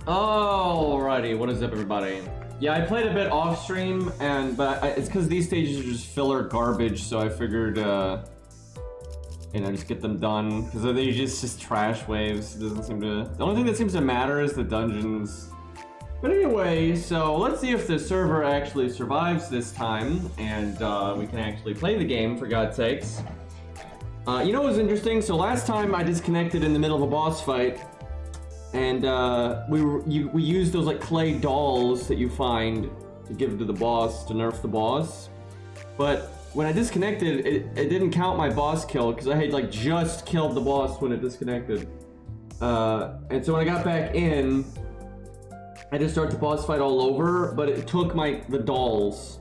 Alrighty, what is up, everybody? Yeah, I played a bit off stream, but it's because these stages are just filler garbage, so I figured, just get them done, because they're just trash waves. It doesn't seem to... The only thing that seems to matter is the dungeons. But anyway, so let's see if the server actually survives this time, and we can actually play the game, for God's sakes. You know what was interesting? So last time I disconnected in the middle of a boss fight, and we used those like clay dolls that you find to give to the boss to nerf the boss. But when I disconnected, it didn't count my boss kill because I had like just killed the boss when it disconnected. And so when I got back in, I just started the boss fight all over, but it took the dolls,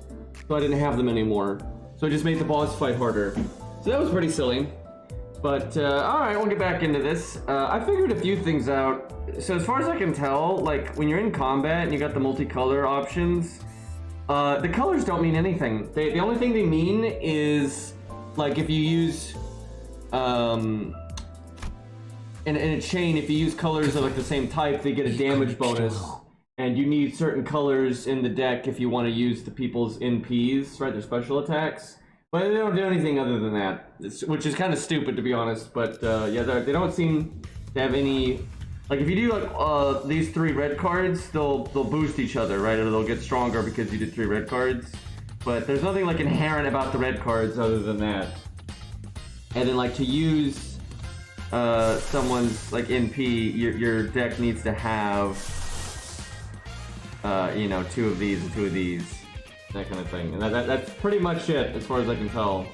so I didn't have them anymore. So it just made the boss fight harder. So that was pretty silly. But, alright, we'll get back into this. I figured a few things out. So as far as I can tell, like, when you're in combat and you got the multicolor options, the colors don't mean anything. The only thing they mean is, like, if you use, in a chain, if you use colors of, like, the same type, they get a damage bonus. And you need certain colors in the deck if you want to use the people's NPs, right, their special attacks. But they don't do anything other than that, which is kind of stupid, to be honest. But yeah, they don't seem to have any. Like if you do like these 3 red cards, they'll boost each other, right? Or they'll get stronger because you did 3 red cards. But there's nothing like inherent about the red cards other than that. And then like to use someone's like NP, your deck needs to have 2 of these and 2 of these. That kind of thing, and that's pretty much it as far as I can tell.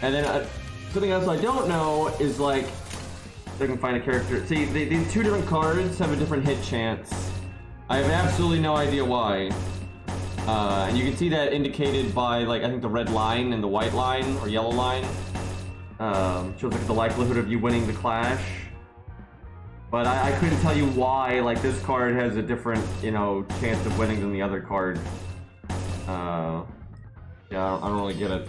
And then something else I don't know is like if I can find a character. See, these 2 different cards have a different hit chance. I have absolutely no idea why. And you can see that indicated by like I think the red line and the white line or yellow line. Shows like the likelihood of you winning the clash. But I couldn't tell you why, like, this card has a different, chance of winning than the other card. Yeah, I don't really get it.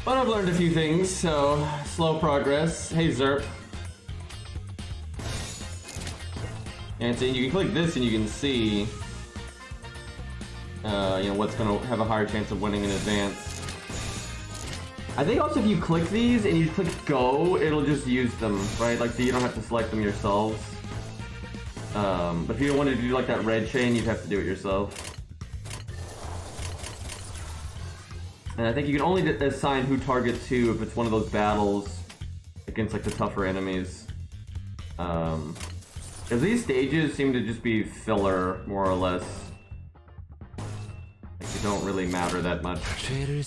But I've learned a few things, so slow progress. Hey, Zerp. And so you can click this and you can see, what's going to have a higher chance of winning in advance. I think also if you click these and you click go, it'll just use them, right? Like, so you don't have to select them yourselves. But if you wanted to do like that red chain, you'd have to do it yourself. And I think you can only assign who targets who if it's one of those battles against like the tougher enemies. Because these stages seem to just be filler, more or less. Like, they don't really matter that much. Hey,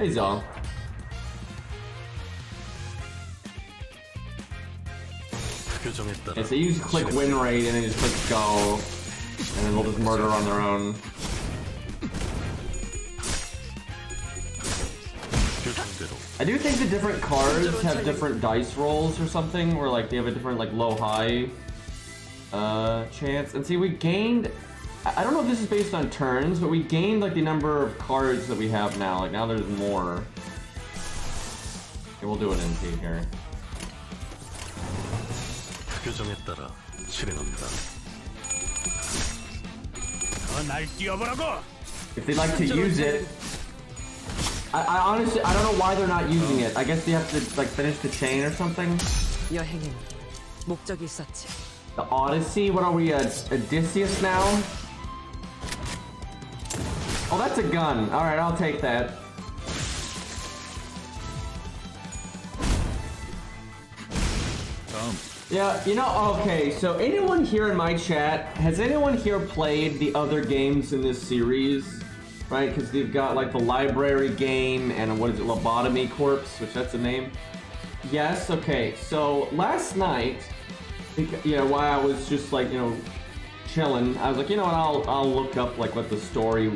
Zong. Yeah, so you just click win rate and then just click go, and then they'll just murder on their own. I do think the different cards have different dice rolls or something, where like they have a different like low-high chance. And see, we gained. I don't know if this is based on turns, but we gained like the number of cards that we have now. Like now there's more. Okay, we'll do an NP here. If they'd like to use it, I honestly I don't know why they're not using it. I guess they have to like finish the chain or something. The Odyssey? What are we, Odysseus now? Oh, that's a gun. Alright, I'll take that. Yeah, okay, so anyone here in my chat, has anyone here played the other games in this series? Right, because they've got like the library game and what is it, Lobotomy Corpse, which that's the name? Yes, okay, so last night, while I was just like, chilling, I was like, you know what, I'll look up like what the story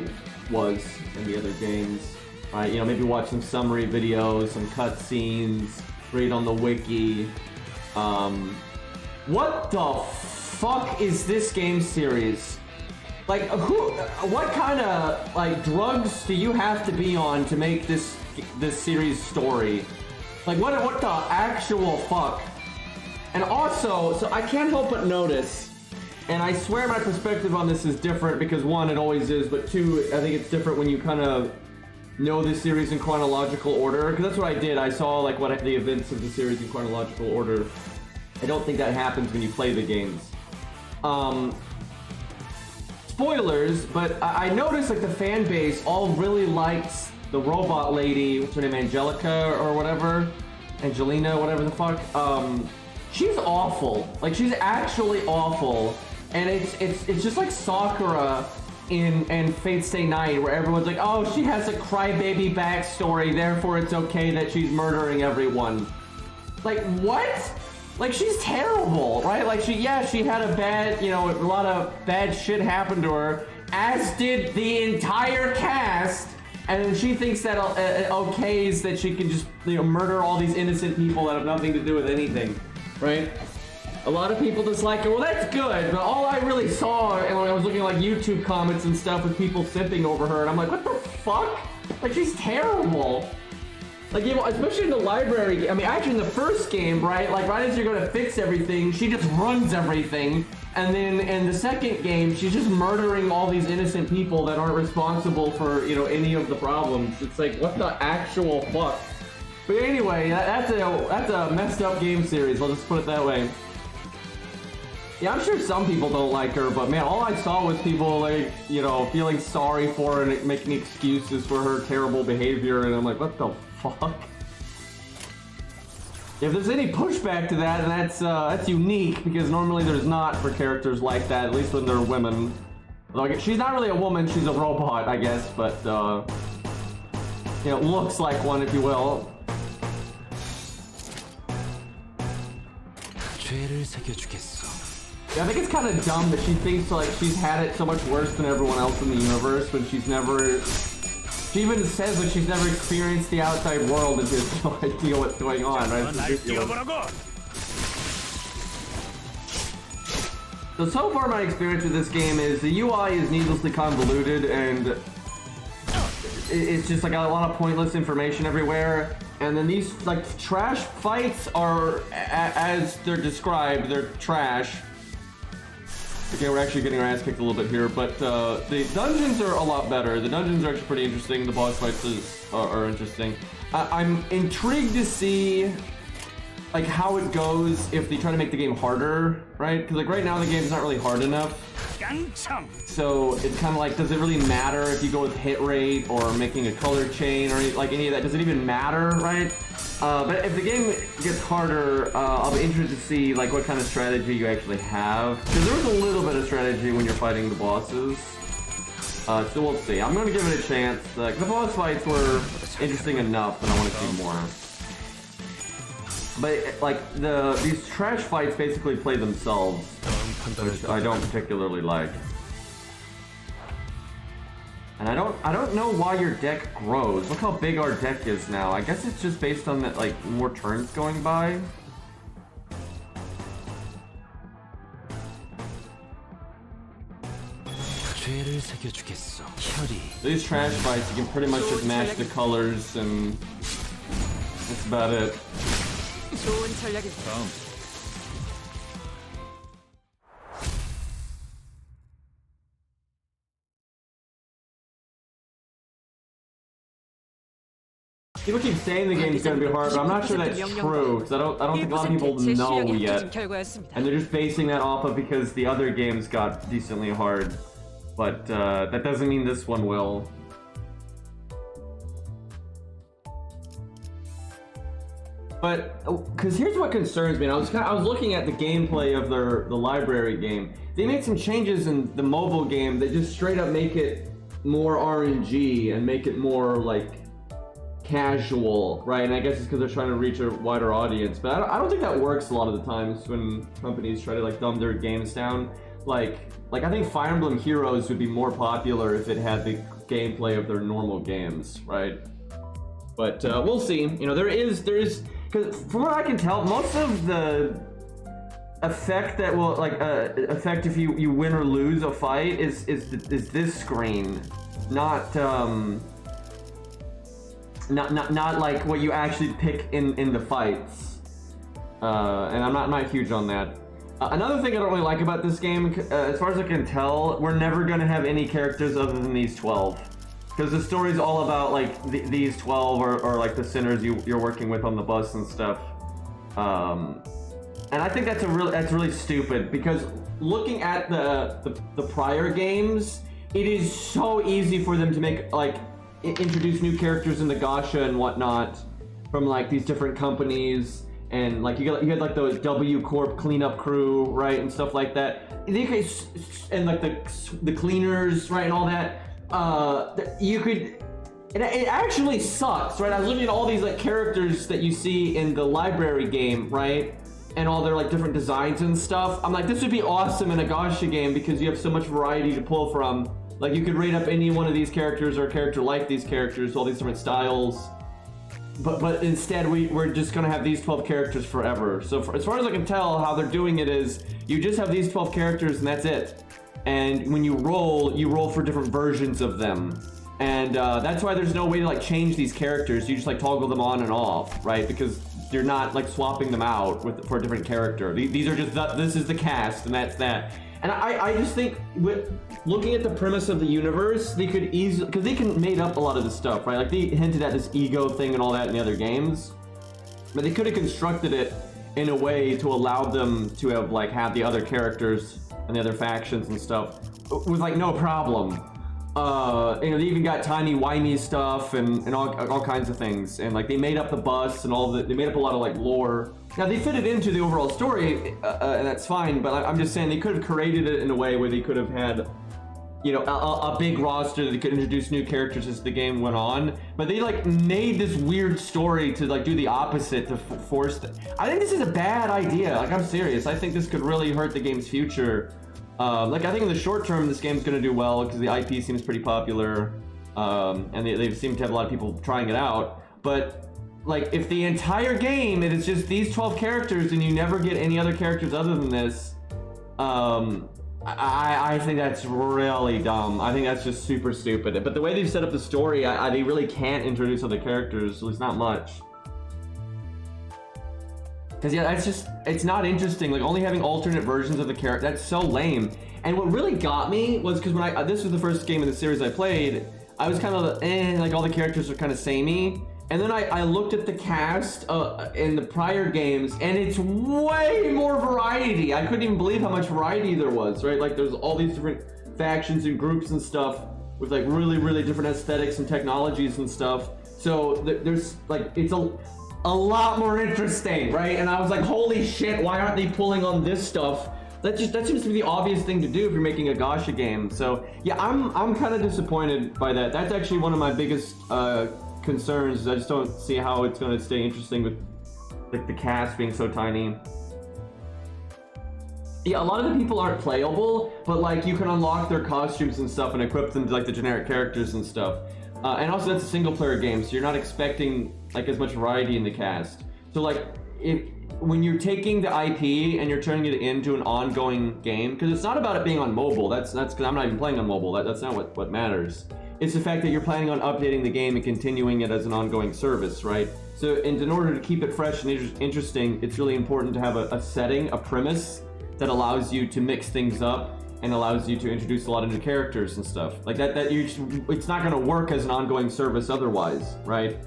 was in the other games. Right, maybe watch some summary videos, some cutscenes, read on the wiki. What the fuck is this game series? Like, what kind of, like, drugs do you have to be on to make this series story? Like, what the actual fuck? And also, so I can't help but notice, and I swear my perspective on this is different because one, it always is, but two, I think it's different when you kind of know this series in chronological order, because that's what I did. I saw, like, what the events of the series in chronological order. I don't think that happens when you play the games. Spoilers, but I noticed, like, the fan base all really likes the robot lady, what's her name, Angelica or whatever? Angelina, whatever the fuck. She's awful. Like, she's actually awful. And it's just like Sakura in Fate Stay Night, where everyone's like, oh, she has a crybaby backstory, therefore it's okay that she's murdering everyone. Like, what? Like, she's terrible, right? Like, she had a bad, you know, a lot of bad shit happened to her, as did the entire cast. And then she thinks that okays that she can just, you know, murder all these innocent people that have nothing to do with anything, right? A lot of people dislike her. Well, that's good, but all I really saw, and when I was looking at, like, YouTube comments and stuff with people simping over her, and I'm like, what the fuck? Like, she's terrible. Like, you know, especially in the library, I mean, actually in the first game, right? Like, right as you're gonna fix everything, she just runs everything. And then in the second game, she's just murdering all these innocent people that aren't responsible for, you know, any of the problems. It's like, what the actual fuck? But anyway, that's a messed up game series, I'll just put it that way. Yeah, I'm sure some people don't like her, but man, all I saw was people, like, you know, feeling sorry for her and making excuses for her terrible behavior, and I'm like, what the fuck? If there's any pushback to that, and that's unique, because normally there's not for characters like that, at least when they're women. Like, she's not really a woman, she's a robot, I guess, but, you know, looks like one, if you will. Yeah, I think it's kind of dumb that she thinks, like, she's had it so much worse than everyone else in the universe when she's never... She even says that she's never experienced the outside world and has no idea what's going on, right? So far my experience with this game is the UI is needlessly convoluted and it's just like a lot of pointless information everywhere. And then these, like, trash fights are, as they're described, they're trash. Okay, we're actually getting our ass kicked a little bit here, but the dungeons are a lot better. The dungeons are actually pretty interesting. The boss fights are interesting. I'm intrigued to see, like, how it goes if they try to make the game harder, right? Because, like, right now the game's not really hard enough. So it's kind of like, does it really matter if you go with hit rate or making a color chain or like any of that? Does it even matter, right? But if the game gets harder, I'll be interested to see, like, what kind of strategy you actually have. Because there was a little bit of strategy when you're fighting the bosses. So we'll see. I'm going to give it a chance. The boss fights were interesting enough that I want to see more. But, like, these trash fights basically play themselves, which I don't particularly like. And I don't know why your deck grows. Look how big our deck is now. I guess it's just based on that, like, more turns going by. These trash fights, you can pretty much just match the colors, and that's about it. People keep saying the game's gonna be hard, but I'm not sure that's true, because I don't think a lot of people know yet. And they're just basing that off of because the other games got decently hard. But that doesn't mean this one will. But because here's what concerns me. And I was looking at the gameplay of the library game. They made some changes in the mobile game that just straight up make it more RNG and make it more like casual, right? And I guess it's because they're trying to reach a wider audience. But I don't think that works a lot of the times when companies try to, like, dumb their games down. Like I think Fire Emblem Heroes would be more popular if it had the gameplay of their normal games, right? But we'll see. You know, there is, because from what I can tell, most of the effect that will like affect if you win or lose a fight is this screen, not not like what you actually pick in the fights. And I'm not huge on that. Another thing I don't really like about this game, as far as I can tell, we're never gonna have any characters other than these 12. Because the story's all about like these 12 or like the sinners you're working with on the bus and stuff. And I think that's really stupid, because looking at the prior games, it is so easy for them to make like introduce new characters in the gacha and whatnot from like these different companies, and like you had like those W Corp cleanup crew, right, and stuff like that. And like the cleaners, right, and all that. You could. It actually sucks, right? I was looking at all these like characters that you see in the library game, right? And all their like different designs and stuff. I'm like, this would be awesome in a gacha game because you have so much variety to pull from. Like you could rate up any one of these characters or a character like these characters, all these different styles. But instead we're just gonna have these 12 characters forever. So as far as I can tell, how they're doing it is you just have these 12 characters and that's it. And when you roll for different versions of them. And that's why there's no way to like change these characters. You just like toggle them on and off, right? Because you're not like swapping them out for a different character. These are just this is the cast and that's that. And I just think with looking at the premise of the universe, they could easily, because they can made up a lot of this stuff, right? Like they hinted at this ego thing and all that in the other games, but they could have constructed it in a way to allow them to have like have the other characters and the other factions and stuff with like no problem. You know, they even got timey-wimey stuff and all kinds of things, and like they made up the bus and they made up a lot of like lore. Now they fit it into the overall story, and that's fine. But I'm just saying they could have created it in a way where they could have had, you know, a big roster that could introduce new characters as the game went on. But they like made this weird story to like do the opposite to force. I think this is a bad idea. Like I'm serious. I think this could really hurt the game's future. Like I think in the short term this game's gonna do well because the IP seems pretty popular, and they seem to have a lot of people trying it out. But like if the entire game it is just these 12 characters and you never get any other characters other than this, I think that's really dumb. I think that's just super stupid. But the way they've set up the story, they really can't introduce other characters, at least not much. Because yeah, it's not interesting. Like only having alternate versions of the character, that's so lame. And what really got me was because when this was the first game in the series I played, I was kind of like all the characters are kind of samey. And then I looked at the cast in the prior games, and it's way more variety. I couldn't even believe how much variety there was, right? Like there's all these different factions and groups and stuff with like really, really different aesthetics and technologies and stuff. So there's like, it's a lot more interesting, right? And I was like, holy shit, why aren't they pulling on this stuff? That seems to be the obvious thing to do if you're making a gacha game. So yeah, I'm kind of disappointed by that. That's actually one of my biggest concerns. I just don't see how it's going to stay interesting with like the cast being so tiny. Yeah, a lot of the people aren't playable, but like you can unlock their costumes and stuff and equip them to like the generic characters and stuff. And also that's a single player game, so you're not expecting like as much variety in the cast. So like when you're taking the IP and you're turning it into an ongoing game, because it's not about it being on mobile. That's because I'm not even playing on mobile. That's not what matters. It's the fact that you're planning on updating the game and continuing it as an ongoing service, right? So in order to keep it fresh and interesting, it's really important to have a setting, a premise that allows you to mix things up and allows you to introduce a lot of new characters and stuff. Like it's not gonna work as an ongoing service otherwise, right?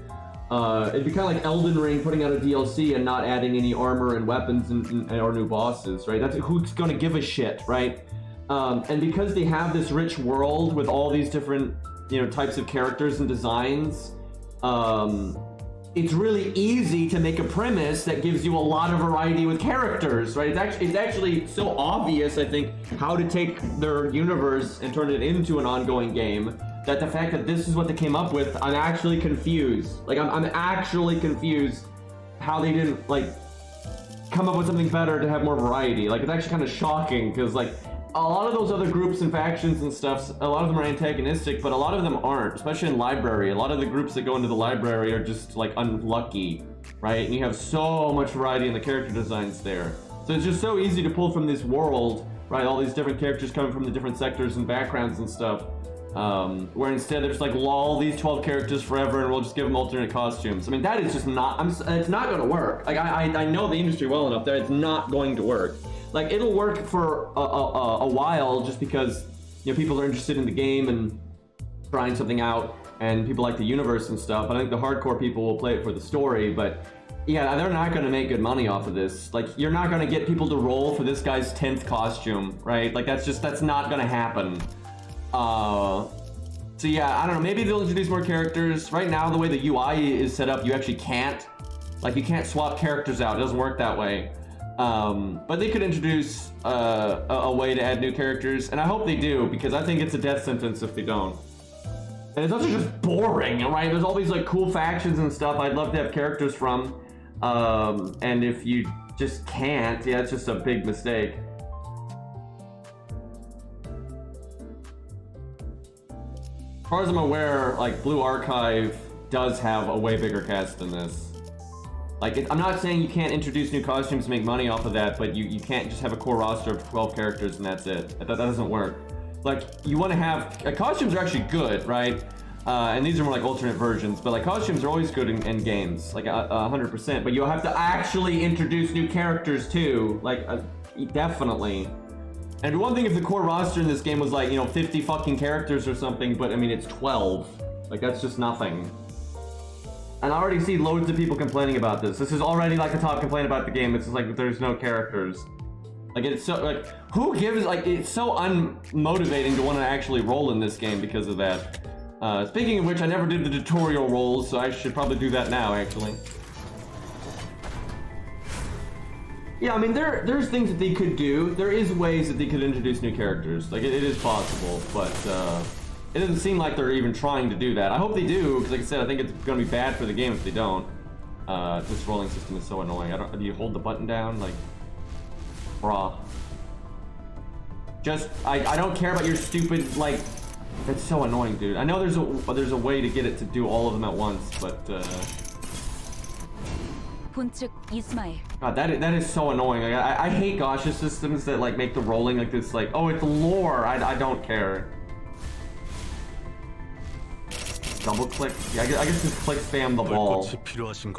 It'd be kind of like Elden Ring putting out a DLC and not adding any armor and weapons or new bosses, right? That's who's gonna give a shit, right? And because they have this rich world with all these different, you know, types of characters and designs, it's really easy to make a premise that gives you a lot of variety with characters, right? It's actually so obvious, I think, how to take their universe and turn it into an ongoing game, that the fact that this is what they came up with, I'm actually confused. Like, I'm actually confused how they didn't, like, come up with something better to have more variety. Like, it's actually kind of shocking, because, like, a lot of those other groups and factions and stuff, a lot of them are antagonistic, but a lot of them aren't, especially in library. A lot of the groups that go into the library are just, like, unlucky, right? And you have so much variety in the character designs there. So So it's just so easy to pull from this world, right? All these different characters coming from the different sectors and backgrounds and stuff. Where instead they're just like lull these 12 characters forever and we'll just give them alternate costumes. I mean, that is just not, it's not going to work. Like, I know the industry well enough that it's not going to work. Like, it'll work for a while just because, you know, people are interested in the game and trying something out and people like the universe and stuff. But I think the hardcore people will play it for the story, but yeah, they're not going to make good money off of this. Like, you're not going to get people to roll for this guy's 10th costume, right? Like, that's not going to happen. So yeah, I don't know, maybe they'll introduce more characters. Right now, the way the UI is set up, you actually can't. Like, you can't swap characters out, it doesn't work that way. But they could introduce a way to add new characters, and I hope they do, because I think it's a death sentence if they don't. And it's also just boring, right? There's all these like cool factions and stuff I'd love to have characters from. And if you just can't, yeah, it's just a big mistake. As far as I'm aware, like, Blue Archive does have a way bigger cast than this. Like, I'm not saying you can't introduce new costumes to make money off of that, but you can't just have a core roster of 12 characters and that's it. That doesn't work. Like, you want to have... costumes are actually good, right? And these are more like alternate versions, but like, costumes are always good in games, like 100%, but you'll have to actually introduce new characters too, like, definitely. And one thing if the core roster in this game was like, you know, 50 fucking characters or something, but I mean, it's 12. Like, that's just nothing. And I already see loads of people complaining about this. This is already like a top complaint about the game. It's just like, there's no characters. Like, it's so, like, who gives, like, it's so unmotivating to want to actually roll in this game because of that. Speaking of which, I never did the tutorial rolls, so I should probably do that now, actually. Yeah, I mean, there's things that they could do. There is ways that they could introduce new characters. Like, it is possible, but it doesn't seem like they're even trying to do that. I hope they do, because like I said, I think it's going to be bad for the game if they don't. This rolling system is so annoying. Do you hold the button down? Like, bruh. Just, I don't care about your stupid, like, that's so annoying, dude. I know there's a way to get it to do all of them at once, but God, that is so annoying. Like, I hate gacha systems that like make the rolling like this, like, oh, it's lore. I don't care. Double click. Yeah, I guess just click spam the ball.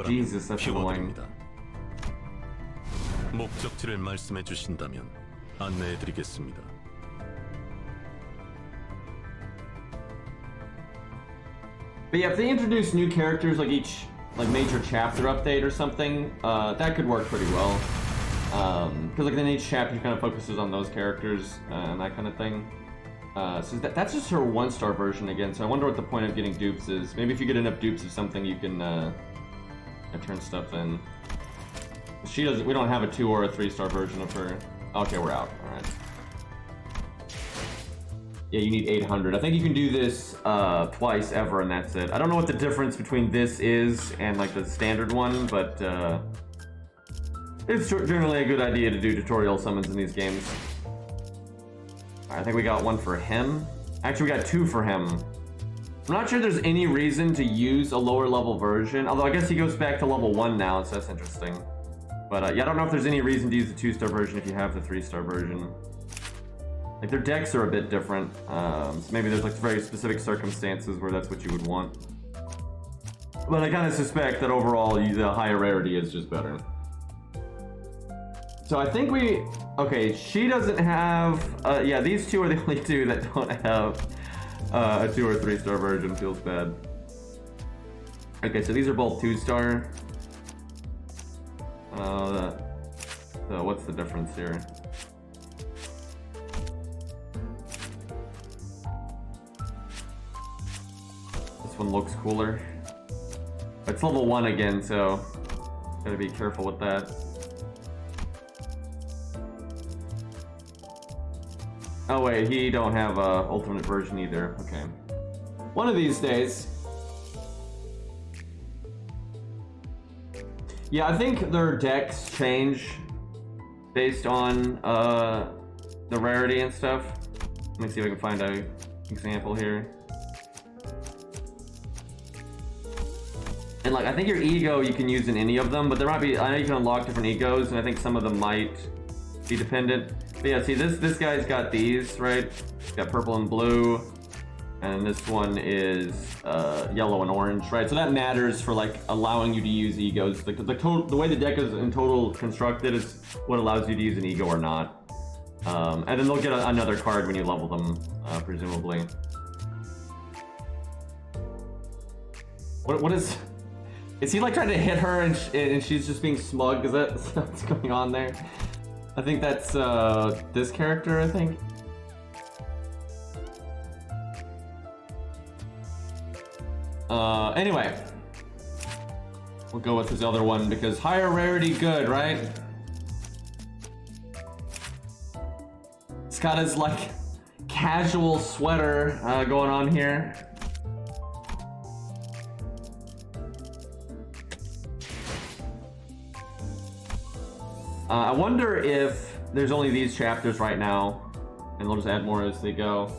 Jesus, that's annoying. 목적지를 말씀해 주신다면 안내해 드리겠습니다. But yeah, if they introduce new characters like each major chapter update or something, that could work pretty well. Because like then each chapter kind of focuses on those characters and that kind of thing. So that's just her 1-star version again. So I wonder what the point of getting dupes is. Maybe if you get enough dupes of something, you can turn stuff in. She doesn't. We don't have a 2 or a 3-star version of her. Okay, we're out. All right. Yeah, you need 800. I think you can do this twice ever, and that's it. I don't know what the difference between this is and like the standard one, but it's generally a good idea to do tutorial summons in these games. All right, I think we got one for him. Actually, we got 2 for him. I'm not sure there's any reason to use a lower level version, although I guess he goes back to level 1 now, so that's interesting. But yeah, I don't know if there's any reason to use the 2-star version if you have the 3-star version. Like, their decks are a bit different, so maybe there's like very specific circumstances where that's what you would want. But I kind of suspect that overall, the higher rarity is just better. So I think okay, she doesn't have, yeah, these 2 are the only 2 that don't have a 2 or 3-star version, feels bad. Okay, so these are both 2-star. So what's the difference here? This one looks cooler. It's level 1 again, so gotta be careful with that. Oh wait, he don't have a ultimate version either. Okay. One of these days. Yeah, I think their decks change based on the rarity and stuff. Let me see if I can find an example here. And like, I think your ego you can use in any of them, but there might be, I know you can unlock different egos, and I think some of them might be dependent. But yeah, see this guy's got these, right? He's got purple and blue, and this one is yellow and orange, right? So that matters for like allowing you to use egos. The way the deck is in total constructed is what allows you to use an ego or not. And then they'll get another card when you level them, presumably. What is he like trying to hit her and she's just being smug? Is that what's going on there? I think that's this character, I think. Anyway, we'll go with this other one because higher rarity, good, right? It's got his like casual sweater going on here. I wonder if there's only these chapters right now, and they'll just add more as they go.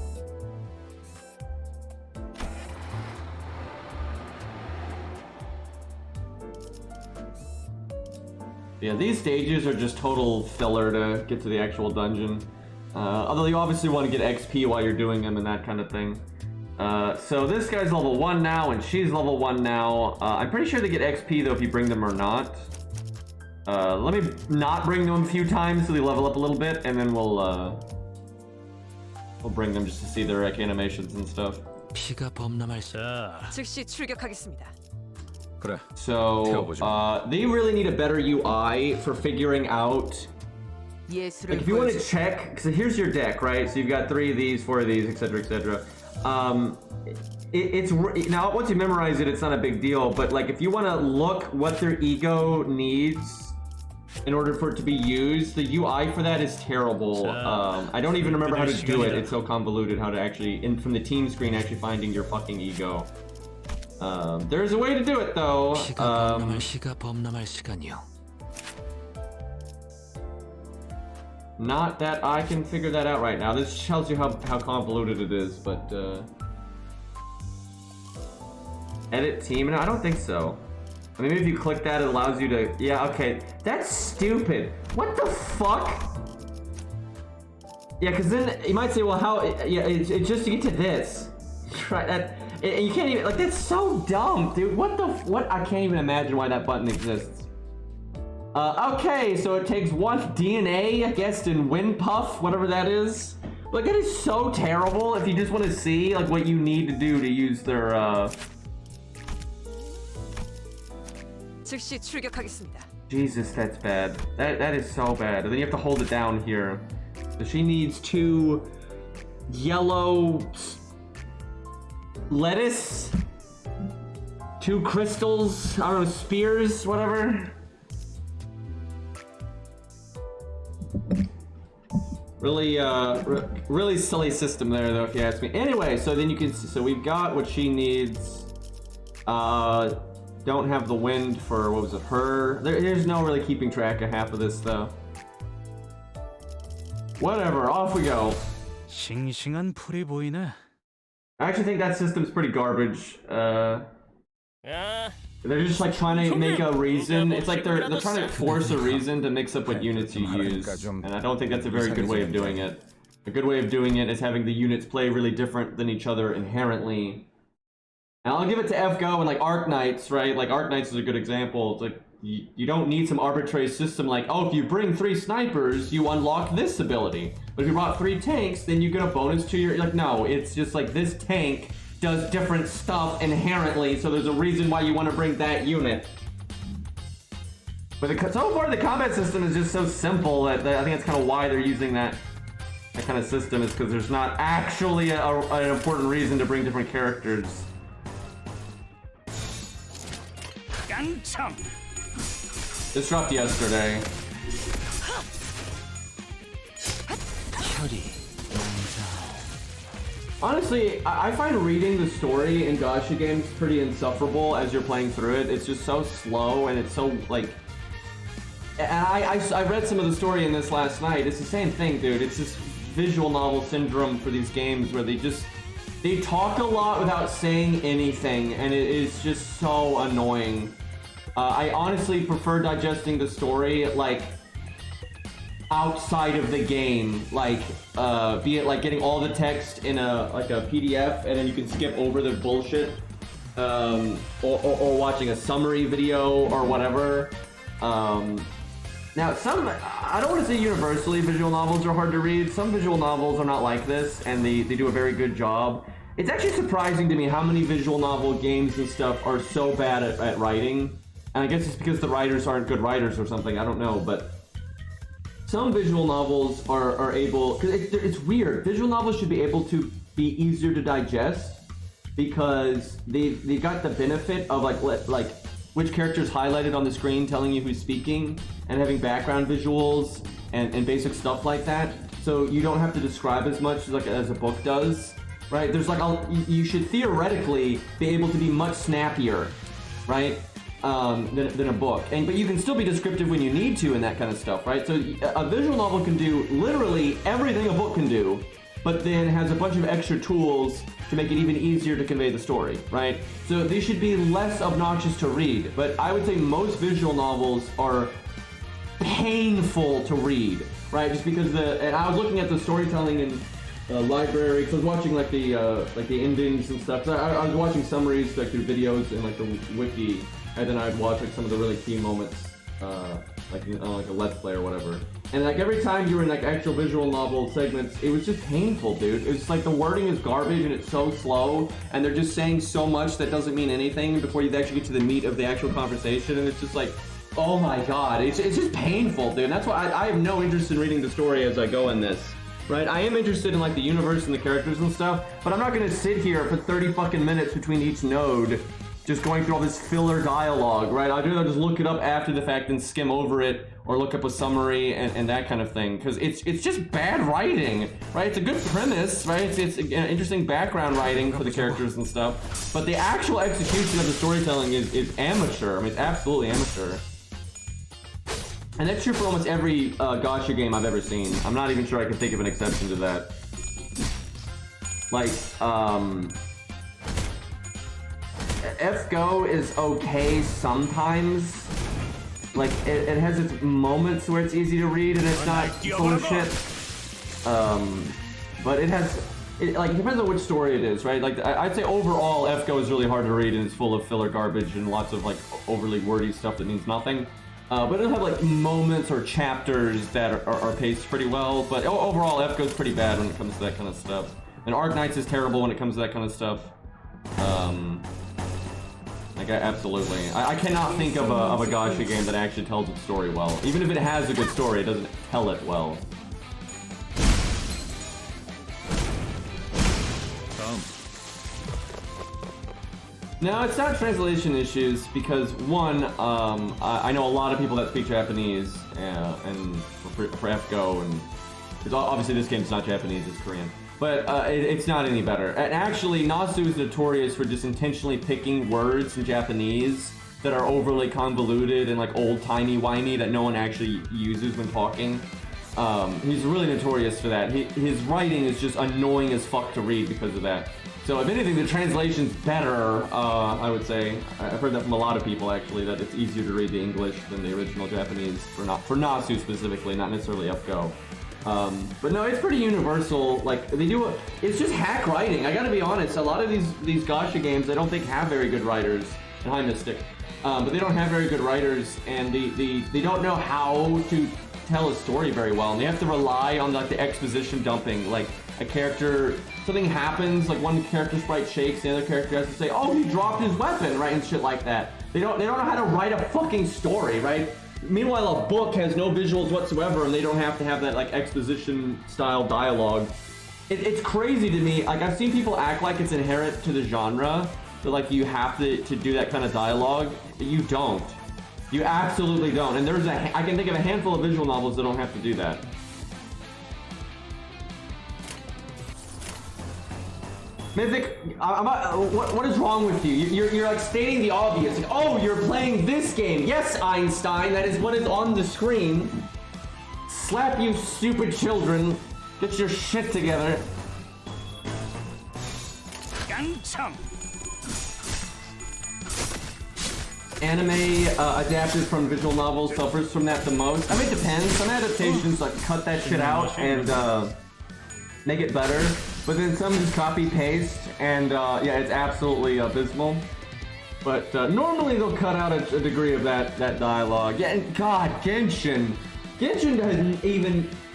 Yeah, these stages are just total filler to get to the actual dungeon. Although you obviously want to get XP while you're doing them and that kind of thing. So this guy's level 1 now, and she's level 1 now. I'm pretty sure they get XP though if you bring them or not. Let me not bring them a few times so they level up a little bit, and then we'll bring them just to see their animations and stuff. 피가 범람할사. 즉시 출격하겠습니다. 그래. So they really need a better UI for figuring out. 예술을 Like if you want to check, because here's your deck, right? So you've got 3 of these, 4 of these, etc., etc. It's now once you memorize it, it's not a big deal. But like if you want to look what their ego needs in order for it to be used, the UI for that is terrible. I don't even remember how to do it. It's so convoluted how to actually, from the team screen, actually finding your fucking ego. There's a way to do it though. 시가 범람할 시간이요. Not that I can figure that out right now. This tells you how convoluted it is, but edit team? No, I don't think so. I mean, maybe if you click that, it allows you to. Yeah, okay. That's stupid. What the fuck? Yeah, because then you might say, well, how? Yeah, it's just to get to this. Try that. And you can't even, like, that's so dumb, dude. What the, what? I can't even imagine why that button exists. Okay, so it takes 1 DNA, I guess, in Wind Puff, whatever that is. Like, that is so terrible if you just want to see, like, what you need to do to use their, 즉시 출격하겠습니다. Jesus, that's bad. That is so bad. And then you have to hold it down here. So she needs 2 yellow lettuce, 2 crystals, I don't know, spears, whatever. Really, really silly system there, though, if you ask me. Anyway, so then you can, so we've got what she needs. Don't have the wind for, what was it, her? There's no really keeping track of half of this, though. Whatever, off we go. 싱싱한 풀이 보이네. I actually think that system's pretty garbage. They're just like trying to make a reason. It's like they're trying to force a reason to mix up what units you use, and I don't think that's a very good way of doing it. A good way of doing it is having the units play really different than each other inherently. And I'll give it to FGO and like Arc Knights, right? Like Arc Knights is a good example. It's like you don't need some arbitrary system like, oh, if you bring 3 snipers, you unlock this ability. But if you brought 3 tanks, then you get a bonus to your, like, no, it's just like this tank does different stuff inherently, so there's a reason why you want to bring that unit. But so far the combat system is just so simple that I think that's kind of why they're using that kind of system, is because there's not actually an important reason to bring different characters. This dropped yesterday. Honestly, I find reading the story in gacha games pretty insufferable as you're playing through it. It's just so slow, and it's so, like... And I read some of the story in this last night. It's the same thing, dude. It's this visual novel syndrome for these games where they talk a lot without saying anything, and it is just so annoying. I honestly prefer digesting the story, like... outside of the game, like be it like getting all the text in a PDF and then you can skip over the bullshit, or watching a summary video or whatever. Now I don't want to say universally visual novels are hard to read. Some visual novels are not like this, and they do a very good job. It's actually surprising to me how many visual novel games and stuff are so bad at writing. And I guess it's because the writers aren't good writers or something, I don't know, but some visual novels are able, because it's weird, visual novels should be able to be easier to digest because they got the benefit of like which character is highlighted on the screen telling you who's speaking and having background visuals and basic stuff like that. So you don't have to describe as much as a book does, right? There's you should theoretically be able to be much snappier, right? Than a book, but you can still be descriptive when you need to and that kind of stuff, right? So a visual novel can do literally everything a book can do, but then has a bunch of extra tools to make it even easier to convey the story, right? So they should be less obnoxious to read, but I would say most visual novels are painful to read, right? Just because and I was looking at the storytelling in library, because I was watching like the endings and stuff. So I was watching summaries like through videos and like the wiki, and then I'd watch like some of the really key moments, like a Let's Play or whatever. And like every time you were in like actual visual novel segments, it was just painful, dude. It was like the wording is garbage and it's so slow, and they're just saying so much that doesn't mean anything before you actually get to the meat of the actual conversation, and it's just like, oh my god, it's just painful, dude. And that's why I have no interest in reading the story as I go in this. Right, I am interested in like the universe and the characters and stuff, but I'm not gonna sit here for 30 fucking minutes between each node just going through all this filler dialogue, right? I'd rather just look it up after the fact and skim over it, or look up a summary and that kind of thing, because it's just bad writing, right? It's a good premise, right? It's interesting background writing for the characters and stuff, but the actual execution of the storytelling is amateur. I mean, it's absolutely amateur. And that's true for almost every gacha game I've ever seen. I'm not even sure I can think of an exception to that. Like, FGO is okay sometimes. Like, it has its moments where it's easy to read and it's not full of shit. But it depends on which story it is, right? Like, I'd say overall, FGO is really hard to read and it's full of filler garbage and lots of, like, overly wordy stuff that means nothing. But it'll have like moments or chapters that are paced pretty well. But overall, FGO's pretty bad when it comes to that kind of stuff. And Arknights is terrible when it comes to that kind of stuff. Absolutely. I cannot think of a gacha game that actually tells its story well. Even if it has a good story, it doesn't tell it well. No, it's not translation issues because one, I know a lot of people that speak Japanese and for FGO, and because obviously this game's not Japanese, it's Korean, but it's not any better. And actually, Nasu is notorious for just intentionally picking words in Japanese that are overly convoluted and like old-timey-wimey that no one actually uses when talking. He's really notorious for that. His writing is just annoying as fuck to read because of that. So if anything, the translation's better, I would say. I've heard that from a lot of people, actually, that it's easier to read the English than the original Japanese, for Nasu specifically, not necessarily FGO. But no, it's pretty universal. Like, it's just hack writing. I gotta be honest, a lot of these gacha games I don't think have very good writers, and hi Mystic, but they don't have very good writers, and they don't know how to tell a story very well, and they have to rely on like the exposition dumping, like a character, something happens, like one character sprite shakes, the other character has to say, oh, he dropped his weapon, right, and shit like that. They don't know how to write a fucking story, right? Meanwhile, a book has no visuals whatsoever, and they don't have to have that like exposition style dialogue. It's crazy to me. Like, I've seen people act like it's inherent to the genre, that like you have to do that kind of dialogue. You don't. You absolutely don't. And I can think of a handful of visual novels that don't have to do that. Mythic, what is wrong with you? You're like stating the obvious. Like, oh, you're playing this game. Yes, Einstein, that is what is on the screen. Slap you stupid children. Get your shit together. anime adapted from visual novels suffers from that the most. I mean, it depends. Some adaptations like cut that shit out and make it better, but then some just copy paste, and yeah, it's absolutely abysmal. But normally they'll cut out a degree of that dialogue. Yeah, and God, Genshin does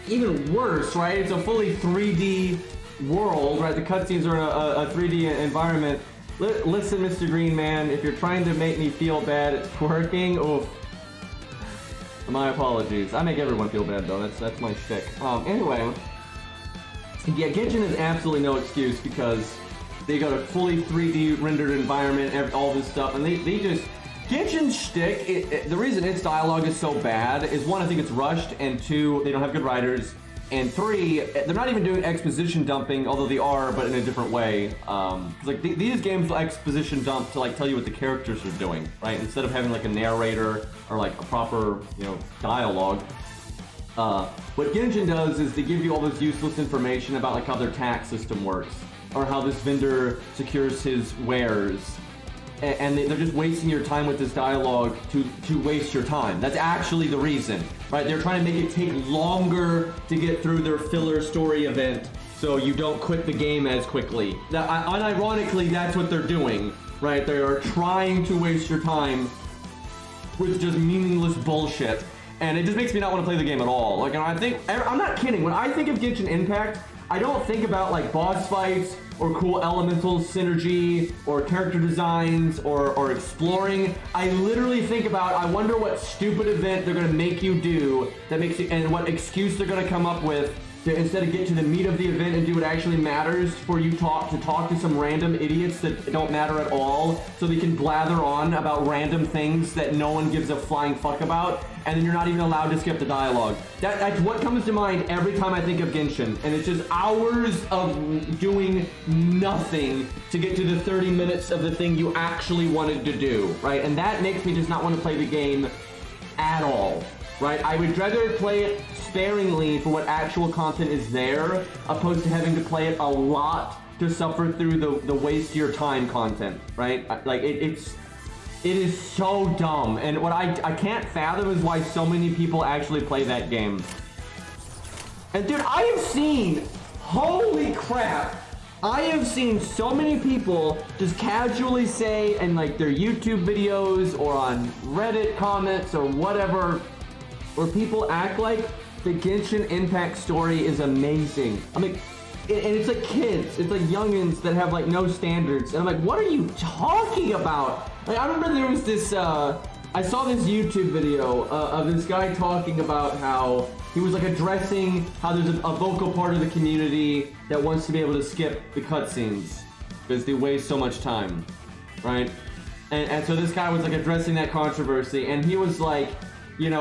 even worse, right? It's a fully 3D world, right? The cutscenes are in a 3D environment. Listen, Mr. Green Man, if you're trying to make me feel bad, it's twerking. Oof. My apologies. I make everyone feel bad though. That's my shtick. Anyway, yeah, Genshin is absolutely no excuse because they got a fully 3D rendered environment, all this stuff, and they just Genshin's shtick. The reason its dialogue is so bad is one, I think it's rushed, and two, they don't have good writers. And three, they're not even doing exposition dumping, although they are, but in a different way. Because like these games will exposition dump to like tell you what the characters are doing, right? Instead of having like a narrator or like a proper, dialogue. What Genshin does is they give you all this useless information about like how their tax system works, or how this vendor secures his wares. And they're just wasting your time with this dialogue to waste your time. That's actually the reason, right? They're trying to make it take longer to get through their filler story event so you don't quit the game as quickly. Unironically, that's what they're doing, right? They are trying to waste your time with just meaningless bullshit. And it just makes me not want to play the game at all. Like, I'm not kidding. When I think of Genshin Impact, I don't think about like boss fights or cool elemental synergy or character designs or exploring. I literally think about, I wonder what stupid event they're gonna make you do that makes you, and what excuse they're gonna come up with to, instead of get to the meat of the event and do what actually matters, for you to talk to some random idiots that don't matter at all, so they can blather on about random things that no one gives a flying fuck about, and then you're not even allowed to skip the dialogue. That's what comes to mind every time I think of Genshin, and it's just hours of doing nothing to get to the 30 minutes of the thing you actually wanted to do, right? And that makes me just not want to play the game at all, right? I would rather play it sparingly for what actual content is there, opposed to having to play it a lot to suffer through the waste your time content, right? Like it is so dumb, and what I can't fathom is why so many people actually play that game. And dude, I have seen, holy crap, I have seen so many people just casually say in like their YouTube videos or on Reddit comments or whatever, where people act like the Genshin Impact story is amazing. I mean, and it's like kids, it's like youngins that have like no standards, and I'm like, what are you talking about? Like, I remember there was this, I saw this YouTube video of this guy talking about how he was like addressing how there's a vocal part of the community that wants to be able to skip the cutscenes because they waste so much time, right? And so this guy was like addressing that controversy, and he was like, even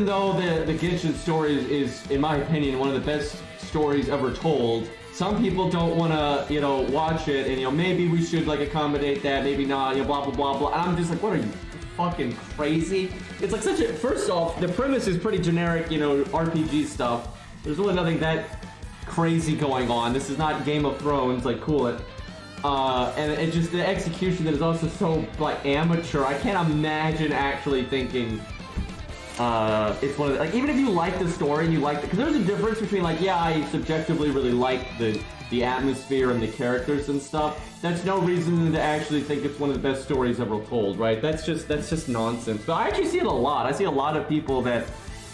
though the Genshin story is, in my opinion, one of the best stories ever told, some people don't want to, watch it, and, maybe we should, like, accommodate that, maybe not, blah, blah, blah, blah. And I'm just like, what are you, fucking crazy? It's like such a, first off, the premise is pretty generic, RPG stuff. There's really nothing that crazy going on. This is not Game of Thrones, like, cool it. And it's just the execution that is also so, like, amateur. I can't imagine actually thinking it's one of the, like, even if you like the story and you like it, because there's a difference between, like, yeah, I subjectively really like the atmosphere and the characters and stuff. That's no reason to actually think it's one of the best stories ever told, right? That's just nonsense. But I actually see it a lot. I see a lot of people that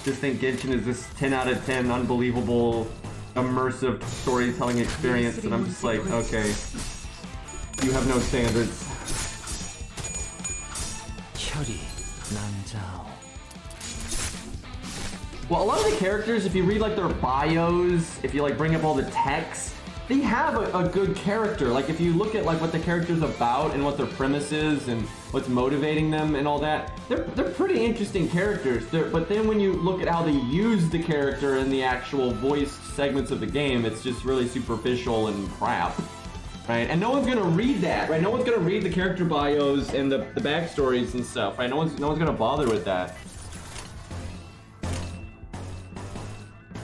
just think Genshin is this 10 out of 10 unbelievable, immersive storytelling experience, and I'm just like, okay. You have no standards. Well, a lot of the characters, if you read like their bios, if you like bring up all the text, they have a good character. Like if you look at like what the character's about and what their premise is and what's motivating them and all that, they're pretty interesting characters. But then when you look at how they use the character in the actual voiced segments of the game, it's just really superficial and crap. Right? And no one's gonna read that, right? No one's gonna read the character bios and the backstories and stuff, right? No one's gonna bother with that.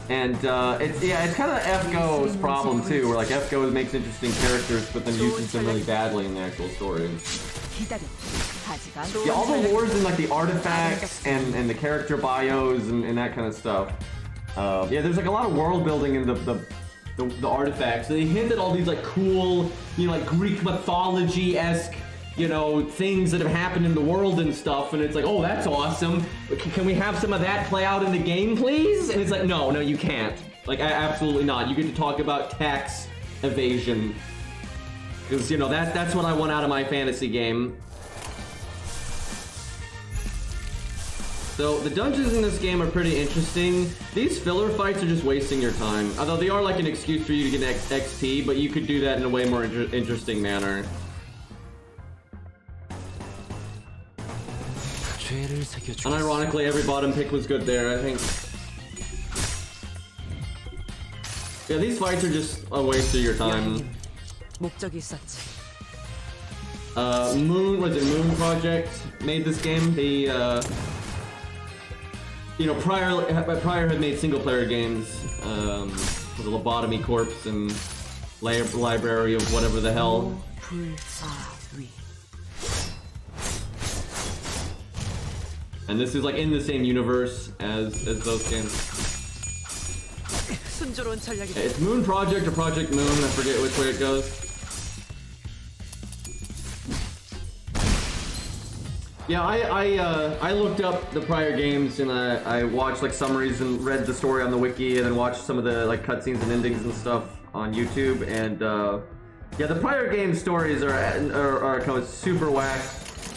And it's kind of FGO's problem too, where like FGO makes interesting characters, but then uses them really badly in the actual story. Yeah, all the lores and like the artifacts and the character bios and that kind of stuff. Yeah, there's like a lot of world building in the artifacts. They hint at all these like cool, you know, like Greek mythology-esque, you know, things that have happened in the world and stuff, and it's like, oh, that's awesome. Can we have some of that play out in the game, please? And it's like, no, you can't. Like, absolutely not. You get to talk about tax evasion. Because, you know, that's what I want out of my fantasy game. So, the dungeons in this game are pretty interesting. These filler fights are just wasting your time. Although they are like an excuse for you to get XP, but you could do that in a way more interesting manner. Unironically, every bottom pick was good there, I think. Yeah, these fights are just a waste of your time. Moon Project made this game. They, you know, Prior had made single-player games. The Lobotomy Corpse and Library of whatever the hell. And this is like in the same universe as those games. It's Moon Project or Project Moon, I forget which way it goes. Yeah, I looked up the prior games and I watched like summaries and read the story on the wiki and then watched some of the like cutscenes and endings and stuff on YouTube, and yeah, the prior game stories are kind of super whack.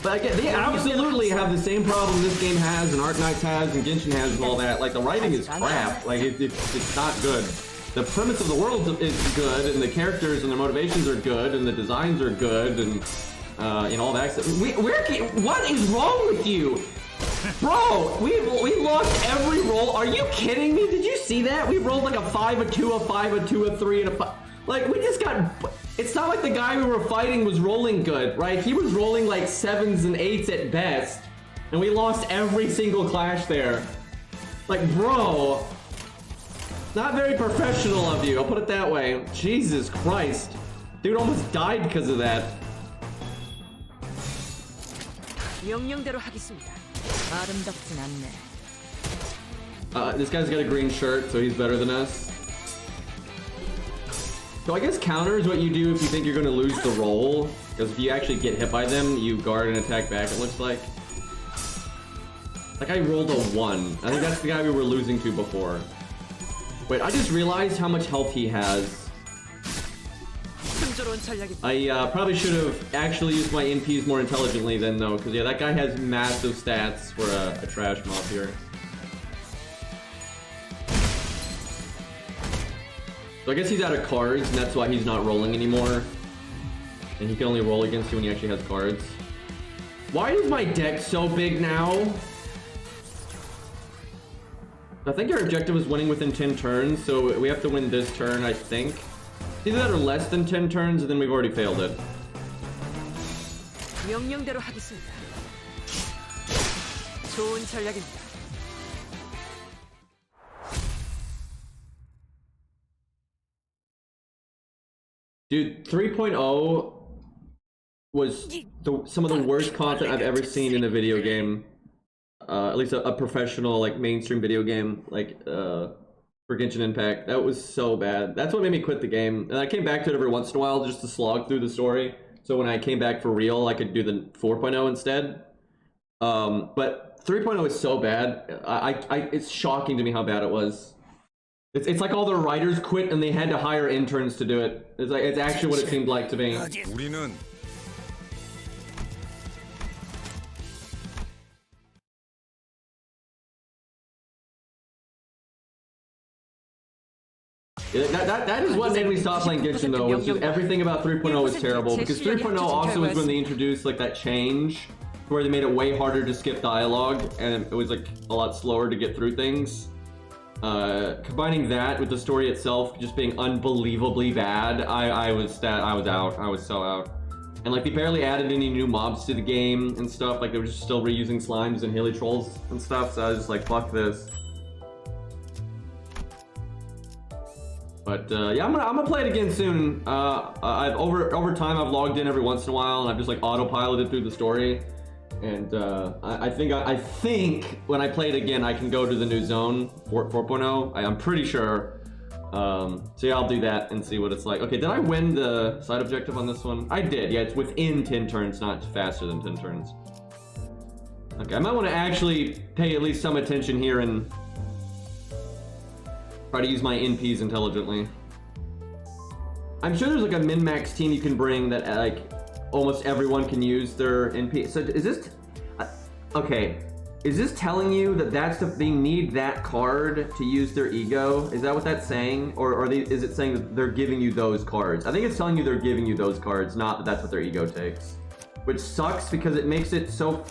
But again, they absolutely have the same problem this game has, and Arknights has, and Genshin has, and all that. Like, the writing is crap. Like, it's not good. The premise of the world is good, and the characters and the motivations are good, and the designs are good, and you know, all that stuff. What is wrong with you? Bro, we lost every roll. Are you kidding me? Did you see that? We rolled like a 5, a 2, a 5, a 2, a 3, and a 5. Like, we just got... It's not like the guy we were fighting was rolling good, right? He was rolling like 7s and 8s at best, and we lost every single clash there. Like, bro, not very professional of you, I'll put it that way. Jesus Christ. Dude almost died because of that. This guy's got a green shirt, so he's better than us. So I guess counter is what you do if you think you're going to lose the roll, because if you actually get hit by them, you guard and attack back, it looks like. That guy rolled a 1. I think that's the guy we were losing to before. Wait, I just realized how much health he has. I probably should have actually used my NPs more intelligently then, though, because yeah, that guy has massive stats for a trash mob here. So I guess he's out of cards, and that's why he's not rolling anymore. And he can only roll against you when he actually has cards. Why is my deck so big now? I think our objective is winning within 10 turns, so we have to win this turn, I think. Either that or less than 10 turns, and then we've already failed it. Dude, 3.0 was some of the worst content I've ever seen in a video game. At least a professional, like, mainstream video game, like, for Genshin Impact. That was so bad. That's what made me quit the game. And I came back to it every once in a while just to slog through the story. So when I came back for real, I could do the 4.0 instead. But 3.0 is so bad. It's shocking to me how bad it was. It's like all the writers quit and they had to hire interns to do it. It's actually what it seemed like to me. That is what made me stop playing Genshin, though, was just everything about 3.0 was terrible, because 3.0 also was when they introduced like that change where they made it way harder to skip dialogue, and it was like a lot slower to get through things. Combining that with the story itself just being unbelievably bad, I was out. I was so out. And like they barely added any new mobs to the game and stuff. Like they were just still reusing slimes and hilly trolls and stuff. So I was just like, fuck this. But yeah, I'm gonna play it again soon. I've over time I've logged in every once in a while and I've just like autopiloted through the story. And I think when I play it again, I can go to the new zone 4.0. I'm pretty sure. So yeah, I'll do that and see what it's like. Okay, did I win the side objective on this one? I did. Yeah, it's within 10 turns, not faster than 10 turns. Okay, I might want to actually pay at least some attention here and try to use my NPs intelligently. I'm sure there's like a min-max team you can bring that like almost everyone can use their NP. So is this okay? Is this telling you that they need that card to use their ego? Is that what that's saying, or is it saying that they're giving you those cards? I think it's telling you they're giving you those cards, not that that's what their ego takes, which sucks because it makes it so.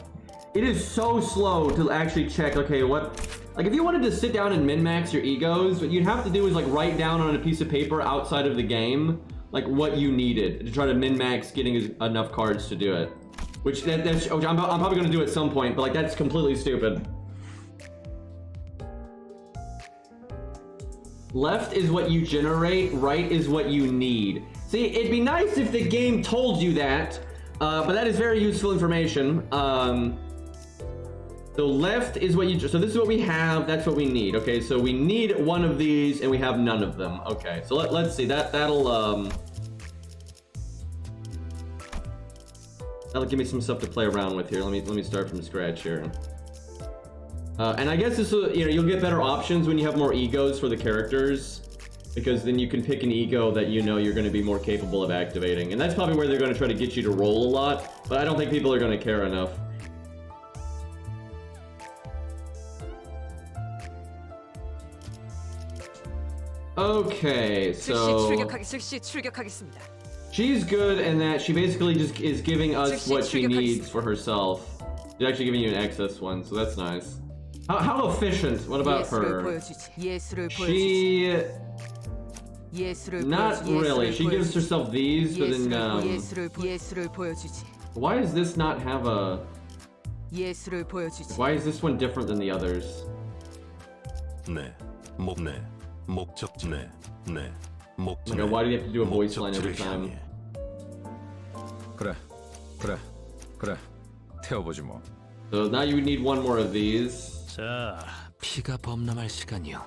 It is so slow to actually check. Okay, what? Like if you wanted to sit down and min-max your egos, what you'd have to do is like write down on a piece of paper outside of the game like what you needed to try to min-max getting enough cards to do it. Which I'm probably gonna do at some point, but like that's completely stupid. Left is what you generate, right is what you need. See, it'd be nice if the game told you that, but that is very useful information. So left is what so this is what we have, that's what we need. Okay, so we need one of these and we have none of them. Okay, so let's see, that'll give me some stuff to play around with here. Let me start from scratch here. And I guess this will, you'll get better options when you have more egos for the characters, because then you can pick an ego that you're going to be more capable of activating. And that's probably where they're going to try to get you to roll a lot, but I don't think people are going to care enough. Okay, so 즉시 출격하겠습니다. she's good in that she basically just is giving us what she needs for herself. She's actually giving you an excess one, so that's nice. How efficient? What about her? She... Not really. She gives herself these, but then... Why does this not have a... Why is this one different than the others? 네, 목적지네. Okay, why do you have to do a voice line every time? 그래. 태워보지 뭐. So now you would need one more of these. 자, 피가 범람할 시간이요.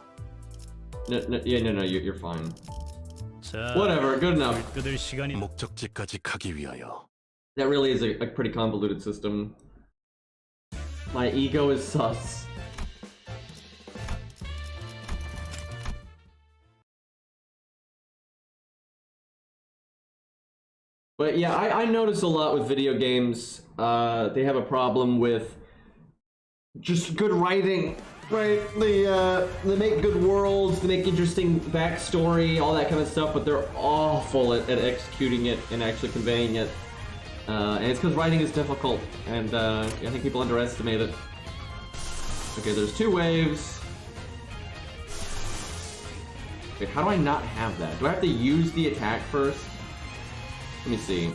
No, you're fine. 자, Whatever, good enough. 그들 시간이. 목적지까지 가기 위하여. That really is a pretty convoluted system. My ego is sus. But yeah, I notice a lot with video games, they have a problem with just good writing, right? They make good worlds, they make interesting backstory, all that kind of stuff, but they're awful at executing it and actually conveying it. And it's because writing is difficult, and I think people underestimate it. Okay, there's 2 waves. Wait, how do I not have that? Do I have to use the attack first? Let me see.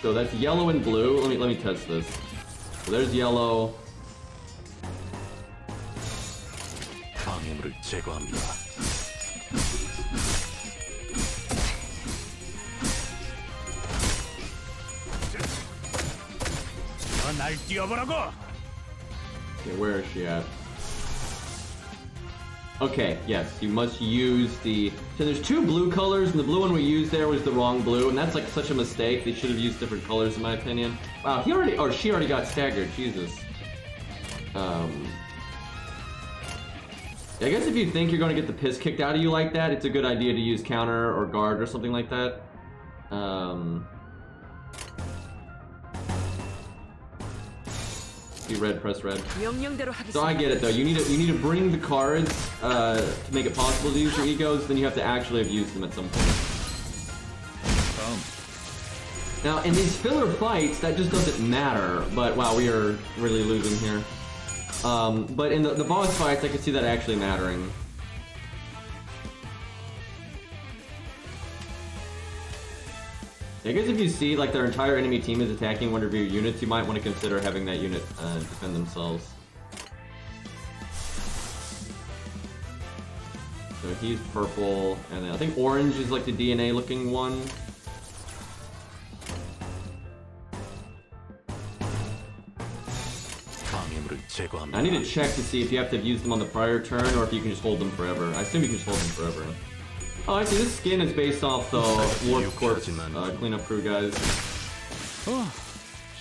So that's yellow and blue. Let me test this. So there's yellow. 방해물을 제거합니다. 날 뛰어보라고. Okay, where is she at? Okay, yes, you must use the... So there's 2 blue colors, and the blue one we used there was the wrong blue, and that's like such a mistake. They should have used different colors in my opinion. Wow, she already got staggered, Jesus. I guess if you think you're going to get the piss kicked out of you like that, it's a good idea to use counter or guard or something like that. Red, press red. So I get it though. You need to bring the cards to make it possible to use your egos. Then you have to actually have used them at some point. Now in these filler fights, that just doesn't matter. But wow, we are really losing here. But in the boss fights, I could see that actually mattering. I guess if you see like their entire enemy team is attacking one of your units, you might want to consider having that unit defend themselves. So he's purple, and then I think orange is like the DNA looking one. 강해물을 제거합니다. I need to check to see if you have to have used them on the prior turn or if you can just hold them forever. I assume you can just hold them forever. Oh, I see. This skin is based off the Warp Corpse cleanup crew guys.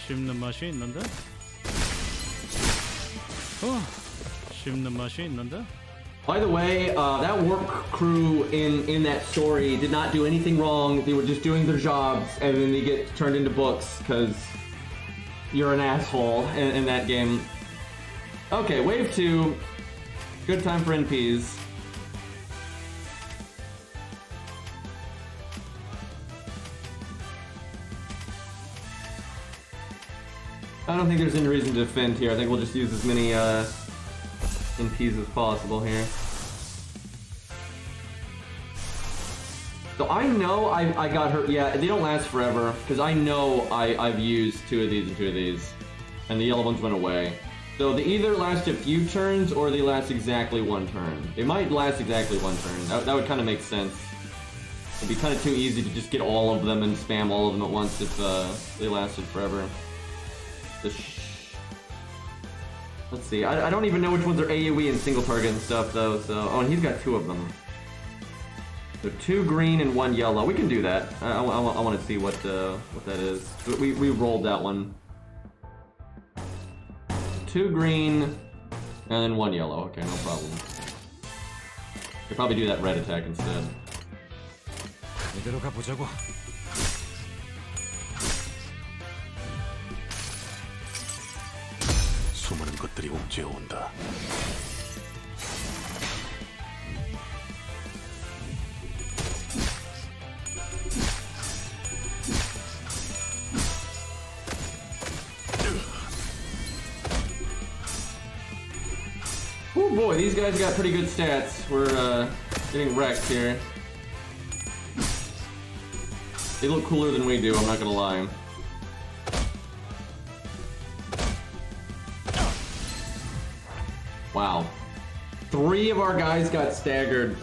씹는 맛이 있는데? 씹는 맛이 있는데? By the way, that Warp crew in that story did not do anything wrong. They were just doing their jobs, and then they get turned into books because you're an asshole in that game. Okay, wave 2. Good time for NPs. I don't think there's any reason to defend here. I think we'll just use as many NPs as possible here. So I know I got hurt. Yeah, they don't last forever because I know I've used 2 of these and 2 of these, and the yellow ones went away. So they either last a few turns or they last exactly 1 turn. They might last exactly 1 turn. That would kind of make sense. It'd be kind of too easy to just get all of them and spam all of them at once if they lasted forever. Let's see. I don't even know which ones are AoE and single target and stuff though. So oh, and he's got 2 of them. So 2 green and 1 yellow. We can do that. I want to see what that is. We rolled that one. 2 green and then 1 yellow. Okay, no problem. Could probably do that red attack instead. 이대로 가보자고. 수많은 것들이 옥죄어 온다. Oh boy, these guys got pretty good stats. We're getting wrecked here. They look cooler than we do, I'm not gonna lie. Wow. 3 of our guys got staggered.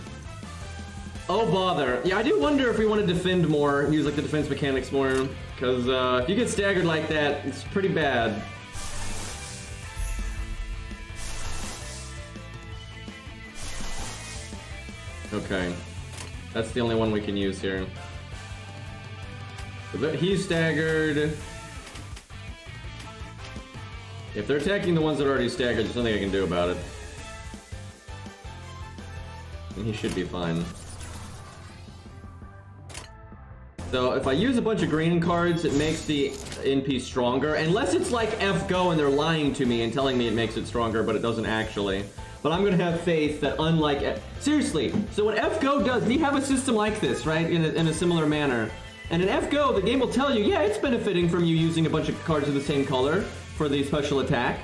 Oh bother. Yeah, I do wonder if we want to defend more, use like the defense mechanics more, because if you get staggered like that, it's pretty bad. Okay. That's the only one we can use here. He's staggered. If they're attacking the ones that are already staggered, there's nothing I can do about it. And he should be fine. So if I use a bunch of green cards, it makes the NP stronger. Unless it's like F-Go and they're lying to me and telling me it makes it stronger, but it doesn't actually. But I'm gonna have faith that unlike... Seriously, so what F-Go does, we have a system like this, right? In a similar manner. And in F-Go, the game will tell you, yeah, it's benefiting from you using a bunch of cards of the same color for the special attack.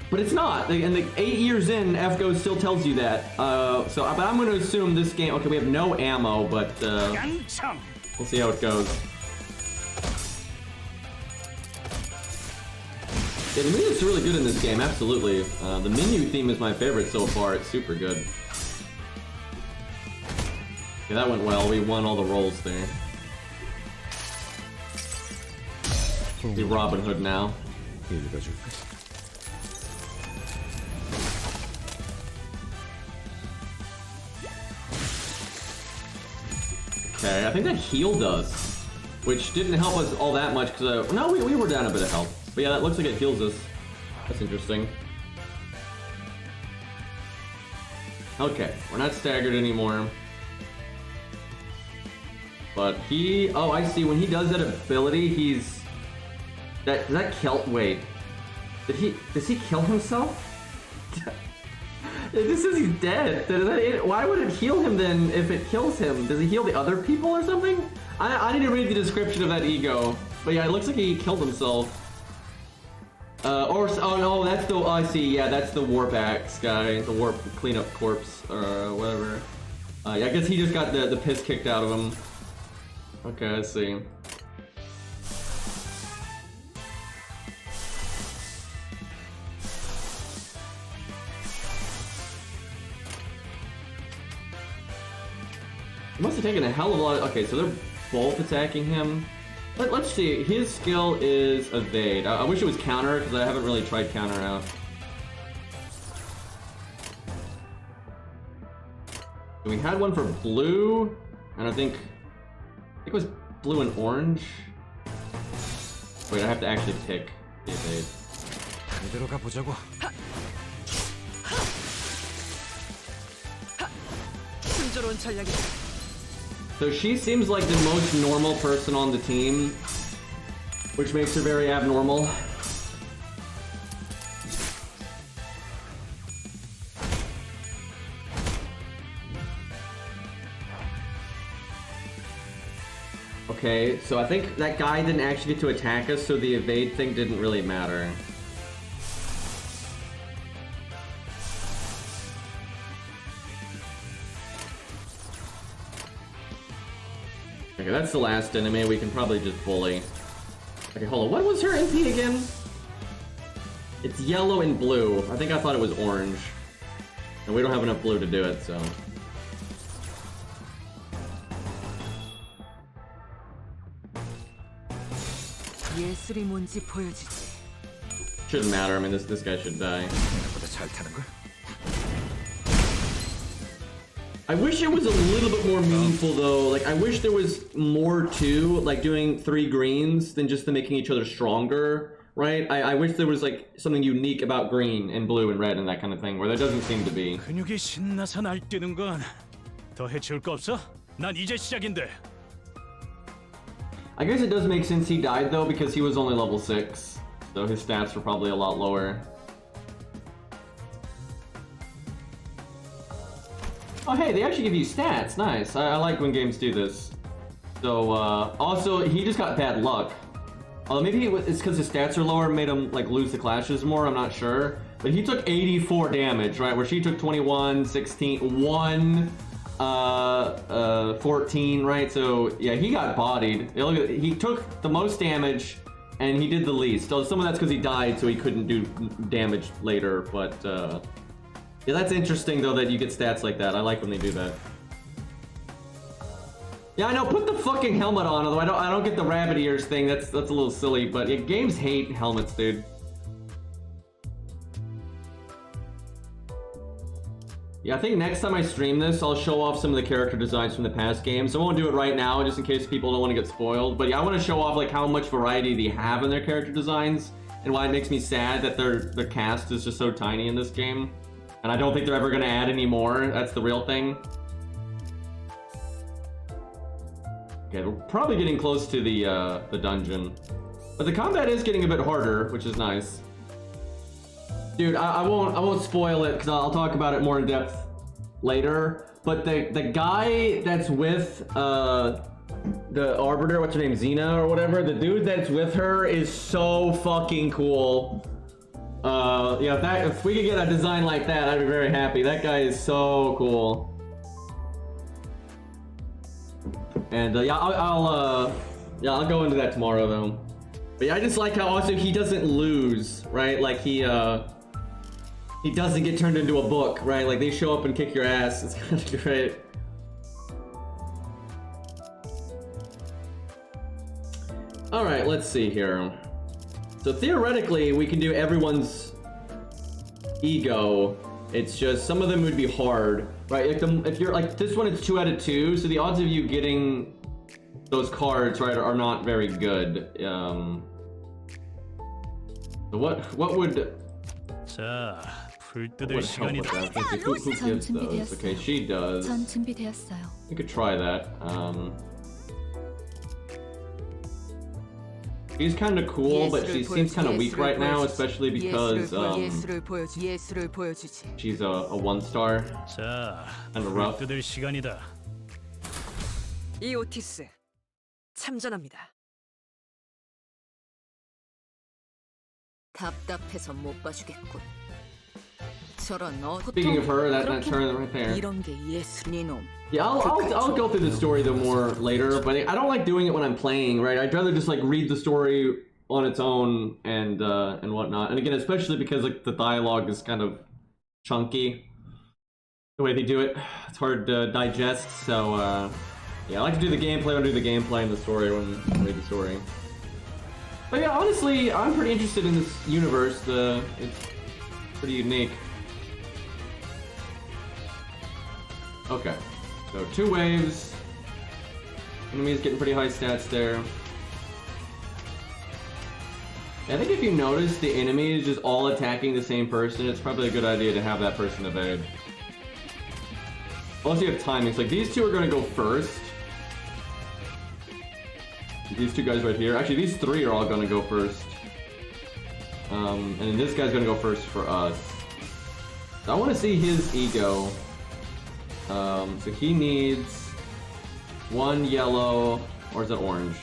But it's not. And the 8 years in, F-Go still tells you that. But I'm going to assume this game... Okay, we have no ammo, but we'll see how it goes. Yeah, the music's really good in this game, absolutely. The menu theme is my favorite so far. It's super good. Okay, that went well. We won all the rolls there. Be Robin Hood now. Okay, I think that healed us, which didn't help us all that much because no, we were down a bit of health. But yeah, that looks like it heals us. That's interesting. Okay, we're not staggered anymore. But he... Oh, I see. When he does that ability, he's... Does that kill... Wait. Does he kill himself? This says he's dead. Why would it heal him then if it kills him? Does he heal the other people or something? I need to read the description of that ego. But yeah, it looks like he killed himself. Oh no, that's the... Oh, I see. Yeah, that's the Warp Axe guy. The Warp Cleanup Corpse or whatever. Yeah, I guess he just got the piss kicked out of him. Okay, I see. He must have taken a hell of a lot of... Okay, so they're both attacking him. Let's see. His skill is evade. I wish it was counter, because I haven't really tried counter out. We had one for blue, and I think it was blue and orange. Wait, I have to actually pick the evade. 이대로 가보자고. 순조로운 전략이다. So she seems like the most normal person on the team, which makes her very abnormal. Okay, so I think that guy didn't actually get to attack us, so the evade thing didn't really matter. Okay, that's the last enemy. We can probably just bully. Okay, hold on. What was her MP again? It's yellow and blue. I think I thought it was orange. And we don't have enough blue to do it, so... 예술이 뭔지 보여주지. Shouldn't matter. I mean, this guy should die. 생각보다 잘 타는 걸. I wish it was a little bit more meaningful, though. Like, I wish there was more to, like, doing 3 greens than just them making each other stronger, right? I wish there was, like, something unique about green and blue and red and that kind of thing, where there doesn't seem to be. 근육이 신나서 날뛰는 건 더 해치울 거 없어? 난 이제 시작인데. I guess it does make sense he died, though, because he was only level 6. So his stats were probably a lot lower. Oh, hey, they actually give you stats. Nice. I like when games do this. So, also, he just got bad luck. Maybe it's because his stats are lower, made him, like, lose the clashes more, I'm not sure. But he took 84 damage, right? Where she took 21, 16, 1... 14, right? So yeah, he got bodied. He took the most damage and he did the least. So some of that's because he died, so he couldn't do damage later. But yeah, that's interesting though that you get stats like that. I like when they do that. Yeah, I know. Put the fucking helmet on. Although I don't get the rabbit ears thing. That's a little silly. But yeah, games hate helmets, dude. Yeah, I think next time I stream this, I'll show off some of the character designs from the past games. I won't do it right now, just in case people don't want to get spoiled. But yeah, I want to show off like how much variety they have in their character designs, and why it makes me sad that their cast is just so tiny in this game. And I don't think they're ever going to add any more. That's the real thing. Okay, we're probably getting close to the dungeon, but the combat is getting a bit harder, which is nice. Dude, I won't spoil it because I'll talk about it more in depth later. But the guy that's with the Arbiter, what's her name, Xena or whatever, the dude that's with her is so fucking cool. Yeah, if we could get a design like that, I'd be very happy. That guy is so cool. And yeah, I'll go into that tomorrow though. But yeah, I just like how also he doesn't lose, right? Like he doesn't get turned into a book, right? Like they show up and kick your ass. It's kind of great. All right, let's see here. So theoretically, we can do everyone's ego. It's just some of them would be hard, right? If you're like this one, it's 2 out of 2, so the odds of you getting those cards, right, are not very good. What would? 자, 불 뜯을 What help with 시간이다. that? Who gives those? Okay, she does. 전 준비되었어요. We could try that. She's kind of cool, but she seems kind of weak right now, especially because she's a 1-star. 자, And 불 rough. 뜯을 시간이다. 이 오티스 참전합니다. 답답해서 못 봐주겠군. 저런 Speaking of her, that turn right there. 이런 게 예술이 놈. Yeah, I'll go through the story though more later, but I don't like doing it when I'm playing, right? I'd rather just like read the story on its own and whatnot. And again, especially because like the dialogue is kind of chunky, the way they do it, it's hard to digest. So yeah, I like to do the gameplay when I do the gameplay and the story when I read the story. But yeah, honestly, I'm pretty interested in this universe. It's pretty unique. Okay. So 2 waves. Enemy's getting pretty high stats there. I think if you notice the enemy is just all attacking the same person, it's probably a good idea to have that person evade. Unless you have timings. Like, these 2 are going to go first. These 2 guys right here. Actually, these 3 are all going to go first. And then this guy's going to go first for us. So I want to see his ego. So he needs 1 yellow, or is it orange?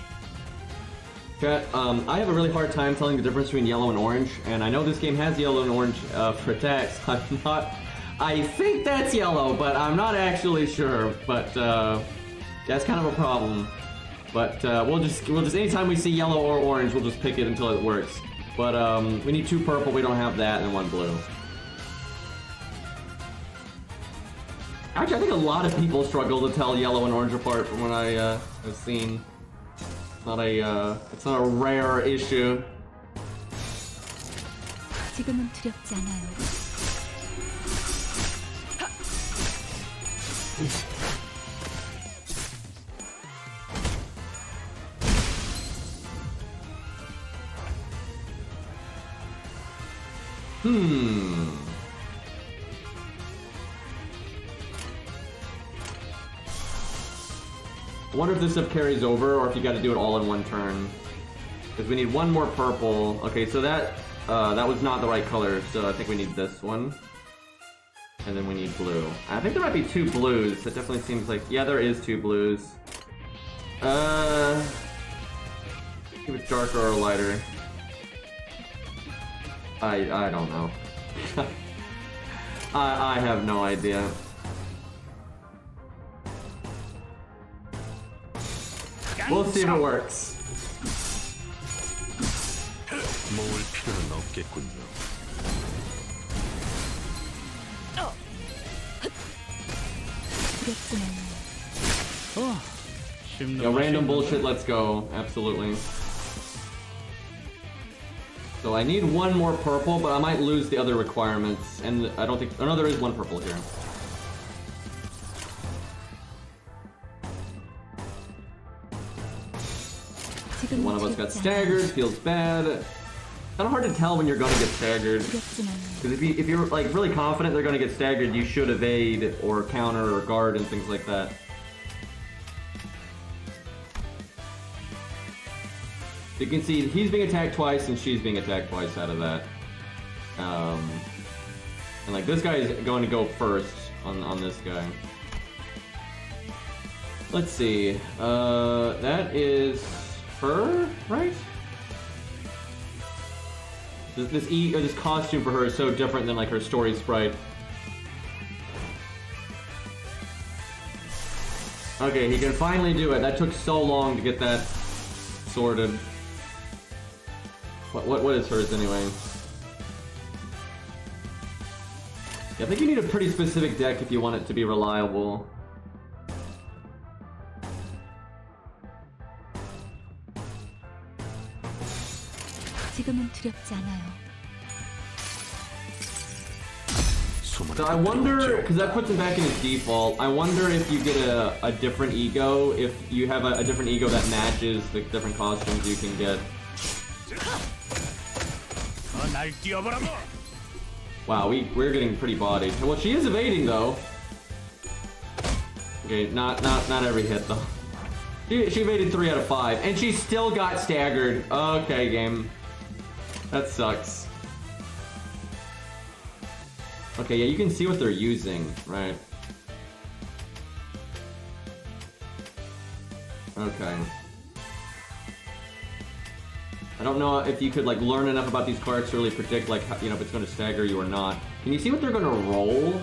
Chat, I have a really hard time telling the difference between yellow and orange, and I know this game has yellow and orange for attacks. I think that's yellow, but I'm not actually sure. But that's kind of a problem. But we'll just anytime we see yellow or orange, we'll just pick it until it works. But we need 2 purple. We don't have that, and 1 blue. Actually, I think a lot of people struggle to tell yellow and orange apart from what I have seen. It's not a rare issue. 지금은 두렵지 않아요. I wonder if this stuff carries over, or if you got to do it all in 1 turn. Because we need 1 more purple. Okay, so that was not the right color, so I think we need this one. And then we need blue. I think there might be 2 blues. That definitely seems like... Yeah, there is 2 blues. If it's darker or lighter. I don't know. I have no idea. We'll see if it works. 모을 필요는 없겠군요. 두렵지 않아요. Yeah, random bullshit, let's go. Absolutely. So I need 1 more purple, but I might lose the other requirements. And I don't think... Oh no, there is 1 purple here. One of us got staggered, feels bad. Kind of hard to tell when you're gonna get staggered. Because if you're like really confident they're gonna get staggered, you should evade or counter or guard and things like that. You can see he's being attacked twice and she's being attacked twice out of that. And like this guy is going to go first on this guy. Let's see. That is her, right? This costume for her is so different than like her story sprite. Okay, he can finally do it. That took so long to get that sorted. What is hers anyway? Yeah, I think you need a pretty specific deck if you want it to be reliable. 지금은 두렵지 않아요. So I wonder, because that puts him back in his default, I wonder if you get a different ego, if you have a different ego that matches the different costumes you can get. Wow, we're getting pretty bodied. Well, she is evading though. Okay, not every hit though. She evaded 3 out of 5, and she still got staggered. Okay, game. That sucks. Okay, yeah, you can see what they're using, right? Okay. I don't know if you could like learn enough about these cards to really predict like how, you know, if it's going to stagger you or not. Can you see what they're going to roll?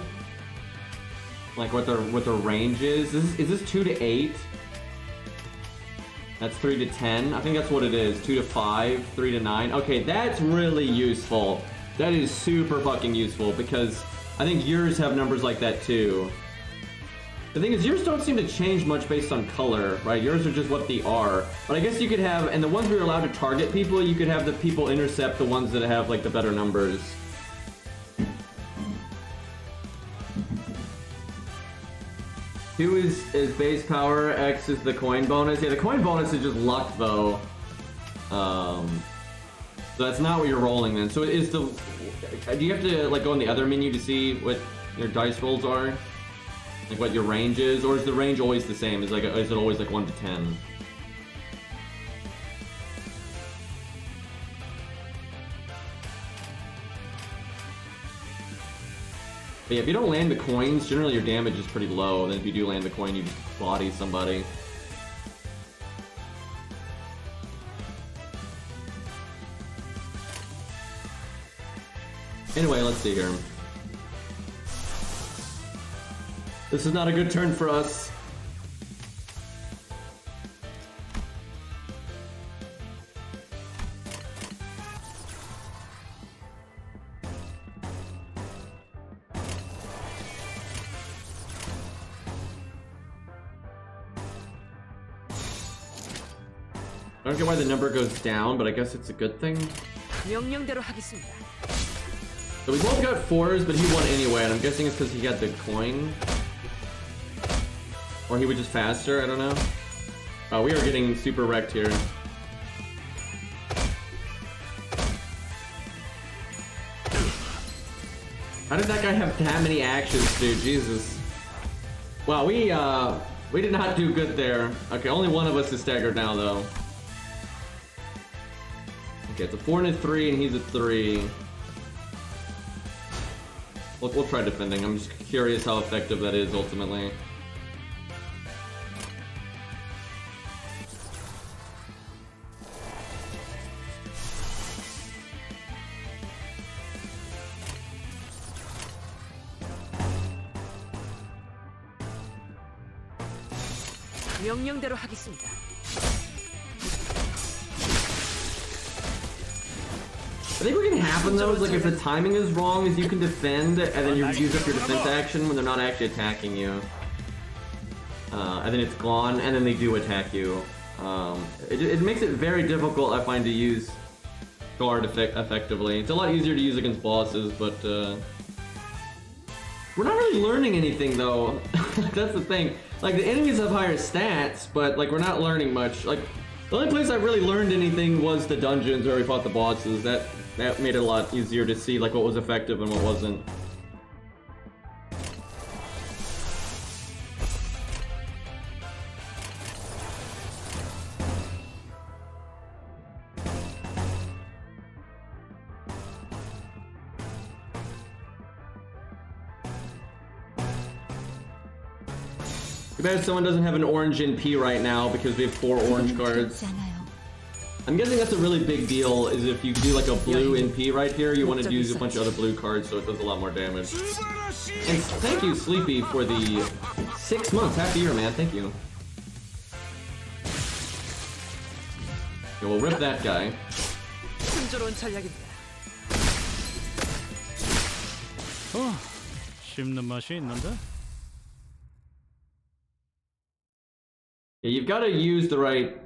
Like what their range is? Is this 2 to 8? That's 3 to 10. I think that's what it is. 2 to 5, 3 to 9. Okay, that's really useful. That is super fucking useful because I think yours have numbers like that too. The thing is, yours don't seem to change much based on color, right? Yours are just what they are. But I guess you could have, and the ones we are allowed to target people, you could have the people intercept the ones that have like the better numbers. 2 is base power, X is the coin bonus. Yeah, the coin bonus is just luck though. So that's not what you're rolling then. So is the... Do you have to like go in the other menu to see what your dice rolls are? Like what your range is? Or is the range always the same? Is it always like 1 to 10? But yeah, if you don't land the coins, generally your damage is pretty low. Then if you do land the coin, you just body somebody. Anyway, let's see here. This is not a good turn for us. I don't get why the number goes down, but I guess it's a good thing. 명령대로 하겠습니다. So we both got 4s, but he won anyway, and I'm guessing it's because he got the coin. Or he was just faster, I don't know. Oh, we are getting super wrecked here. How did that guy have that many actions, dude? Jesus. Wow, we did not do good there. Okay, only one of us is staggered now, though. Okay, it's a 4 and a 3, and he's a 3. We'll try defending. I'm just curious how effective that is ultimately. 명령대로 하겠습니다. I think what can happen though is like if the timing is wrong is you can defend and then you use up your defense action when they're not actually attacking you. And then it's gone and then they do attack you. It makes it very difficult, I find, to use guard effectively. It's a lot easier to use against bosses, but we're not really learning anything though. That's the thing. Like the enemies have higher stats, but like we're not learning much. Like the only place I really learned anything was the dungeons where we fought the bosses. That made it a lot easier to see like what was effective and what wasn't. Too bad someone doesn't have an orange NP right now because we have 4 orange cards. I'm guessing that's a really big deal, is if you do like a blue NP right here, you want to use a bunch of other blue cards so it does a lot more damage. And thank you, Sleepy, for the 6 months, half a year, man, thank you. Okay, we'll rip that guy. 순조로운 전략입니다. 씹는 맛이 있는데? Yeah, you've got to use the right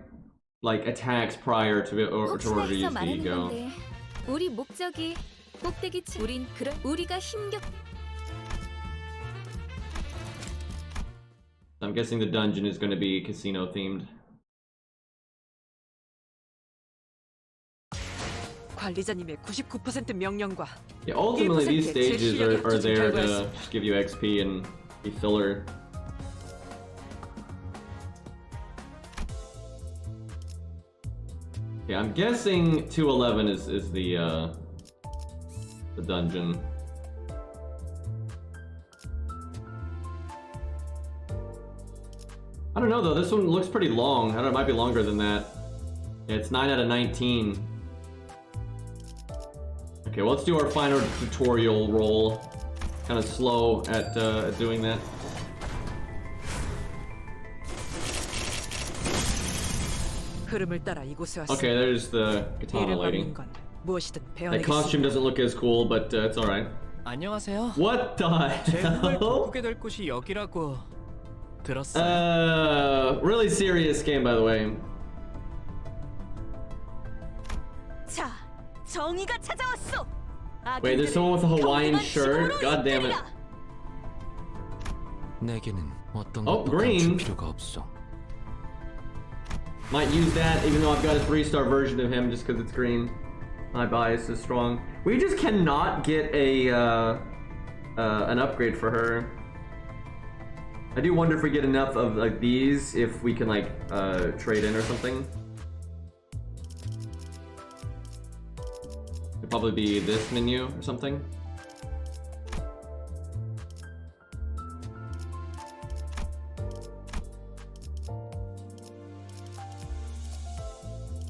like attacks prior to it or to order to use the ego. 우리 목적이 꼭대기층. 우린 그런 우리가 힘겹. I'm guessing the dungeon is going to be casino themed. 관리자님의 99% 명령과 Yeah, ultimately these stages are there to just give you XP and be filler. Yeah, I'm guessing 211 is the dungeon. I don't know though, this one looks pretty long. I don't know, it might be longer than that. Yeah, it's 9 out of 19. Okay, well, let's do our final tutorial roll. Kind of slow at doing that. 흐름을 따라 이곳에 왔습니다. Okay, there's the katana 이를 lady. 막는 건 무엇이든 That costume 배워내겠습니다. doesn't look as cool, but it's alright. 안녕하세요. What the 제 꿈을 hell? 바꾸게 될 곳이 여기라고 들었어요. Really serious game, by the way. 자, 정의가 찾아왔어. Wait, there's someone with a Hawaiian shirt? God damn it. 내게는 어떤 Oh, 것도 green. 감출 필요가 없어. Might use that, even though I've got a 3-star version of him, just because it's green. My bias is strong. We just cannot get a an upgrade for her. I do wonder if we get enough of like these, if we can like trade in or something. It'd probably be this menu or something.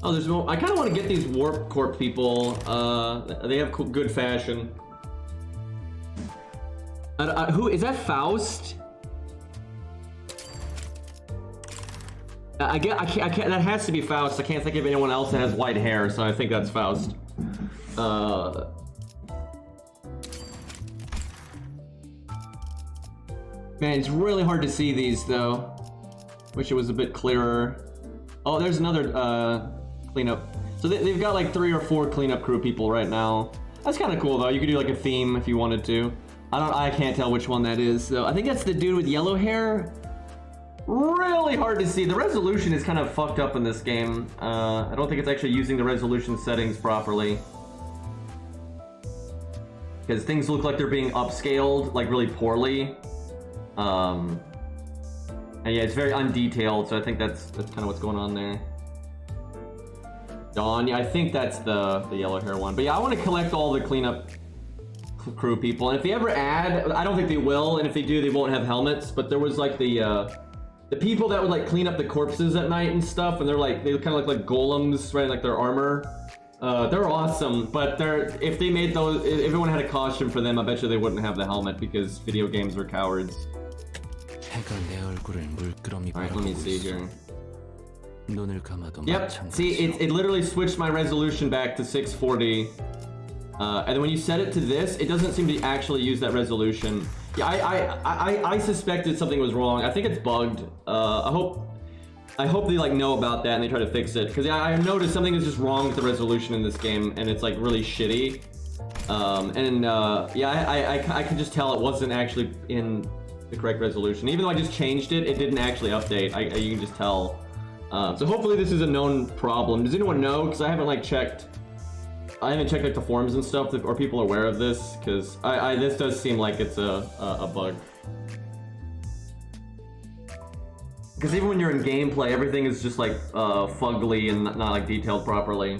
Oh, there's more. I kind of want to get these Warp Corp people. They have good fashion. Who is that? Faust? I can't. That has to be Faust. I can't think of anyone else that has white hair, so I think that's Faust. Man, it's really hard to see these though. Wish it was a bit clearer. Oh, there's another cleanup. So they've got like 3 or 4 cleanup crew people right now. That's kind of cool though. You could do like a theme if you wanted to. I can't tell which one that is. So I think that's the dude with yellow hair. Really hard to see. The resolution is kind of fucked up in this game. I don't think it's actually using the resolution settings properly. Because things look like they're being upscaled, like really poorly. And yeah, it's very undetailed, so I think that's kind of what's going on there. Dawn, yeah, I think that's the yellow hair one. But yeah, I want to collect all the cleanup crew people. And if they ever add, I don't think they will, and if they do, they won't have helmets. But there was like the people that would like clean up the corpses at night and stuff, and they kind of look like golems, right? Like their armor. They're awesome, but if they made those, if everyone had a costume for them, I bet you they wouldn't have the helmet because video games are cowards. Alright, let me see here. Yep, see, it literally switched my resolution back to 640. And then when you set it to this, it doesn't seem to actually use that resolution. Yeah, I suspected something was wrong. I think it's bugged. I hope they like know about that and they try to fix it. Because I noticed something is just wrong with the resolution in this game, and it's like really shitty. Yeah, I can just tell it wasn't actually in the correct resolution. Even though I just changed it, it didn't actually update. You can just tell. So hopefully this is a known problem. Does anyone know? Because I haven't like checked. I haven't checked like the forums and stuff. Are people aware of this? Because this does seem like it's a bug. Because even when you're in gameplay, everything is just like fugly and not like detailed properly.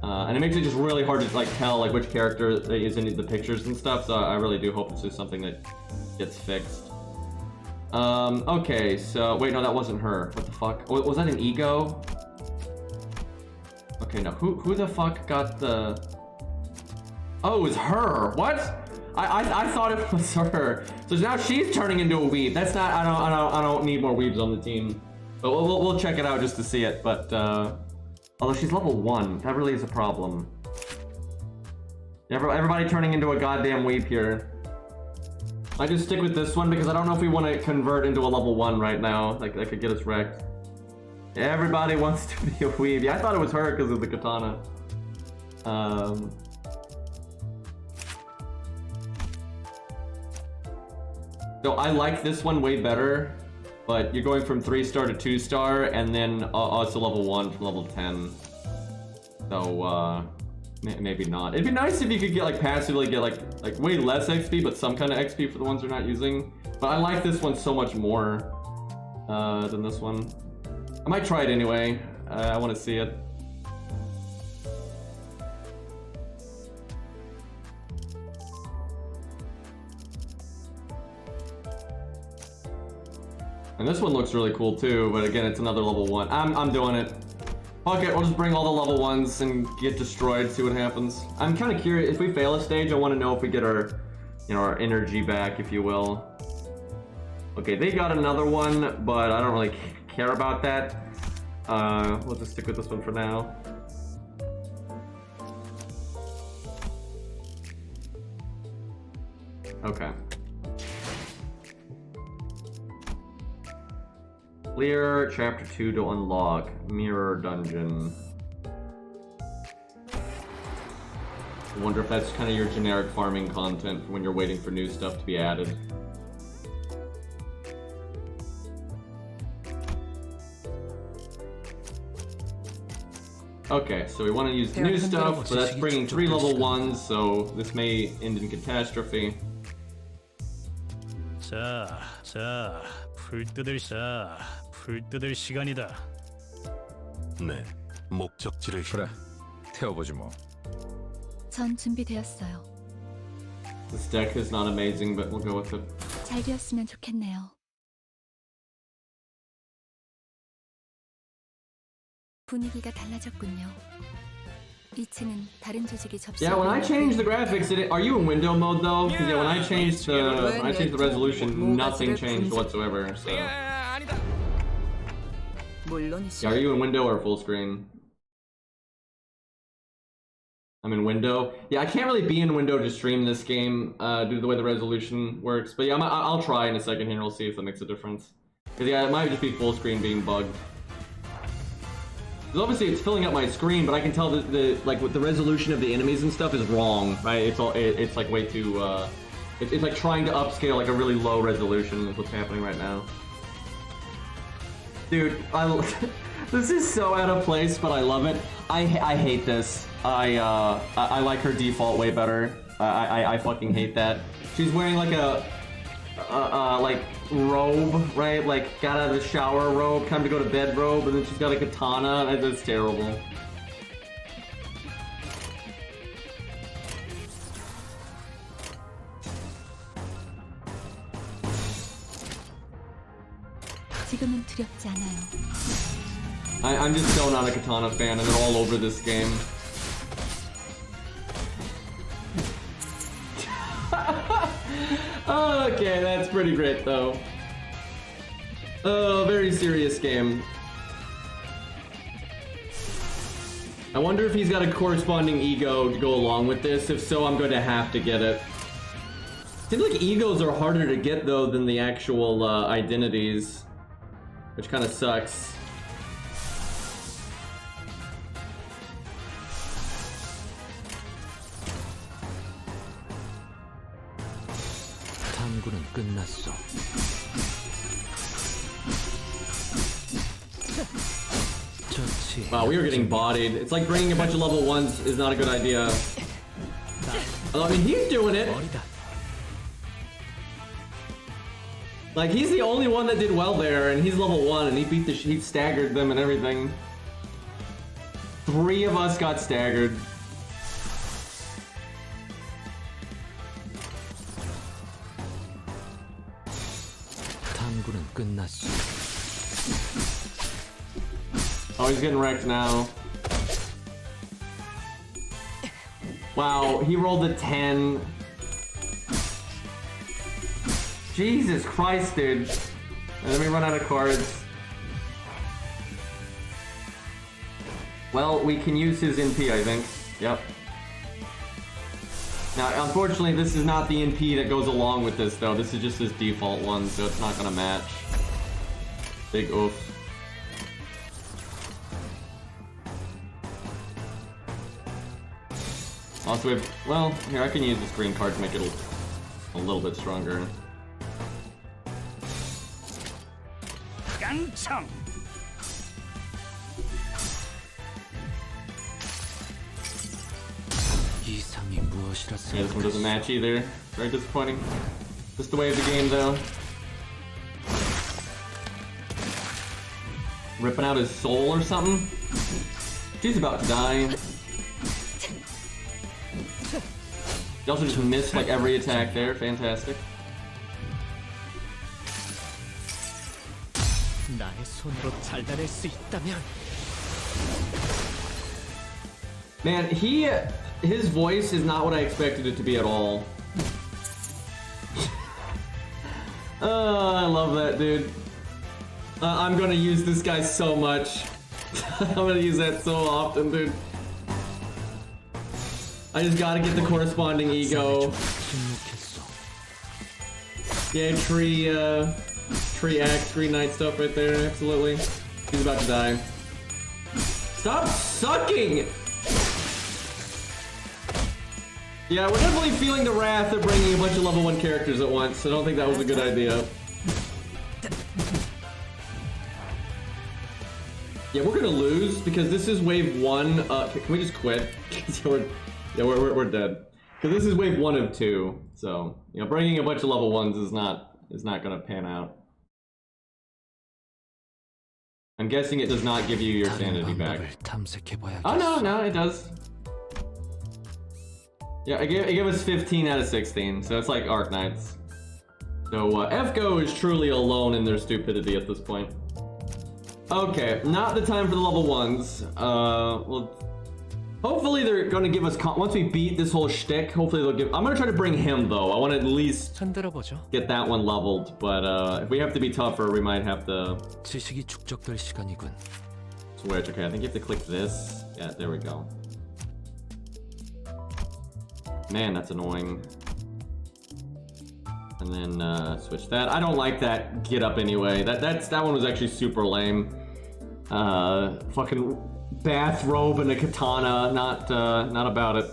And it makes it just really hard to like tell like which character is in the pictures and stuff. So I really do hope this is something that gets fixed. Okay, so wait, no, that wasn't her. What the fuck? Was that an ego? Okay, no. Who the fuck got the? Oh, it was her. What? I thought it was her. So now she's turning into a weeb. That's not. I don't need more weebs on the team. But we'll check it out just to see it. But although she's level 1, that really is a problem. Everybody turning into a goddamn weeb here. I just stick with this one because I don't know if we want to convert into a level 1 right now. Like that could get us wrecked. Everybody wants to be a weeb. Yeah, I thought it was her because of the katana. So I like this one way better, but you're going from 3-star to 2-star, and then also level 1 from level 10. So maybe not. It'd be nice if you could get like passively get like way less XP, but some kind of XP for the ones you're not using. But I like this one so much more than this one. I might try it anyway. I want to see it. And this one looks really cool too, but again, it's another level 1. I'm doing it. Fuck it, we'll just bring all the level 1s and get destroyed, see what happens. I'm kind of curious, if we fail a stage, I want to know if we get our, our energy back, if you will. Okay, they got another one, but I don't really care about that. We'll just stick with this one for now. Okay. Clear chapter 2 to unlock mirror dungeon. I wonder if that's kind of your generic farming content when you're waiting for new stuff to be added. Okay, so we want to use the new stuff, but that's bringing 3 level 1s, so this may end in catastrophe. 자, 풀 뜯을 시간이다. 네, 목적지를 그래, 태워보지 뭐. 전 준비되었어요. This deck is not amazing, but we'll go with it. 잘 되었으면 좋겠네요. 분위기가 달라졌군요. 2층은 다른 조직이 접수. Yeah, when I changed the graphics, are you in window mode though? Because yeah, when I changed the resolution, nothing changed whatsoever. So yeah, 물론이죠. are you in window or full screen? I'm in window. Yeah, I can't really be in window to stream this game due to the way the resolution works. But yeah, I'll try in a second here. We'll see if that makes a difference. Because yeah, it might just be full screen being bugged. Because obviously it's filling up my screen, but I can tell that like with the resolution of the enemies and stuff is wrong, right? It's like way too it's like trying to upscale like a really low resolution is what's happening right now. Dude, this is so out of place, but I love it. I hate this. I like her default way better. I fucking hate that. She's wearing like a like robe, right? Like got out of the shower robe, time to go to bed robe, and then she's got a katana. That's terrible. 지금은 두렵지 않아요. I'm just so not a katana fan, and they're all over this game. Okay, that's pretty great though. Oh, very serious game. I wonder if he's got a corresponding ego to go along with this. If so, I'm going to have to get it. Seems like egos are harder to get though than the actual identities, which kind of sucks. 탐구는 끝났어. Wow, we are getting bodied. It's like bringing a bunch of level 1s is not a good idea. I mean, he's doing it. Like, he's the only one that did well there, and he's level 1, and he staggered them and everything. 3 of us got staggered. 탐구는 끝났어. Oh, he's getting wrecked now. Wow, he rolled a 10. Jesus Christ, dude. Let me run out of cards. Well, we can use his NP, I think. Yep. Now, unfortunately, this is not the NP that goes along with this, though. This is just his default one, so it's not gonna match. Big oof. Also, we have, well, here, I can use this green card to make it a little bit stronger. 깡총. 이상이 무엇이라 Yeah, this one doesn't match either. Very disappointing. Just the way of the game, though. Ripping out his soul or something? She's about to die. He also just missed like every attack there. Fantastic. 나의 손으로 잘라낼 수 있다면. Man, his voice is not what I expected it to be at all. I love that, dude. I'm gonna use this guy so much. I'm gonna use that so often, dude. I just gotta get the corresponding ego. Yeah, tree axe, green knight stuff right there, absolutely. He's about to die. Stop sucking! Yeah, we're definitely feeling the wrath of bringing a bunch of level 1 characters at once. I don't think that was a good idea. Yeah, we're gonna lose because this is wave 1. Can we just quit? we're dead. Because this is wave 1 of 2. So, you know, bringing a bunch of level 1s is not gonna pan out. I'm guessing it does not give you your sanity back. Oh no, it does. Yeah, it gave us 15 out of 16, so it's like Arc Knights. So FGO is truly alone in their stupidity at this point. Okay, not the time for the level 1s. Well, hopefully they're gonna give us once we beat this whole shtick. Hopefully they'll give. I'm gonna try to bring him though. I want to at least 흔들어보죠. get that one leveled. But if we have to be tougher, we might have to 지식이 축적될 시간이군. switch. Okay, I think you have to click this. Yeah, there we go. Man, that's annoying. And then switch that. I don't like that get up anyway. That one was actually super lame. Fucking bathrobe and a katana. Not about it.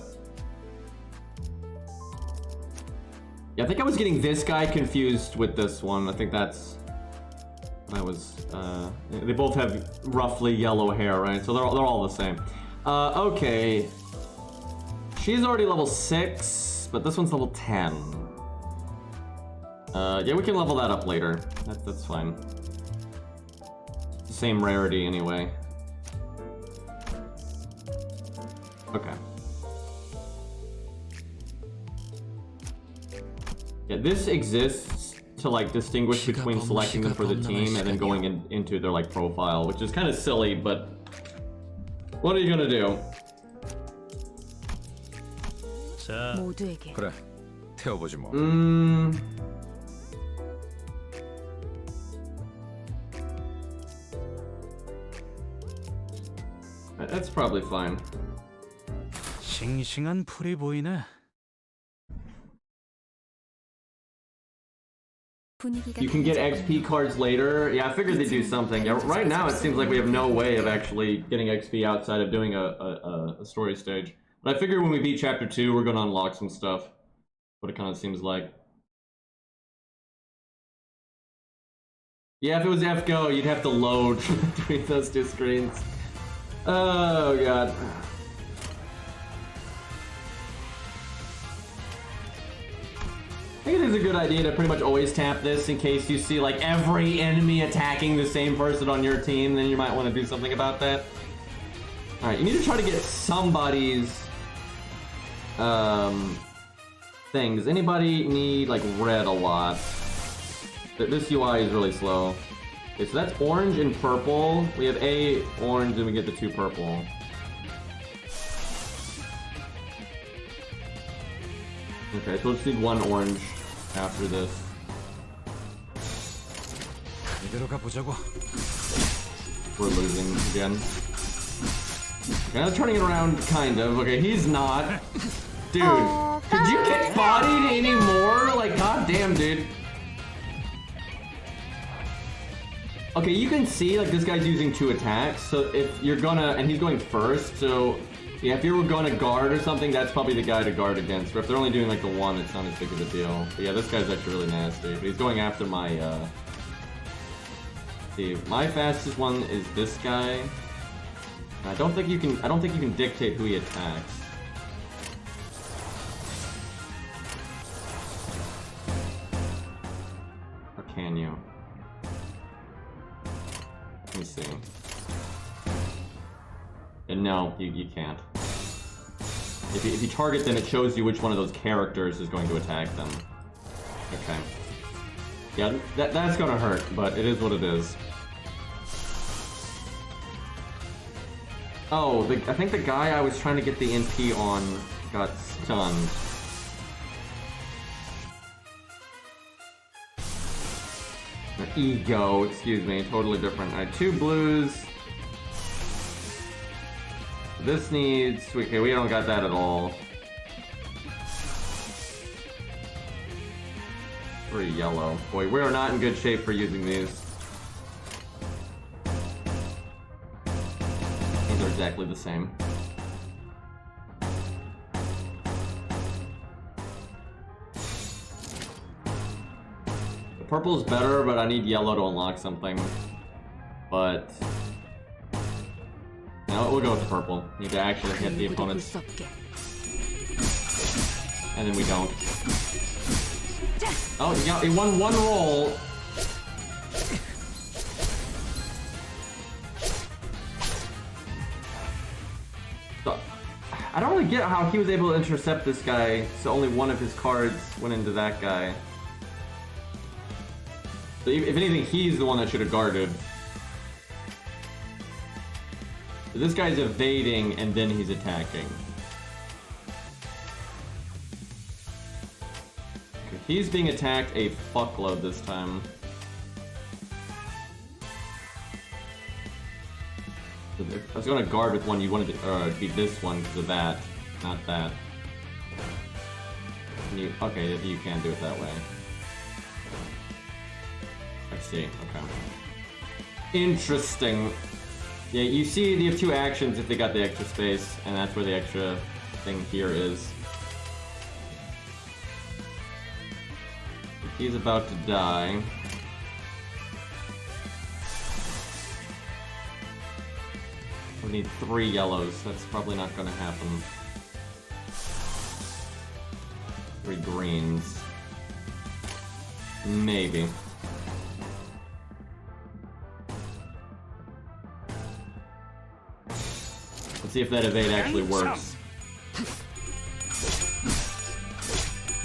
Yeah, I think I was getting this guy confused with this one. I think that's. I was. They both have roughly yellow hair, right? So they're all the same. Okay. She's already level 6, but this one's level 10. Yeah, we can level that up later. That's fine. Same rarity anyway. Okay. Yeah, this exists to like distinguish between selecting them for the team and then going into their like profile, which is kind of silly, but what are you gonna do? 자, 모두에게 그래, 태워보지 뭐. That's probably fine. 싱싱한 풀이 보이네. 분위기가 You can get XP cards later. Yeah, I figured they'd do something. Yeah, right now it seems like we have no way of actually getting XP outside of doing a story stage. But I figured when we beat chapter 2, we're gonna unlock some stuff. What it kind of seems like. Yeah, if it was FGO, you'd have to load between those two screens. Oh god. I think it is a good idea to pretty much always tap this in case you see like every enemy attacking the same person on your team, then you might want to do something about that. Alright, you need to try to get somebody's things. Anybody need like red a lot? This UI is really slow. Okay, so that's orange and purple. We have a orange and we get the 2 purple. Okay, so we'll just need 1 orange after this. 이대로 가보자고. We're losing again. Okay, I'm turning it around, kind of. Okay, he's not. Dude, did you get bodied anymore? Like, goddamn, dude. Okay, you can see, like, this guy's using 2 attacks, so if you're gonna... And he's going first, so... Yeah, if you were gonna guard or something, that's probably the guy to guard against. But if they're only doing, like, the 1, it's not as big of a deal. But yeah, this guy's actually really nasty. But he's going after my, See, my fastest one is this guy. I don't think you can dictate who he attacks. Or can you? Let me see. And no, you can't. If you target them, it shows you which one of those characters is going to attack them. Okay. Yeah, that's gonna hurt, but it is what it is. Oh, I think the guy I was trying to get the NP on got stunned. Or ego, excuse me, totally different. Alright, 2 blues. This needs... Okay, we don't got that at all. 3 yellow. Boy, we are not in good shape for using these. These are exactly the same. The purple is better, but I need yellow to unlock something. But... No, we'll go with the purple. Need to actually hit the 누구도 볼 opponents. 수 없게. And then we don't. Oh, yeah, he won one roll. So, I don't really get how he was able to intercept this guy, so only one of his cards went into that guy. So if anything, he's the one that should have guarded. So this guy's evading, and then he's attacking. Okay, he's being attacked a fuckload this time. If I was going to guard with one, you wanted to be this one because of that, not that. Okay, you can do it that way. I see, okay. Interesting. Yeah, you see you have two actions if they got the extra space, and that's where the extra thing here is. He's about to die. We need 3 yellows. That's probably not going to happen. 3 greens. Maybe. Let's see if that evade actually works.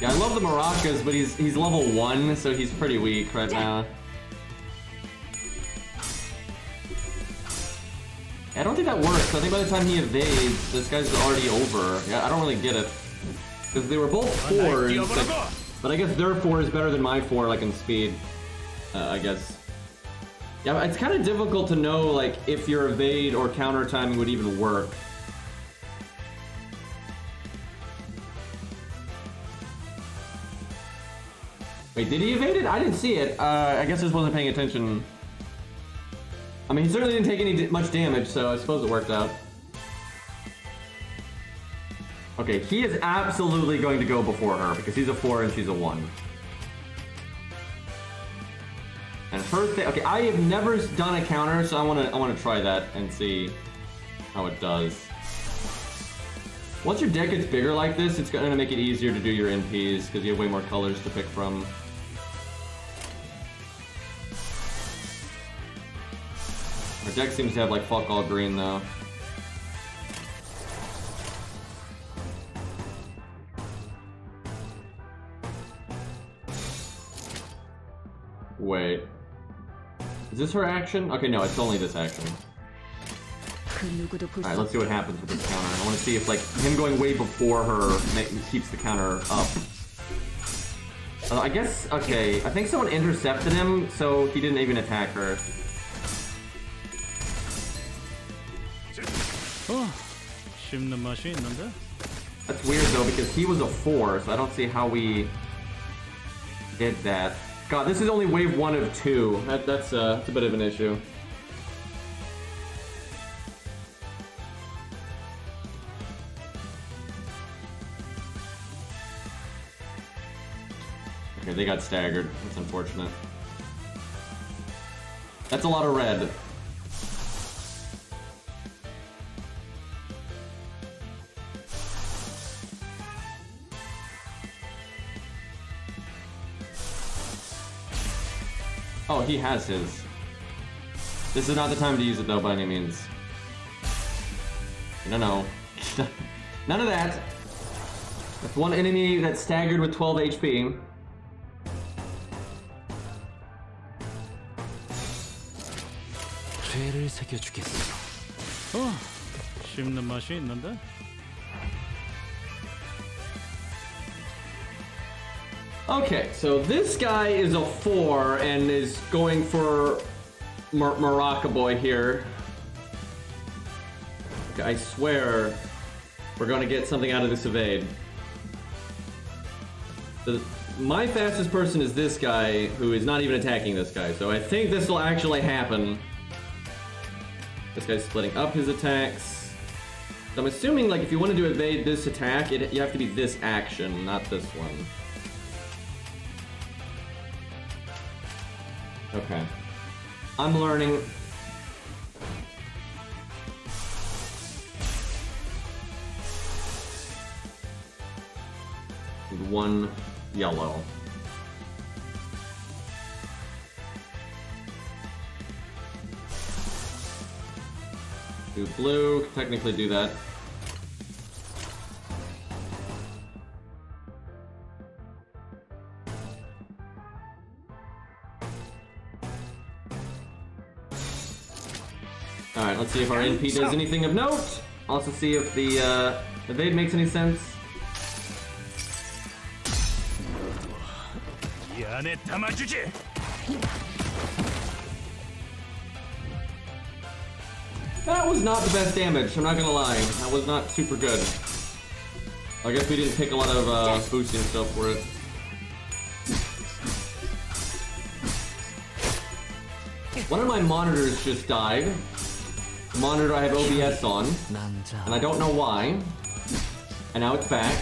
Yeah, I love the maracas, but he's level 1, so he's pretty weak right now. I don't think that works. I think by the time he evades, this guy's already over. Yeah, I don't really get it. Because they were both 4s, but I guess their 4 is better than my 4, like in speed. I guess. Yeah, it's kind of difficult to know, like, if your evade or counter timing would even work. Wait, did he evade it? I didn't see it. I guess I just wasn't paying attention. I mean, he certainly didn't take much damage, so I suppose it worked out. Okay, he is absolutely going to go before her, because he's a 4 and she's a 1. And her thing, okay, I have never done a counter, so I wanna try that and see how it does. Once your deck gets bigger like this, it's gonna make it easier to do your NPs, because you have way more colors to pick from. Our deck seems to have like fuck all green though. Wait. Is this her action? Okay, no, it's only this action. Alright, let's see what happens with this counter. I want to see if, like, him going way before her keeps the counter up. I guess, okay, I think someone intercepted him, so he didn't even attack her. 씹는 맛이 있는데? That's weird, though, because he was a 4, so I don't see how we did that. God, this is only wave 1 of 2. That's a bit of an issue. Okay, they got staggered. That's unfortunate. That's a lot of red. Oh, he has his. This is not the time to use it, though, by any means. No, no. None of that. That's one enemy that's staggered with 12 HP. 죄를 새겨주겠어. 씹는 맛이 있는데? Okay, so this guy is a 4 and is going for Maraca Boy here. Okay, I swear we're going to get something out of this evade. My fastest person is this guy, who is not even attacking this guy, so I think this will actually happen. This guy's splitting up his attacks. So I'm assuming, like, if you wanted to evade this attack, you have to be this action, not this one. Okay. I'm learning. With 1 yellow. Do blue, technically do that. Alright, let's see if our NP does anything of note. Also see if the evade makes any sense. 이 안에 담아주지. That was not the best damage, I'm not gonna lie. That was not super good. I guess we didn't pick a lot of boosting stuff for it. One of my monitors just died. The monitor I have OBS on, and I don't know why. And now it's back.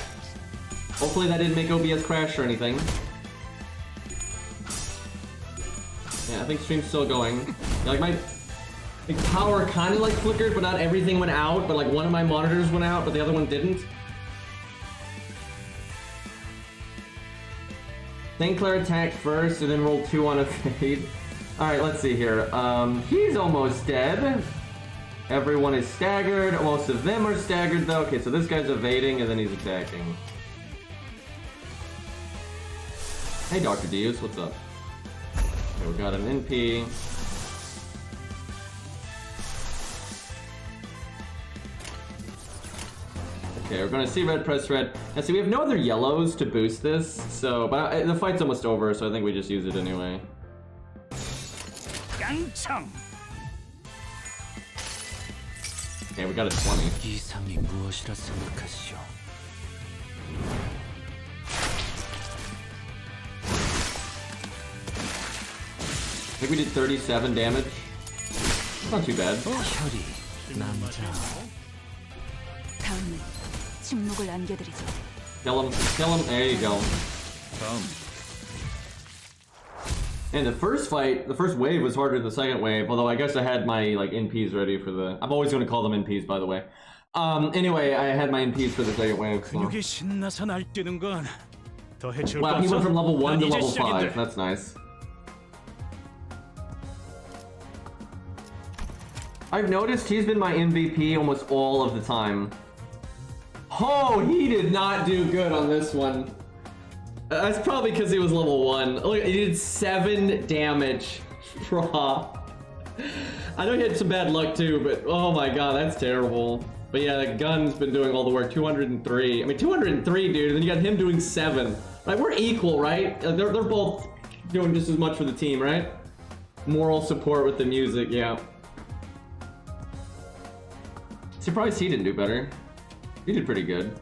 Hopefully that didn't make OBS crash or anything. Yeah, I think stream's still going. Yeah, like my power kind of like flickered, but not everything went out. But like one of my monitors went out, but the other one didn't. St. Clair attacked first, and then rolled 2 on a fade. Alright, let's see here. He's almost dead. Everyone is staggered. Most of them are staggered, though. Okay, so this guy's evading, and then he's attacking. Hey, Dr. Deus, what's up? Okay, we got an NP. Okay, we're gonna see red, press red. And see, we have no other yellows to boost this, so, but the fight's almost over, so I think we just use it anyway. 깡총. Okay, we got a 20. 이상이 무엇이라 생각하시오? I think we did 37 damage. Not too bad. 혈이 남자. 다음은 침묵을 안겨드리죠. Kill him, kill him. There you go. And the first fight, the first wave was harder than the second wave, although I guess I had my like NPs ready for the... I'm always going to call them NPs, by the way. Anyway, I had my NPs for the second wave, so... 근육이 신나서 날뛰는 건 더 해줄 거 Wow, he 없어? went from level 1 난 to 이제 level 5. 시작인데. That's nice. I've noticed he's been my MVP almost all of the time. Oh, he did not do good on this one. That's probably because he was level 1. Look, he did 7 damage. Raw. I know he had some bad luck too, but oh my god, that's terrible. But yeah, the gun's been doing all the work. 203. I mean, 203, dude. And then you got him doing 7. Like, we're equal, right? They're both doing just as much for the team, right? Moral support with the music, yeah. Surprised he didn't do better. He did pretty good.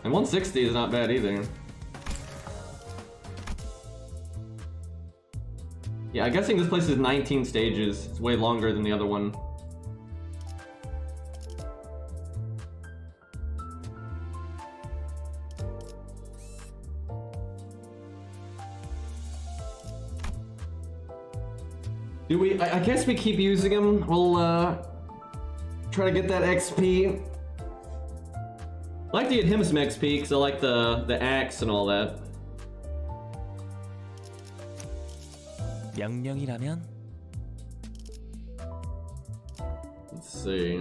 And 160 is not bad either. Yeah, I'm guessing this place is 19 stages. It's way longer than the other one. Do we? I guess we keep using him. We'll try to get that XP. I like to get him some XP because I like the axe and all that. 명령이라면 Let's see.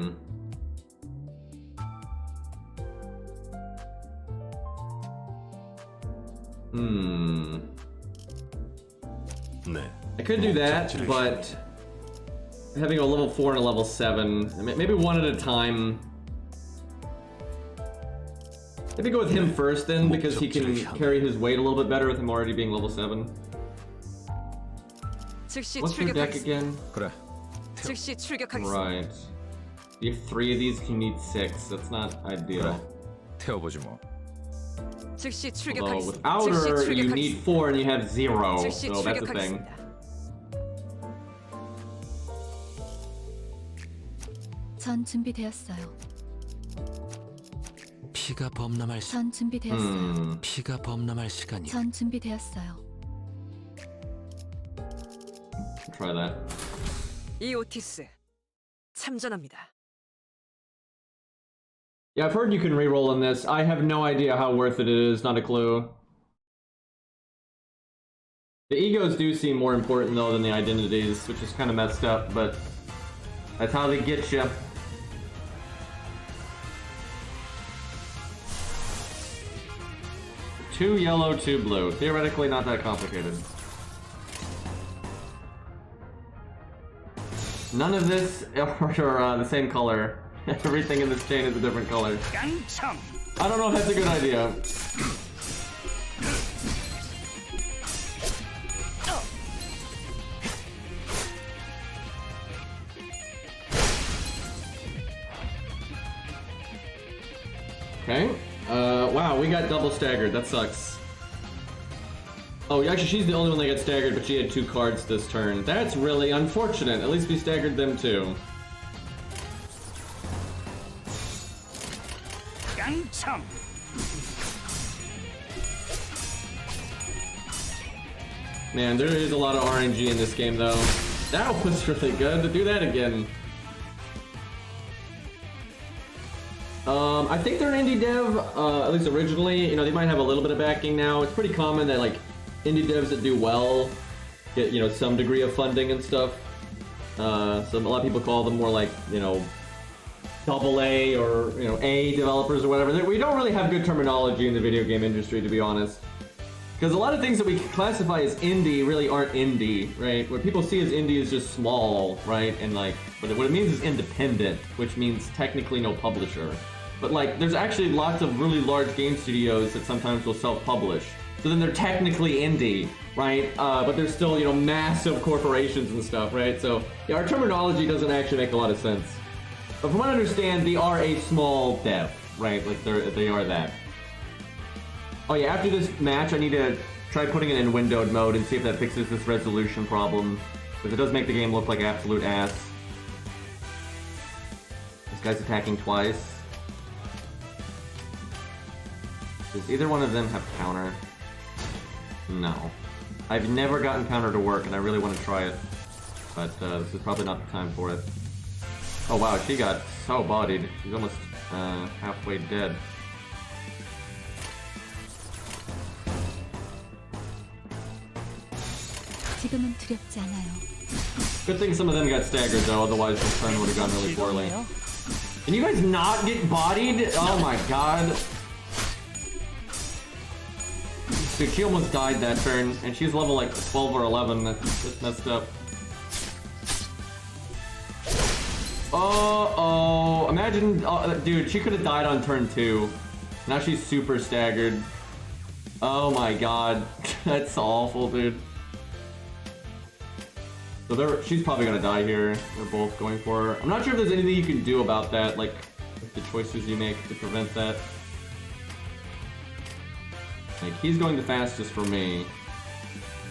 네. I could do that, but having a level 4 and a level 7, maybe one at a time. Maybe go with him first then, because he can carry his weight a little bit better with him already being level 7. 즉시 What's your deck 출격하겠습니다. again? 그래. 즉시 출격하겠습니다. Right. You have 3 of these, you need 6. That's not ideal. 태워보지 뭐. 즉시 Although with 출격하겠습니다. outer, you need 4 and you have 0, 즉시 so that's the thing. 출격하겠습니다. 전 준비되었어요. 피가 범람할 시 전 준비되었어요. 피가 범람할 시간이. 전 준비되었어요. Try that. 이 오티스 참전합니다. Yeah, I've heard you can reroll in this. I have no idea how worth it is, not a clue. The egos do seem more important though than the identities, which is kind of messed up, but that's how they get you. Two yellow, two blue. Theoretically not that complicated. None of this are the same color. Everything in this chain is a different color. I don't know if that's a good idea. Okay. Wow, we got double staggered. That sucks. Oh, actually, she's the only one that got staggered, but she had 2 cards this turn. That's really unfortunate. At least we staggered them too. Man, there is a lot of RNG in this game, though. That was really good. To do that again. I think they're an indie dev, at least originally. You know, they might have a little bit of backing now. It's pretty common that, like, indie devs that do well get, you know, some degree of funding and stuff. So a lot of people call them more like, you know, AA or, you know, A developers or whatever. We don't really have good terminology in the video game industry, to be honest. Because a lot of things that we classify as indie really aren't indie, right? What people see as indie is just small, right? And like, but what it means is independent, which means technically no publisher. But like, there's actually lots of really large game studios that sometimes will self-publish. So then they're technically indie, right? But they're still, you know, massive corporations and stuff, right? So yeah, our terminology doesn't actually make a lot of sense. But from what I understand, they are a small dev, right? Like they are that. Oh yeah, after this match, I need to try putting it in windowed mode and see if that fixes this resolution problem. Because it does make the game look like absolute ass. This guy's attacking twice. Does either one of them have counter? No. I've never gotten counter to work, and I really want to try it. But this is probably not the time for it. Oh wow, she got so bodied. She's almost halfway dead. 지금은 두렵지 않아요. Good thing some of them got staggered though, otherwise this turn would have gone really poorly. Can you guys not get bodied? Oh my god. Dude, she almost died that turn, and she's level like 12 or 11. That's messed up. Oh, imagine, dude, she could have died on turn 2. Now she's super staggered. Oh my god, that's awful, dude. So she's probably gonna die here. They're both going for her. I'm not sure if there's anything you can do about that, like the choices you make to prevent that. Like, he's going the fastest for me.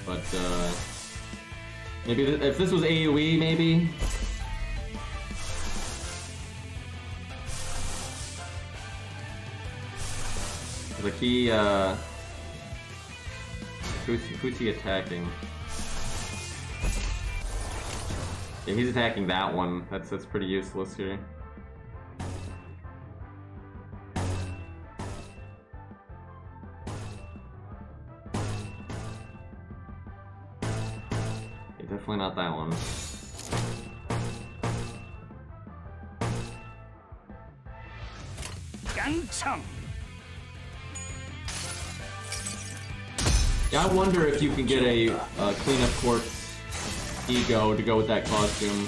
But, maybe if this was AoE, maybe? Like, who's he attacking? Yeah, he's attacking that one. That's pretty useless here. Yeah, definitely not that one. Yeah, I wonder if you can get a cleanup corpse ego to go with that costume.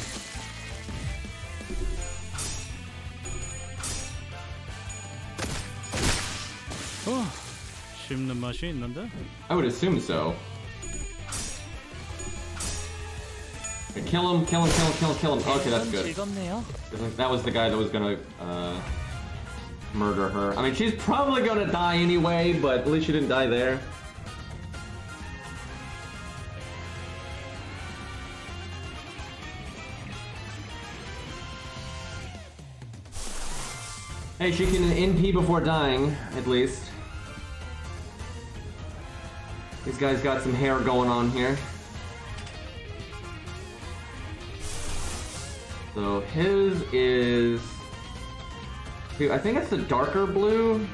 씹는 맛이 있는데? I would assume so. Kill him, kill him, kill him, kill him, kill him. Okay, that's good. That was the guy that was gonna murder her. I mean, she's probably gonna die anyway, but at least she didn't die there. Hey, she can NP before dying, at least. These guys got some hair going on here. So his is Dude, I think it's the darker blue.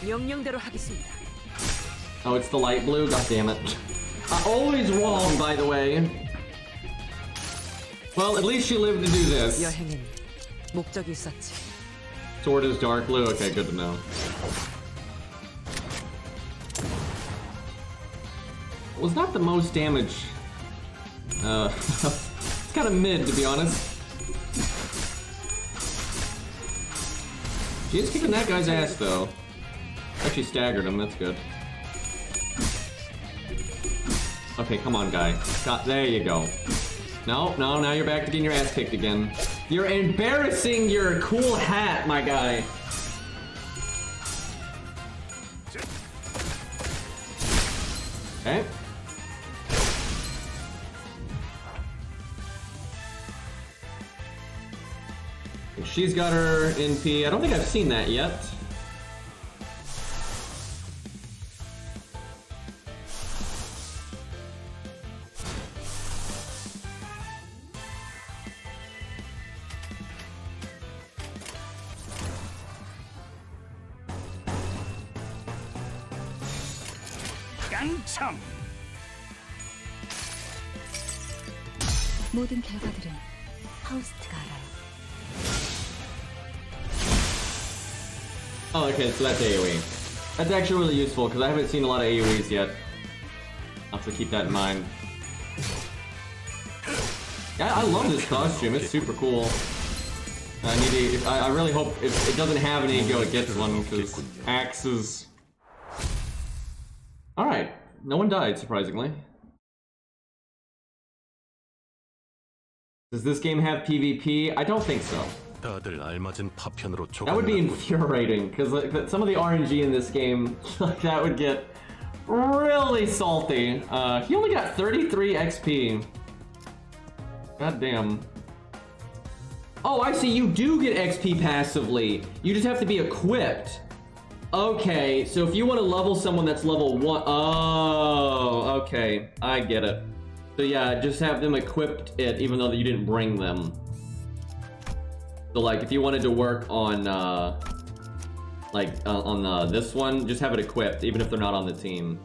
명령대로 하겠습니다. Oh, it's the light blue? God damn it. I'm always wrong, by the way. Well, at least she lived to do this. 여행엔 목적이 있었지. Sword is dark blue? Okay, good to know. Was not the most damage. It's kind of mid, to be honest. She is kicking that guy's ass, though. Actually staggered him, that's good. Okay, come on, guy. There you go. No, now you're back to getting your ass kicked again. You're embarrassing your cool hat, my guy. Okay. She's got her NP. I don't think I've seen that yet. 깡참. 모든 결과들은 파우스트가 알아요. Oh, okay, so that's AoE. That's actually really useful, because I haven't seen a lot of AoEs yet. I'll have to keep that in mind. Yeah, I love this costume, it's super cool. I really hope it doesn't have an ego, it gets one, because axes... Alright, no one died, surprisingly. Does this game have PvP? I don't think so. 다들 알맞은 파편으로 That would be infuriating, because like, some of the RNG in this game, like, that would get really salty. He only got 33 XP. God damn. Oh, I see, you do get XP passively. You just have to be equipped. Okay, so if you want to level someone that's level 1... Oh, okay, I get it. So yeah, just have them equipped it, even though you didn't bring them. So like, if you wanted to work on, this one, just have it equipped, even if they're not on the team.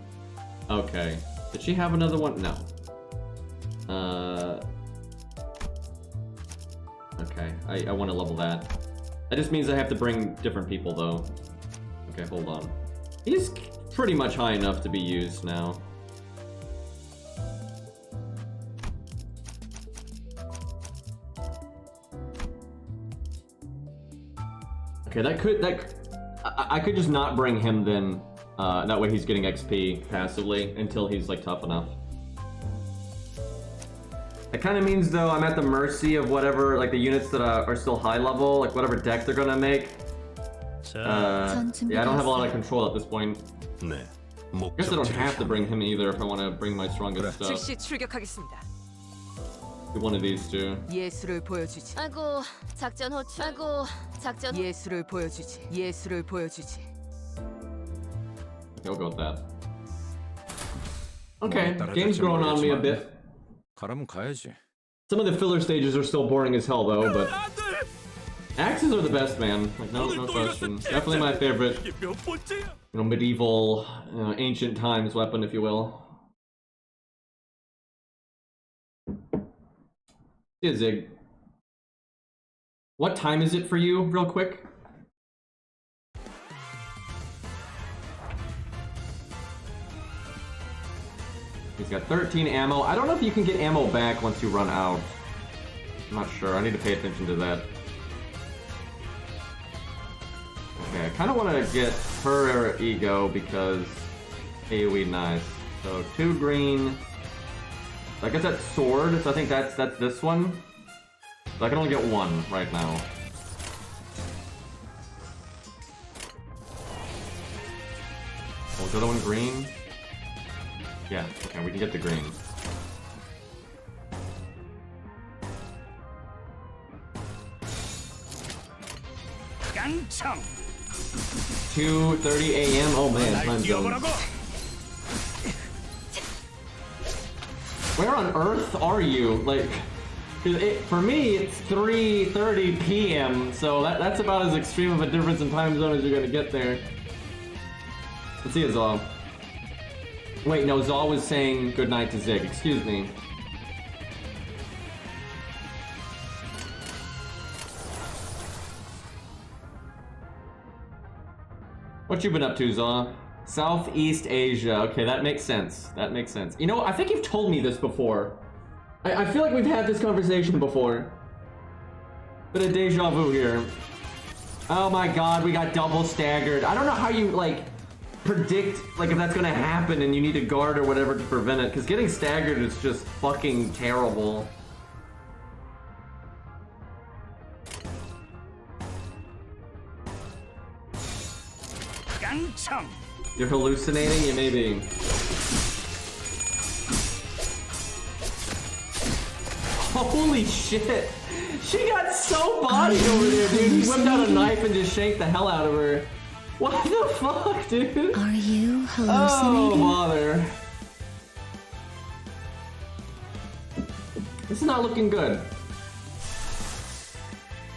Okay. Did she have another one? No. Okay, I want to level that. That just means I have to bring different people, though. Okay, hold on. He's pretty much high enough to be used now. Okay, I could just not bring him then. That way he's getting XP passively until he's like tough enough. That kind of means though I'm at the mercy of whatever, like the units that are still high level, like whatever deck they're gonna make. Yeah, I don't have a lot of control at this point. 네. I guess I don't have to bring him either if I want to bring my strongest stuff. 즉시 출격하겠습니다. Do one of these two. 예술을 보여주지. 아이고 작전 호출. 아이고 작전. 예술을 보여주지. 예술을 보여주지. Okay, I'll go with that. Okay, game's growing on me a bit. 가라면 가야지. Some of the filler stages are still boring as hell though, but axes are the best, man. Like no question. Definitely my favorite. You know, medieval, ancient times weapon, if you will. Yeah, Zig. What time is it for you, real quick? He's got 13 ammo. I don't know if you can get ammo back once you run out. I'm not sure. I need to pay attention to that. Okay, I kind of want to get her ego because AoE nice. So 2 green. I guess that's sword, so I think that's this one. So I can only get 1 right now. Oh, is the other one green? Yeah, okay, we can get the green. 깡참. 2:30 a.m. Oh man, time's going. Where on earth are you? Like, for me, it's 3:30 p.m., so that's about as extreme of a difference in time zone as you're gonna get there. Let's see it, Zaw. Wait, no, Zaw was saying goodnight to Zig. Excuse me. What you been up to, Zaw? Southeast Asia. Okay, that makes sense. That makes sense. You know, I think you've told me this before. I feel like we've had this conversation before. Bit of deja vu here. Oh my god, we got double staggered. I don't know how you, like, predict, like, if that's gonna happen and you need a guard or whatever to prevent it, because getting staggered is just fucking terrible. 깡총. You're hallucinating? You may be. Holy shit! She got so bodied over there, dude. He whipped out a knife and just shanked the hell out of her. What the fuck, dude? Are you Oh, bother. This is not looking good.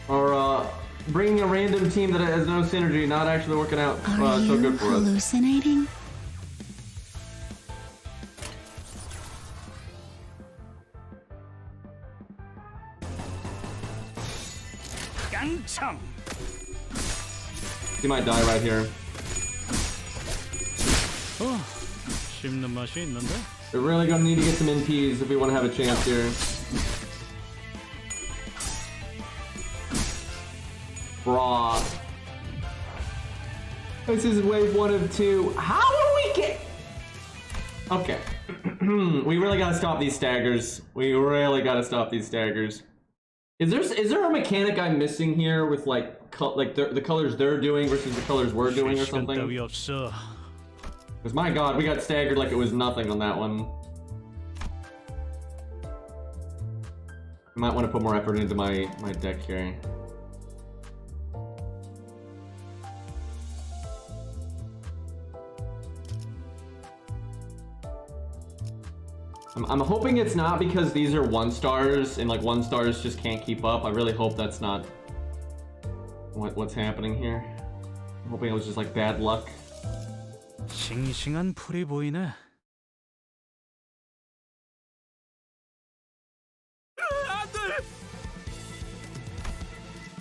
Or, bringing a random team that has no synergy, not actually working out so good for us. hallucinating? 깡총. He might die right here. 씹는 맛이 있는데? We're really gonna need to get some NPs if we want to have a chance here. Bra. This is wave 1 of 2. How are we get? Okay. We really gotta stop these staggers. We really gotta stop these staggers. Is there a mechanic I'm missing here with like the colors they're doing versus the colors we're doing or something? 따위 없어. Because my god, we got staggered like it was nothing on that one. I might want to put more effort into my deck here. I'm hoping it's not because these are 1-stars and like 1-stars just can't keep up. I really hope that's not what's happening here. I'm hoping it was just like bad luck. 싱싱한 풀이 보이네. 안돼!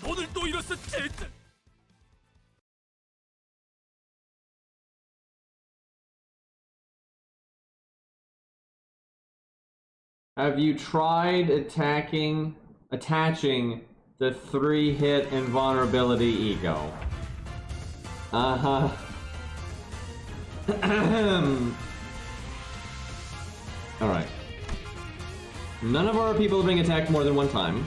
돈을 또 잃었어, 진짜. Have you tried attaching the 3-hit invulnerability ego? Uh-huh. Alright. None of our people are being attacked more than one time.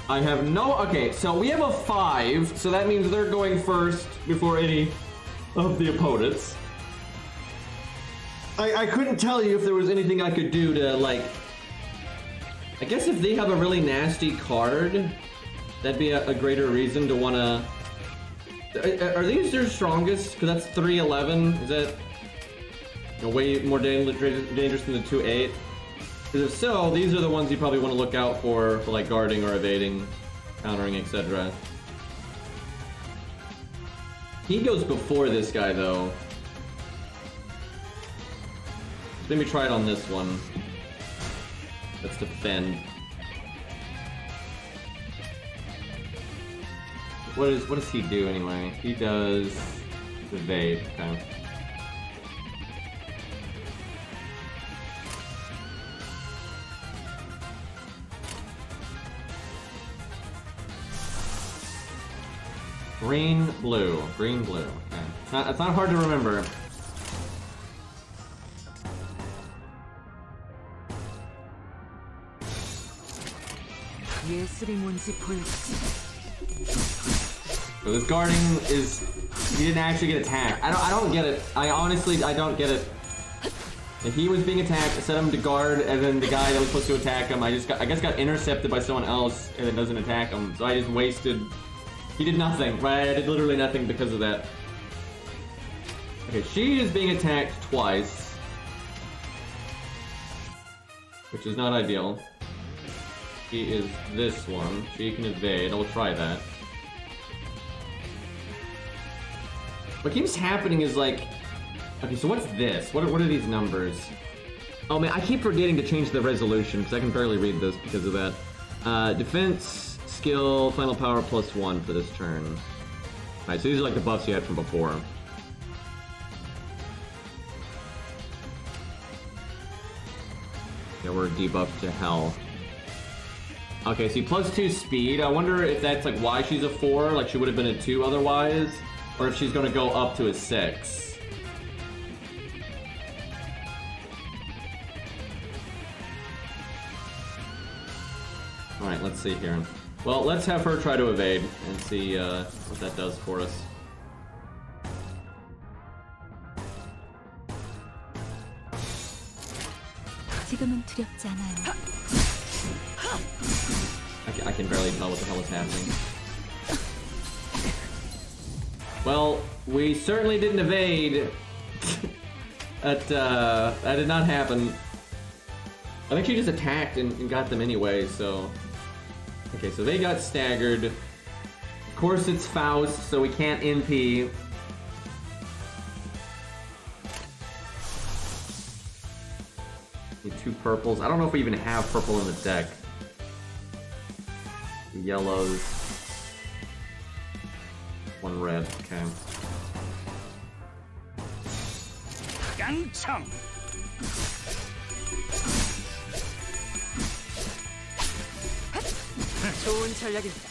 I have no... Okay, so we have a 5, so that means they're going first before any of the opponents. I couldn't tell you if there was anything I could do to, like... I guess if they have a really nasty card, that'd be a greater reason to want to... Are these their strongest? Because that's 311. Is that way more dangerous than the 2-8? Because if so, these are the ones you probably want to look out for like guarding or evading, countering, etc. He goes before this guy, though. Let me try it on this one. Let's defend. What does he do anyway? He does evade. Okay. Green, blue. Green, blue. Okay. It's not hard to remember. 예술이 뭔지 보여주지. So this guarding is... He didn't actually get attacked. I don't get it. I don't get it. If he was being attacked, I set him to guard, and then the guy that was supposed to attack him, I guess got intercepted by someone else, and it doesn't attack him. So I just wasted... He did nothing, right? I did literally nothing because of that. Okay, she is being attacked twice. which is not ideal. She is this one. She can evade. I'll try that. What keeps happening is like... Okay, so what's this? What are these numbers? Oh man, I keep forgetting to change the resolution because I can barely read this because of that. Defense, skill, final power +1 for this turn. Alright, so these are like the buffs you had from before. Yeah, we're debuffed to hell. Okay, so +2 speed. I wonder if that's like why she's a 4, like she would have been a 2 otherwise, or if she's gonna go up to a 6. Alright, let's see here. Well, let's have her try to evade and see what that does for us. 지금은 두렵지 않아요. I can barely tell what the hell is happening. Well, we certainly didn't evade. That did not happen. I think she just attacked and got them anyway, so... Okay, so they got staggered. Of course it's Faust, so we can't NP. Need 2 purples. I don't know if we even have purple in the deck. Yellows. 1 red, okay. 깡총. 좋은 전략입니다.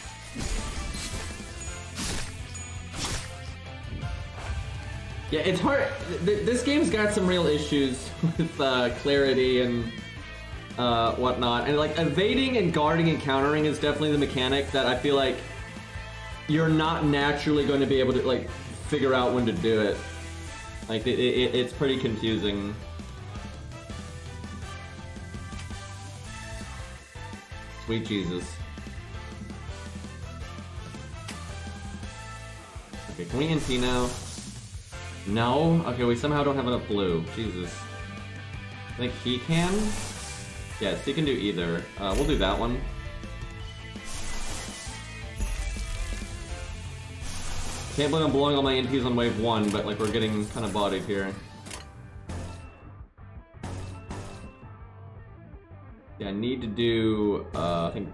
Yeah, it's hard. This game's got some real issues with clarity and whatnot. And like evading and guarding and countering is definitely the mechanic that I feel like you're not naturally going to be able to like figure out when to do it. Like it's pretty confusing. Sweet Jesus. Okay, can we NP now? No? Okay, we somehow don't have enough blue. Jesus. I think he can? Yes, he can do either. We'll do that one. Can't believe I'm blowing all my NPs on wave 1, but like we're getting kind of bodied here. Yeah, I need to do, I think,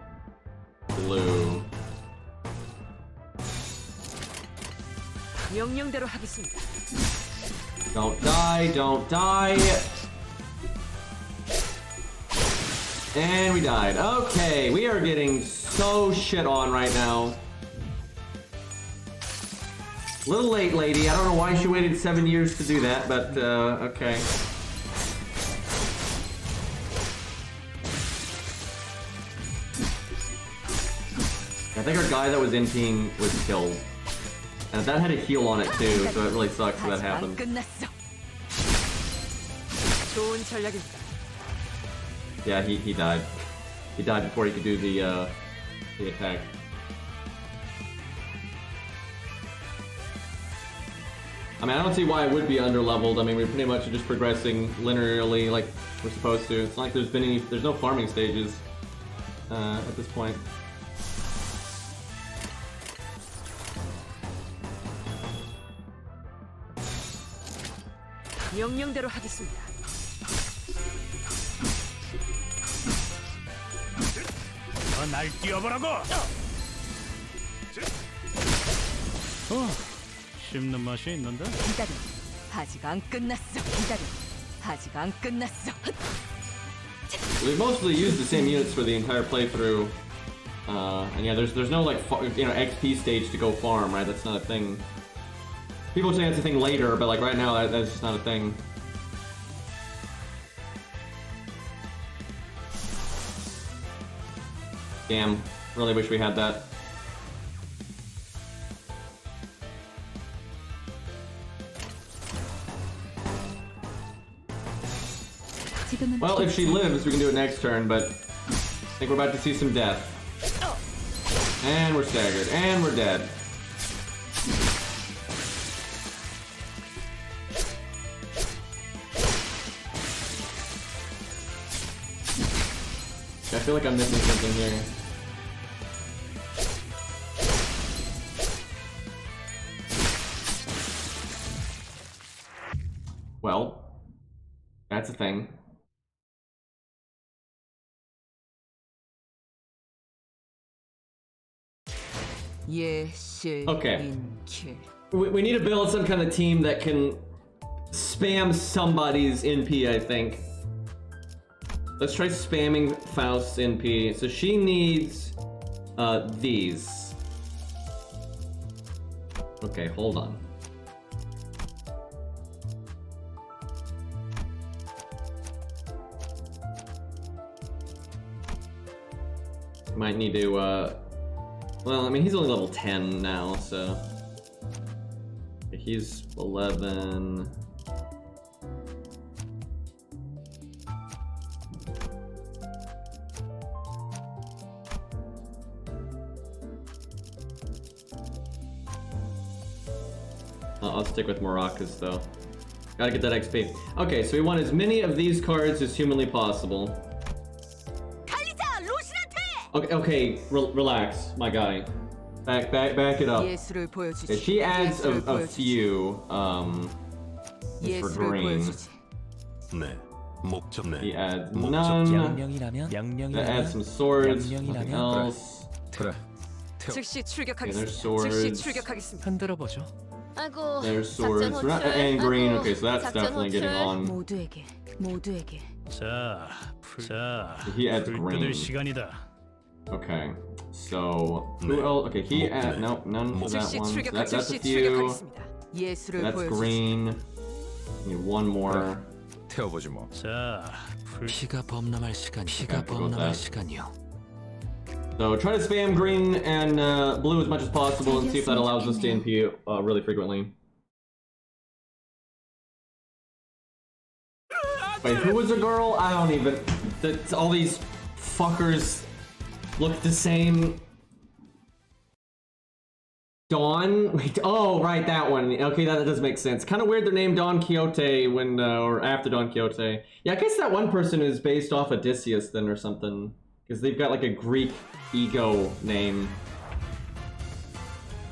blue. 명령대로 하겠습니다. Don't die, don't die. And we died. Okay, we are getting so shit on right now. Little late, lady. I don't know why she waited 7 years to do that, but okay. I think our guy that was NPing was killed. And that had a heal on it too, so it really sucks that happened. 끝났어. 좋은 전략입니다. Yeah, he died. He died before he could do the attack. I mean, I don't see why it would be underleveled. I mean, we're pretty much just progressing linearly like we're supposed to. It's not like there's no farming stages at this point. 명령대로 하겠습니다. 날 뛰어보라고. 씹는 맛이 있는데. 기다려. 아직 안 끝났어. 기다려. 아직 안 끝났어. We mostly use the same units for the entire playthrough, and yeah, there's no like XP stage to go farm, right? That's not a thing. People say it's a thing later, but like right now, that's just not a thing. Damn, really wish we had that. Well, if she lives, we can do it next turn, but I think we're about to see some death. And we're staggered, and we're dead. I feel like I'm missing something here. Well, that's a thing. Okay. We need to build some kind of team that can spam somebody's NP, I think. Let's try spamming Faust's NP. So she needs these. Okay, hold on. Might need to, well, I mean, he's only level 10 now, so... He's 11... I'll stick with Maracas, though. Gotta get that XP. Okay, so we want as many of these cards as humanly possible. Okay, relax, my guy. Back it up. Okay, she adds a few, just for green. 네, 목적 He 네. adds 목적 none. 양명이라면 That adds some swords, nothing 양명이라면 else. 그래. 태워. 즉시 Okay, 출격하겠습니다. there's swords. 즉시 출격하겠습니다. 흔들어 보죠. 아이고. There's swords. 작전 호출. And green, 아이고, okay, so that's 작전 definitely getting 호출. on. 모두에게. 자, He adds 불 green. 뜯을 시간이다. Okay, so who else? Okay, he add nope, none for that 즉시 one. So that's a 즉시 few. 출격하겠습니다. 예술을 That's 보여주지. green. Need one more. 태워보지 뭐. 자, 피가 범람할 시간, 피가 Okay, 범람할 that. 시간이요. So try to spam green and blue as much as possible and see if that allows us to NP really frequently. Wait, who was a girl? I don't even... all these fuckers look the same. Dawn? Wait, oh, right, that one. Okay, that does make sense. Kind of weird they're named Don Quixote when, or after Don Quixote. Yeah, I guess that one person is based off Odysseus then or something. Because they've got like a Greek ego name.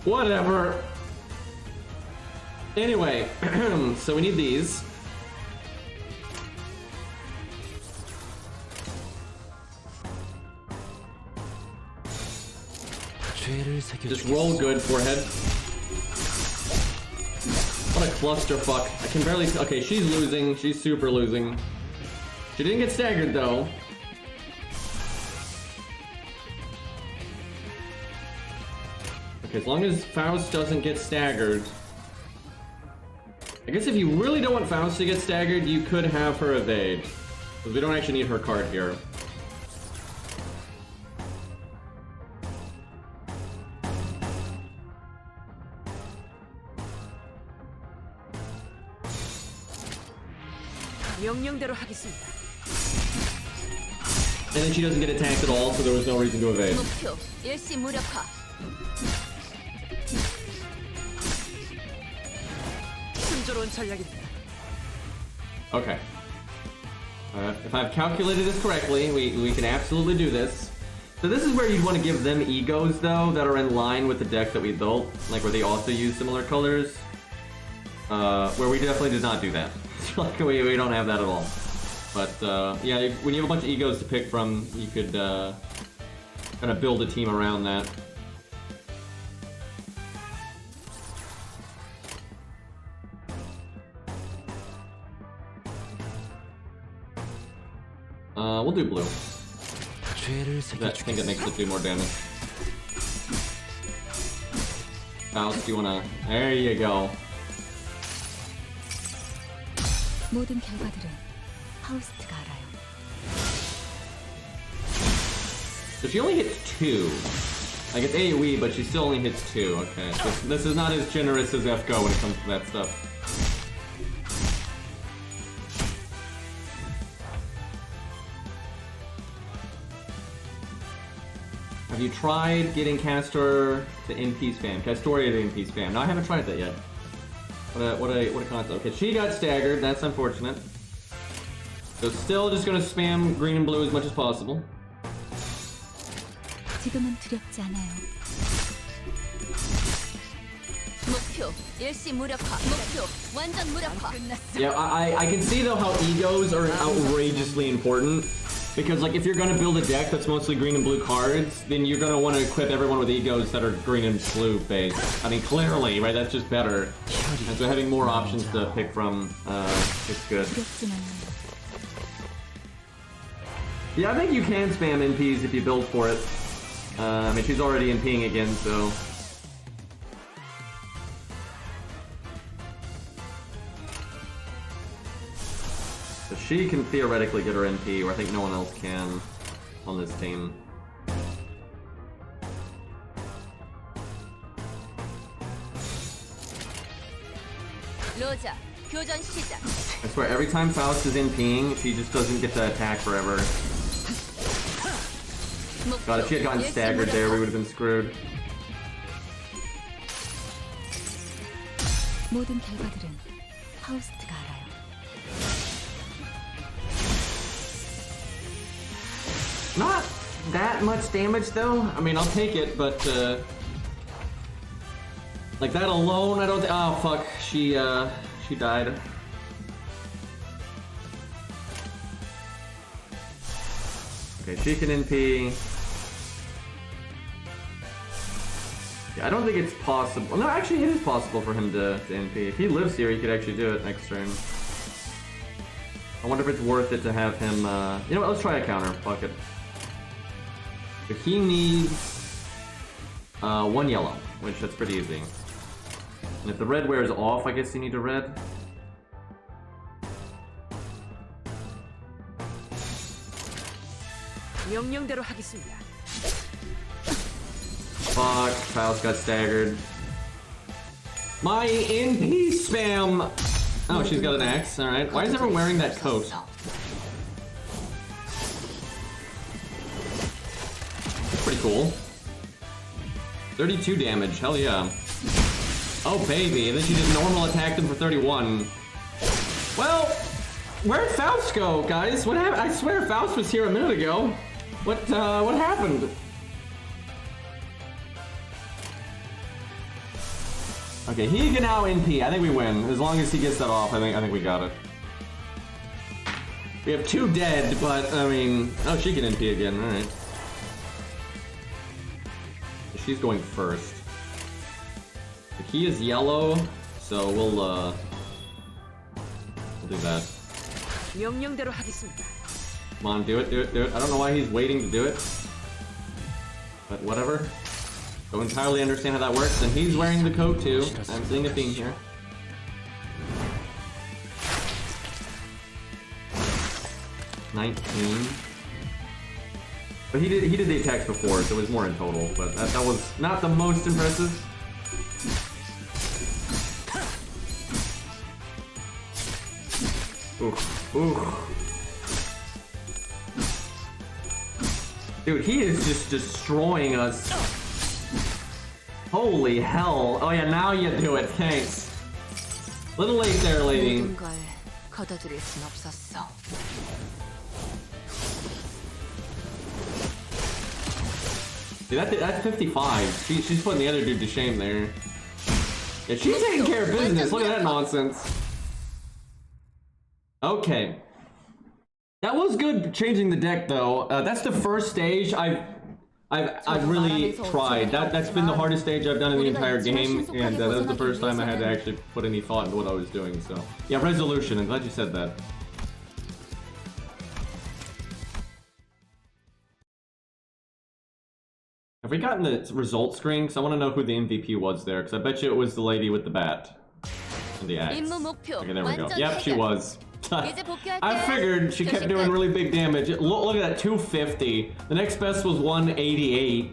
Whatever. Anyway, so we need these. Just roll good, forehead. What a clusterfuck. I can barely... Okay, she's losing. She's super losing. She didn't get staggered, though. Okay, as long as Faust doesn't get staggered... I guess if you really don't want Faust to get staggered, you could have her evade. Because we don't actually need her card here. 명령대로 하겠습니다. And then she doesn't get attacked at all, so there was no reason to evade. 목표 일시 무력화. 순조로운 전략입니다. Okay. If I've calculated this correctly, we can absolutely do this. So this is where you'd want to give them egos, though, that are in line with the deck that we built. Like, where they also use similar colors. Where we definitely did not do that. Like, we don't have that at all. But, yeah, when you have a bunch of egos to pick from, you could, kind of build a team around that. We'll do blue. I think it makes it do more damage. Faust, do you wanna... There you go. 모든 결과들은 파우스트가 알아요. So she only hits 2. Like, it's AoE, but she still only hits 2. Okay, so this is not as generous as FGO when it comes to that stuff. Have you tried getting Castor the NP spam? Castoria the NP spam? No, I haven't tried that yet. What a concept. Okay, she got staggered. That's unfortunate. So still just gonna spam green and blue as much as possible. 지금은 두렵지 않아요. 목표 일시 무력화. 목표 완전 무력화. 끝났어. Yeah, I can see though how egos are outrageously important. Because like if you're gonna build a deck that's mostly green and blue cards, then you're gonna want to equip everyone with egos that are green and blue based. I mean clearly, right? That's just better. And so having more options to pick from is good. 두렵진 않아요. Yeah, I think you can spam NPs if you build for it. I mean she's already NPing again, so. So she can theoretically get her NP, where I think no one else can on this team. 로자 교전 시작. I swear, every time Faust is NPing, she just doesn't get to attack forever. God, if she had gotten staggered there, we would have been screwed. 모든 결과들은 파우스트가 알아요. Not that much damage though. I mean, I'll take it, but like that alone, I don't. Oh fuck, she died. Okay, she can NP. Yeah, I don't think it's possible. No, actually, it is possible for him to NP. If he lives here, he could actually do it next turn. I wonder if it's worth it to have him. You know what? Let's try a counter. Fuck it. But he needs 1 yellow, which that's pretty easy. And if the red wears off, I guess you need a red. 명령대로 하겠습니다. Fuck, Faust got staggered. My NP spam! Oh, she's got an axe, alright. Why is everyone wearing that coat? That's pretty cool. 32 damage, hell yeah. Oh baby, and then she just normal attacked him for 31. Well, where'd Faust go, guys? What happened? I swear Faust was here a minute ago. What happened? Okay, he can now NP. I think we win. As long as he gets that off, I think we got it. We have 2 dead, but I mean, oh, she can NP again. All right. She's going first. The key is yellow, so we'll do that. 명령대로 하겠습니다. Come on, do it, do it, do it. I don't know why he's waiting to do it, but whatever. Don't entirely understand how that works, and he's wearing the coat too. I'm seeing a theme here. $19. But he did the attacks before, so it was more in total. But that was not the most impressive. Oof, oof. Dude, he is just destroying us. Holy hell. Oh yeah, now you do it. Thanks. Little late there, lady. 모든 걸 거둬들일 순 없었어. Dude, that's 55. She's putting the other dude to shame there. Yeah, she's taking care of business. Look at that nonsense. Okay. That was good changing the deck though. That's the first stage I've really tried. That's been the hardest stage I've done in the entire game, and that was the first time I had to actually put any thought into what I was doing. So yeah, resolution. I'm glad you said that. Have we gotten the result screen? Because I want to know who the MVP was there. Because I bet you it was the lady with the bat and the axe. Okay, there we go. Yep, she was. I figured she kept doing really big damage. Look at that, 250. The next best was 188.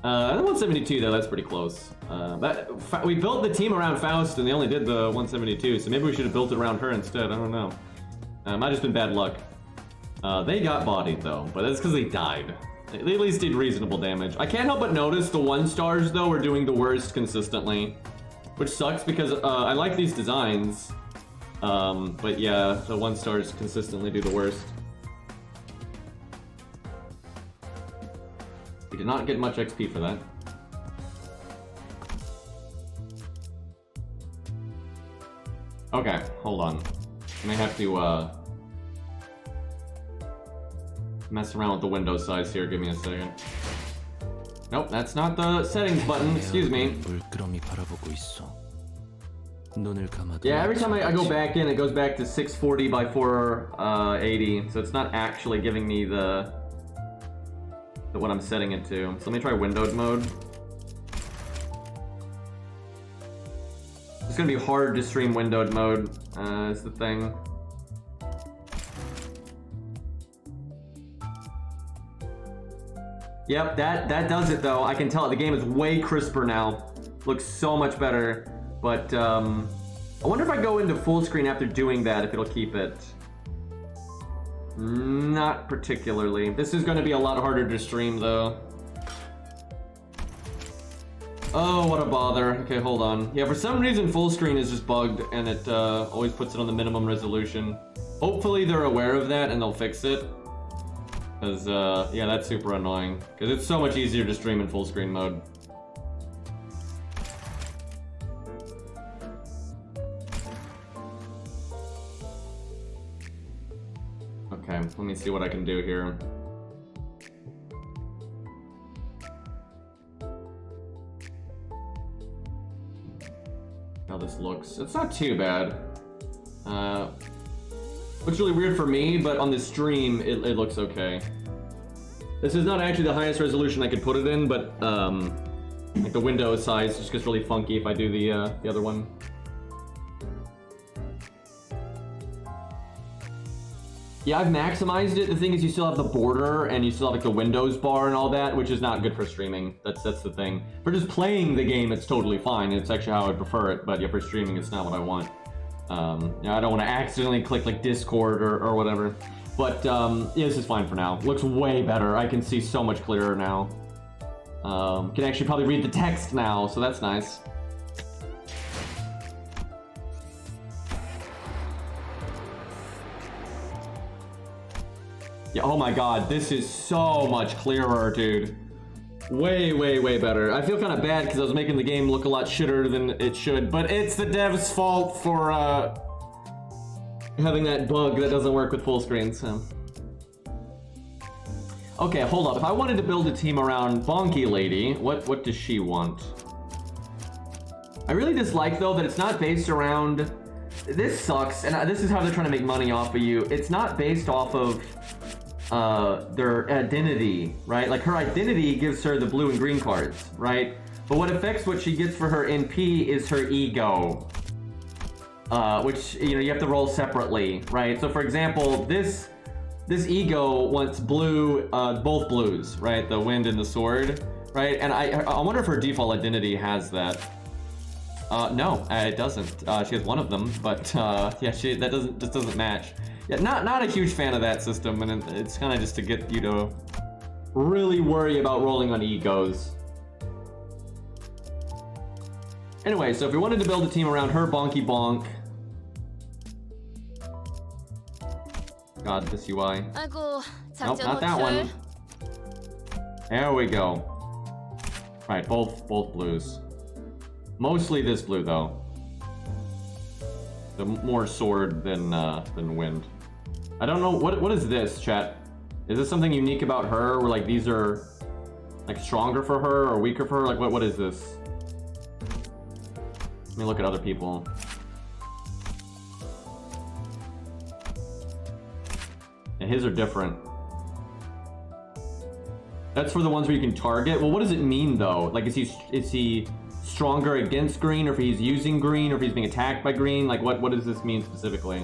172 though, that's pretty close. We built the team around Faust and they only did the 172, so maybe we should have built it around her instead, I don't know. Might have just been bad luck. They got bodied though, but that's because they died. They at least did reasonable damage. I can't help but notice the 1-stars though are doing the worst consistently, which sucks because I like these designs. But yeah, the 1-stars consistently do the worst. did not get much XP for that. Okay, hold on. I may have to mess around with the window size here. Give me a second. Nope, that's not the settings button. Excuse me. 물끄러미 바라보고 있어. 눈을 감아도 Yeah, every time I go back in, it goes back to 640 by 480. So it's not actually giving me the what I'm setting it to. So let me try windowed mode. It's gonna be hard to stream windowed mode. Is the thing. Yep, that does it though. I can tell it. The game is way crisper now. Looks so much better. But I wonder if I go into full screen after doing that, if it'll keep it. Not particularly. This is going to be a lot harder to stream though. Oh, what a bother. Okay, hold on. Yeah, for some reason full screen is just bugged and it always puts it on the minimum resolution. Hopefully they're aware of that and they'll fix it. Because, yeah, that's super annoying. Because it's so much easier to stream in full screen mode. Okay, let me see what I can do here. How this looks. It's not too bad. Looks really weird for me, but on the stream, it looks okay. This is not actually the highest resolution I could put it in, but like the window size just gets really funky if I do the other one. Yeah, I've maximized it. The thing is, you still have the border and you still have like the Windows bar and all that, which is not good for streaming. That's the thing. For just playing the game, it's totally fine. It's actually how I prefer it. But yeah, for streaming, it's not what I want. Yeah, I don't want to accidentally click like Discord or whatever. But yeah, this is fine for now. Looks way better. I can see so much clearer now. Can actually probably read the text now, so that's nice. Yeah, oh my god, this is so much clearer, dude. Way, way, way better. I feel kind of bad because I was making the game look a lot shitter than it should, but it's the dev's fault for having that bug that doesn't work with full screen, so. Okay, hold up. If I wanted to build a team around Bonky Lady, what does she want? I really dislike, though, that it's not based around... This sucks, and this is how they're trying to make money off of you. It's not based off of their identity, right? Like, her identity gives her the blue and green cards, right? But what affects what she gets for her NP is her ego. Which, you know, you have to roll separately, right? So, for example, this ego wants blue, both blues, right? The wind and the sword, right? And I wonder if her default identity has that. No, it doesn't. She has one of them, but yeah, that just doesn't match. Yeah, not a huge fan of that system, and it's kind of just to get you to really worry about rolling on egos. Anyway, so if we wanted to build a team around her, Bonky Bonk. God, this UI. 아이고, Nope, 작전 not that 호출. one. There we go. Right, both blues. Mostly this blue, though. The more sword than wind. I don't know, what is this, chat? Is this something unique about her, where like these are like stronger for her or weaker for her? Like what is this? Let me look at other people. And his are different. That's for the ones where you can target. Well, what does it mean though? Like is he stronger against green, or if he's using green, or if he's being attacked by green? Like what does this mean specifically?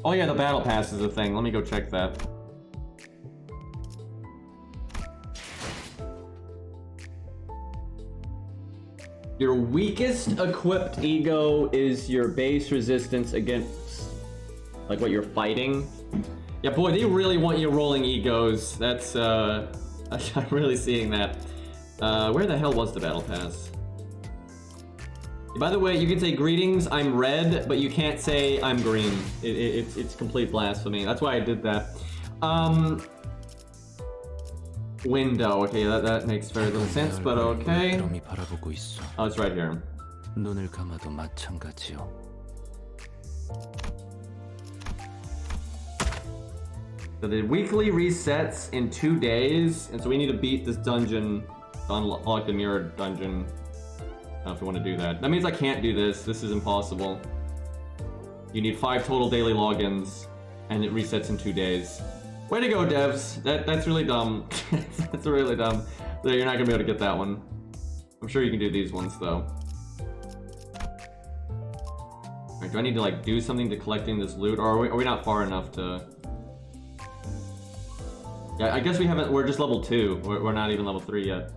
Oh yeah, the battle pass is a thing. Let me go check that. Your weakest equipped ego is your base resistance against like what you're fighting. Yeah, boy, they really want you rolling egos. That's I'm really seeing that. Where the hell was the battle pass? By the way, you can say greetings, I'm red, but you can't say I'm green. It's complete blasphemy. That's why I did that. window. Okay, that makes very little sense, but okay. 드럼이 바라보고 있어. Oh, it's right here. 눈을 감아도 마찬가지요. So the weekly resets in 2 days, and so we need to beat this dungeon to unlock the mirror dungeon. I don't know if we want to do that. That means I can't do this. This is impossible. You need 5 total daily logins, and it resets in 2 days. Way to go, devs. That's really dumb. That's really dumb. So you're not gonna be able to get that one. I'm sure you can do these ones though. Alright, do I need to like do something to collecting this loot, or are we not far enough to? Yeah, I guess we haven't. We're just level 2. We're not even level 3 yet.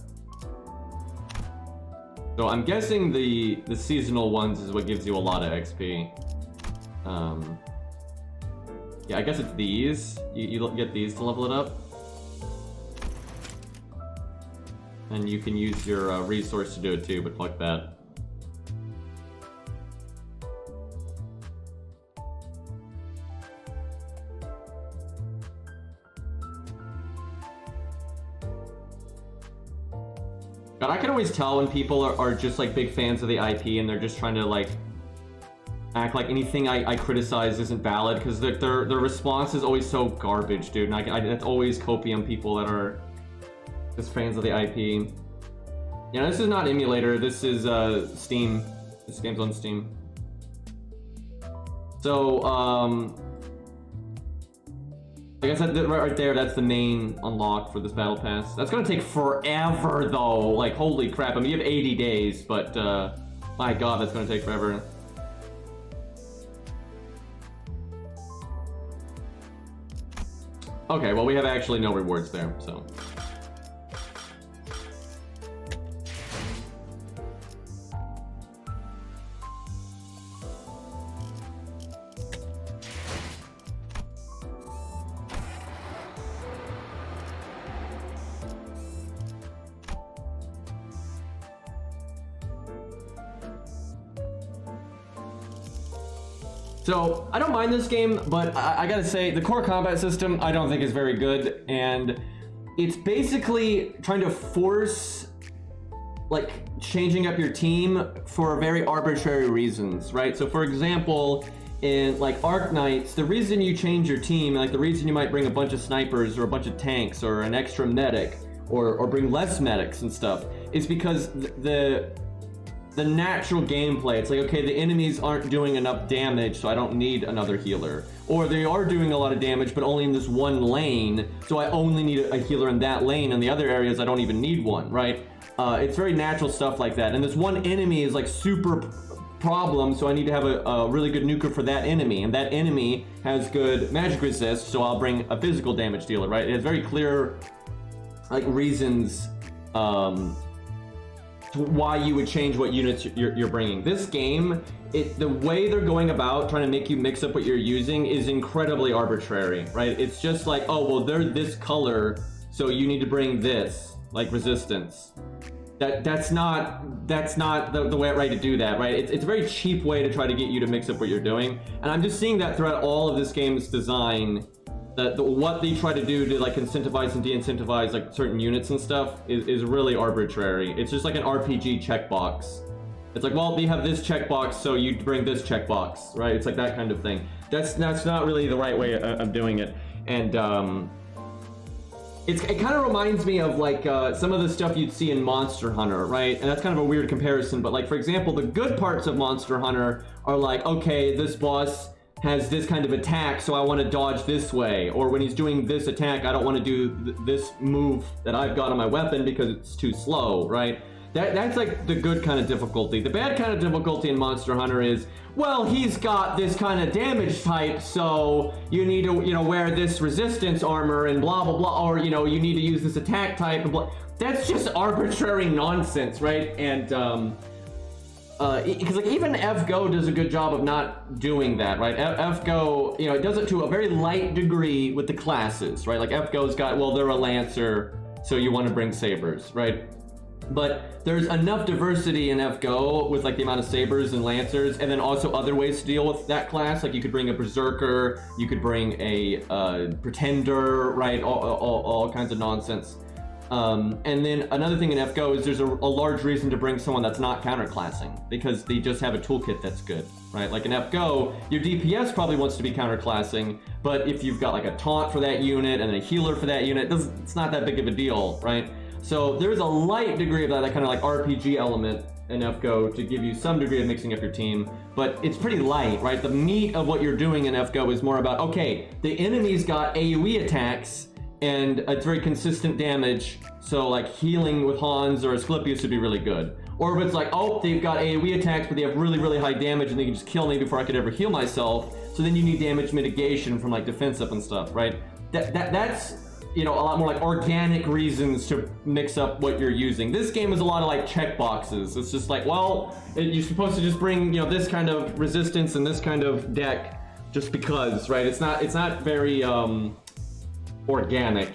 So I'm guessing the seasonal ones is what gives you a lot of XP. Yeah, I guess it's these. You get these to level it up. And you can use your resource to do it too, but fuck that. God, I can always tell when people are just like big fans of the IP and they're just trying to like act like anything I criticize isn't valid, because their response is always so garbage, dude. And that's always copium people that are just fans of the IP. Yeah, this is not emulator. This is Steam. This game's on Steam. So I guess that right there, that's the main unlock for this battle pass. That's gonna take forever though. Like holy crap! I mean, you have 80 days, but my god, that's gonna take forever. Okay, well we have actually no rewards there, so. So, I don't mind this game, but I gotta say, the core combat system I don't think is very good, and it's basically trying to force, like, changing up your team for very arbitrary reasons, right? So, for example, in, like, Arc Knights, the reason you change your team, like, the reason you might bring a bunch of snipers or a bunch of tanks or an extra medic or bring less medics and stuff, is because the natural gameplay, it's like, okay, the enemies aren't doing enough damage, so I don't need another healer. Or they are doing a lot of damage, but only in this one lane, so I only need a healer in that lane, and the other areas I don't even need one, right? It's very natural stuff like that. And this one enemy is like super problem, so I need to have a really good nuker for that enemy, and that enemy has good magic resist, so I'll bring a physical damage dealer, right? It has very clear, like, reasons, why you would change what units you're bringing. This game, the way they're going about trying to make you mix up what you're using is incredibly arbitrary, right? It's just like, oh, well, they're this color, so you need to bring this, like resistance. That's not the way right to do that, right? It's a very cheap way to try to get you to mix up what you're doing. And I'm just seeing that throughout all of this game's design, that what they try to do to like incentivize and de-incentivize like certain units and stuff is really arbitrary. It's just like an RPG checkbox. It's like, well, you have this checkbox, so you bring this checkbox, right? It's like that kind of thing. That's not really the right way of doing it. And it kind of reminds me of like some of the stuff you'd see in Monster Hunter, right? And that's kind of a weird comparison, but like, for example, the good parts of Monster Hunter are like, okay, this boss has this kind of attack, so I want to dodge this way. Or when he's doing this attack, I don't want to do this move that I've got on my weapon because it's too slow, right? That's like the good kind of difficulty. The bad kind of difficulty in Monster Hunter is, well, he's got this kind of damage type, so you need to, wear this resistance armor and blah, blah, blah, or, you need to use this attack type and blah. That's just arbitrary nonsense, right? And, because like even FGO does a good job of not doing that, right? FGO, it does it to a very light degree with the classes, right? Like FGO's got, well, they're a Lancer, so you want to bring sabers, right? But there's enough diversity in FGO with like the amount of sabers and Lancers, and then also other ways to deal with that class. Like you could bring a Berserker, you could bring a Pretender, right? All kinds of nonsense. And then another thing in FGO is there's a large reason to bring someone that's not counterclassing, because they just have a toolkit that's good, right? Like in FGO, your DPS probably wants to be counterclassing, but if you've got like a taunt for that unit and a healer for that unit, it's not that big of a deal, right? So there's a light degree of that kind of like RPG element in FGO to give you some degree of mixing up your team, but it's pretty light, right? The meat of what you're doing in FGO is more about, okay, the enemy's got AoE attacks, and it's very consistent damage, so like healing with Hans or Asclepius would be really good. Or if it's like, oh, they've got AoE attacks, but they have really, really high damage and they can just kill me before I could ever heal myself, so then you need damage mitigation from like defense up and stuff, right? That's, you know, a lot more like organic reasons to mix up what you're using. This game is a lot of like check boxes. It's just like, well, you're supposed to just bring, you know, this kind of resistance and this kind of deck just because, right? It's not very, organic,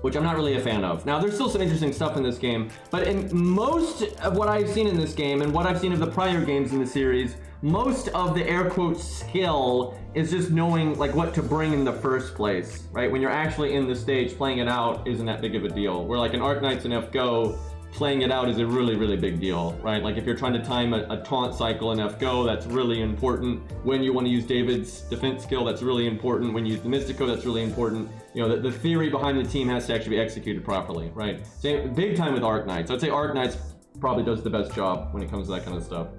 which I'm not really a fan of. Now, there's still some interesting stuff in this game, but in most of what I've seen in this game and what I've seen of the prior games in the series, most of the air quotes skill is just knowing like what to bring in the first place, right? When you're actually in the stage, playing it out isn't that big of a deal. Where like in Arknights and FGO, playing it out is a really, really big deal, right? Like if you're trying to time a taunt cycle in FGO, that's really important. When you want to use David's defense skill, that's really important. When you use the Mystico, that's really important. You know, the theory behind the team has to actually be executed properly, right? Same, big time with Arknights. I'd say Arknights probably does the best job when it comes to that kind of stuff.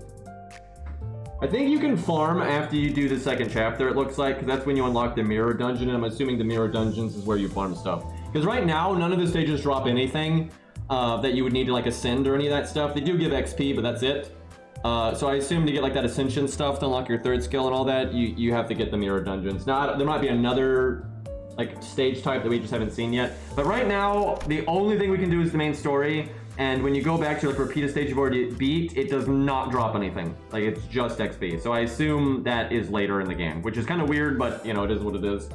I think you can farm after you do the second chapter, it looks like, because that's when you unlock the mirror dungeon, and I'm assuming the mirror dungeons is where you farm stuff. Because right now, none of the stages drop anything that you would need to like ascend or any of that stuff. They do give XP, but that's it. So I assume to get like that ascension stuff to unlock your third skill and all that, you have to get the mirror dungeons. Now, there might be another like stage type that we just haven't seen yet. But right now, the only thing we can do is the main story. And when you go back to like repeat a stage you've already beat, it does not drop anything. Like it's just XP. So I assume that is later in the game, which is kind of weird, but you know, it is what it is.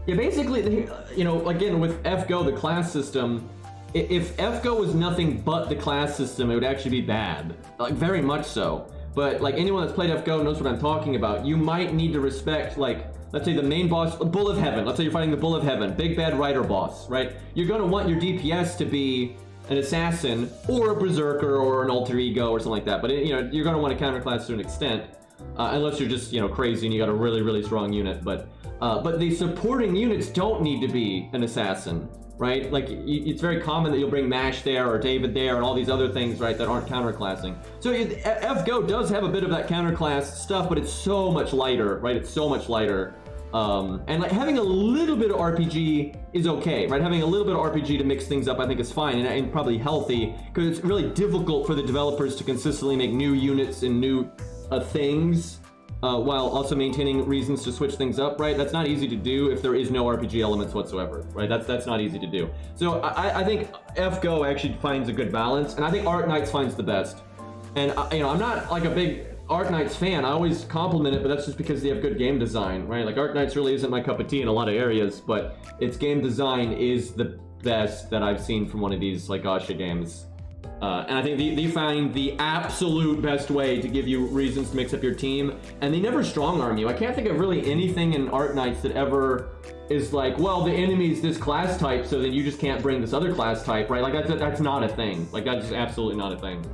Yeah, basically, you know, again, with FGO, the class system, if FGO was nothing but the class system, it would actually be bad. Like, very much so. But, like, anyone that's played FGO knows what I'm talking about. You might need to respect, like, let's say the main boss, Bull of Heaven. Let's say you're fighting the Bull of Heaven, big bad rider boss, right? You're going to want your DPS to be an assassin or a berserker or an alter ego or something like that. But, you know, you're going to want to counterclass to an extent, unless you're just, you know, crazy and you got a really, really strong unit. But the supporting units don't need to be an assassin, right? Like, it's very common that you'll bring Mash there or David there and all these other things, right, that aren't counterclassing. So FGO does have a bit of that counterclass stuff, but it's so much lighter, right? It's so much lighter. And like having a little bit of RPG is okay, right? Having a little bit of RPG to mix things up, I think is fine and probably healthy, because it's really difficult for the developers to consistently make new units and new things, while also maintaining reasons to switch things up, right? That's not easy to do if there is no RPG elements whatsoever, right? That's not easy to do. So I think FGO actually finds a good balance, and I think Arknights finds the best. And you know, I'm not like a big Arknights fan. I always compliment it, but that's just because they have good game design, right? Like Arknights really isn't my cup of tea in a lot of areas, but its game design is the best that I've seen from one of these like gacha games. And I think they find the absolute best way to give you reasons to mix up your team, and they never strong arm you. I can't think of really anything in Arknights that ever is like, well, the enemy's this class type, so then you just can't bring this other class type, right? Like that's not a thing. Like that's just absolutely not a thing.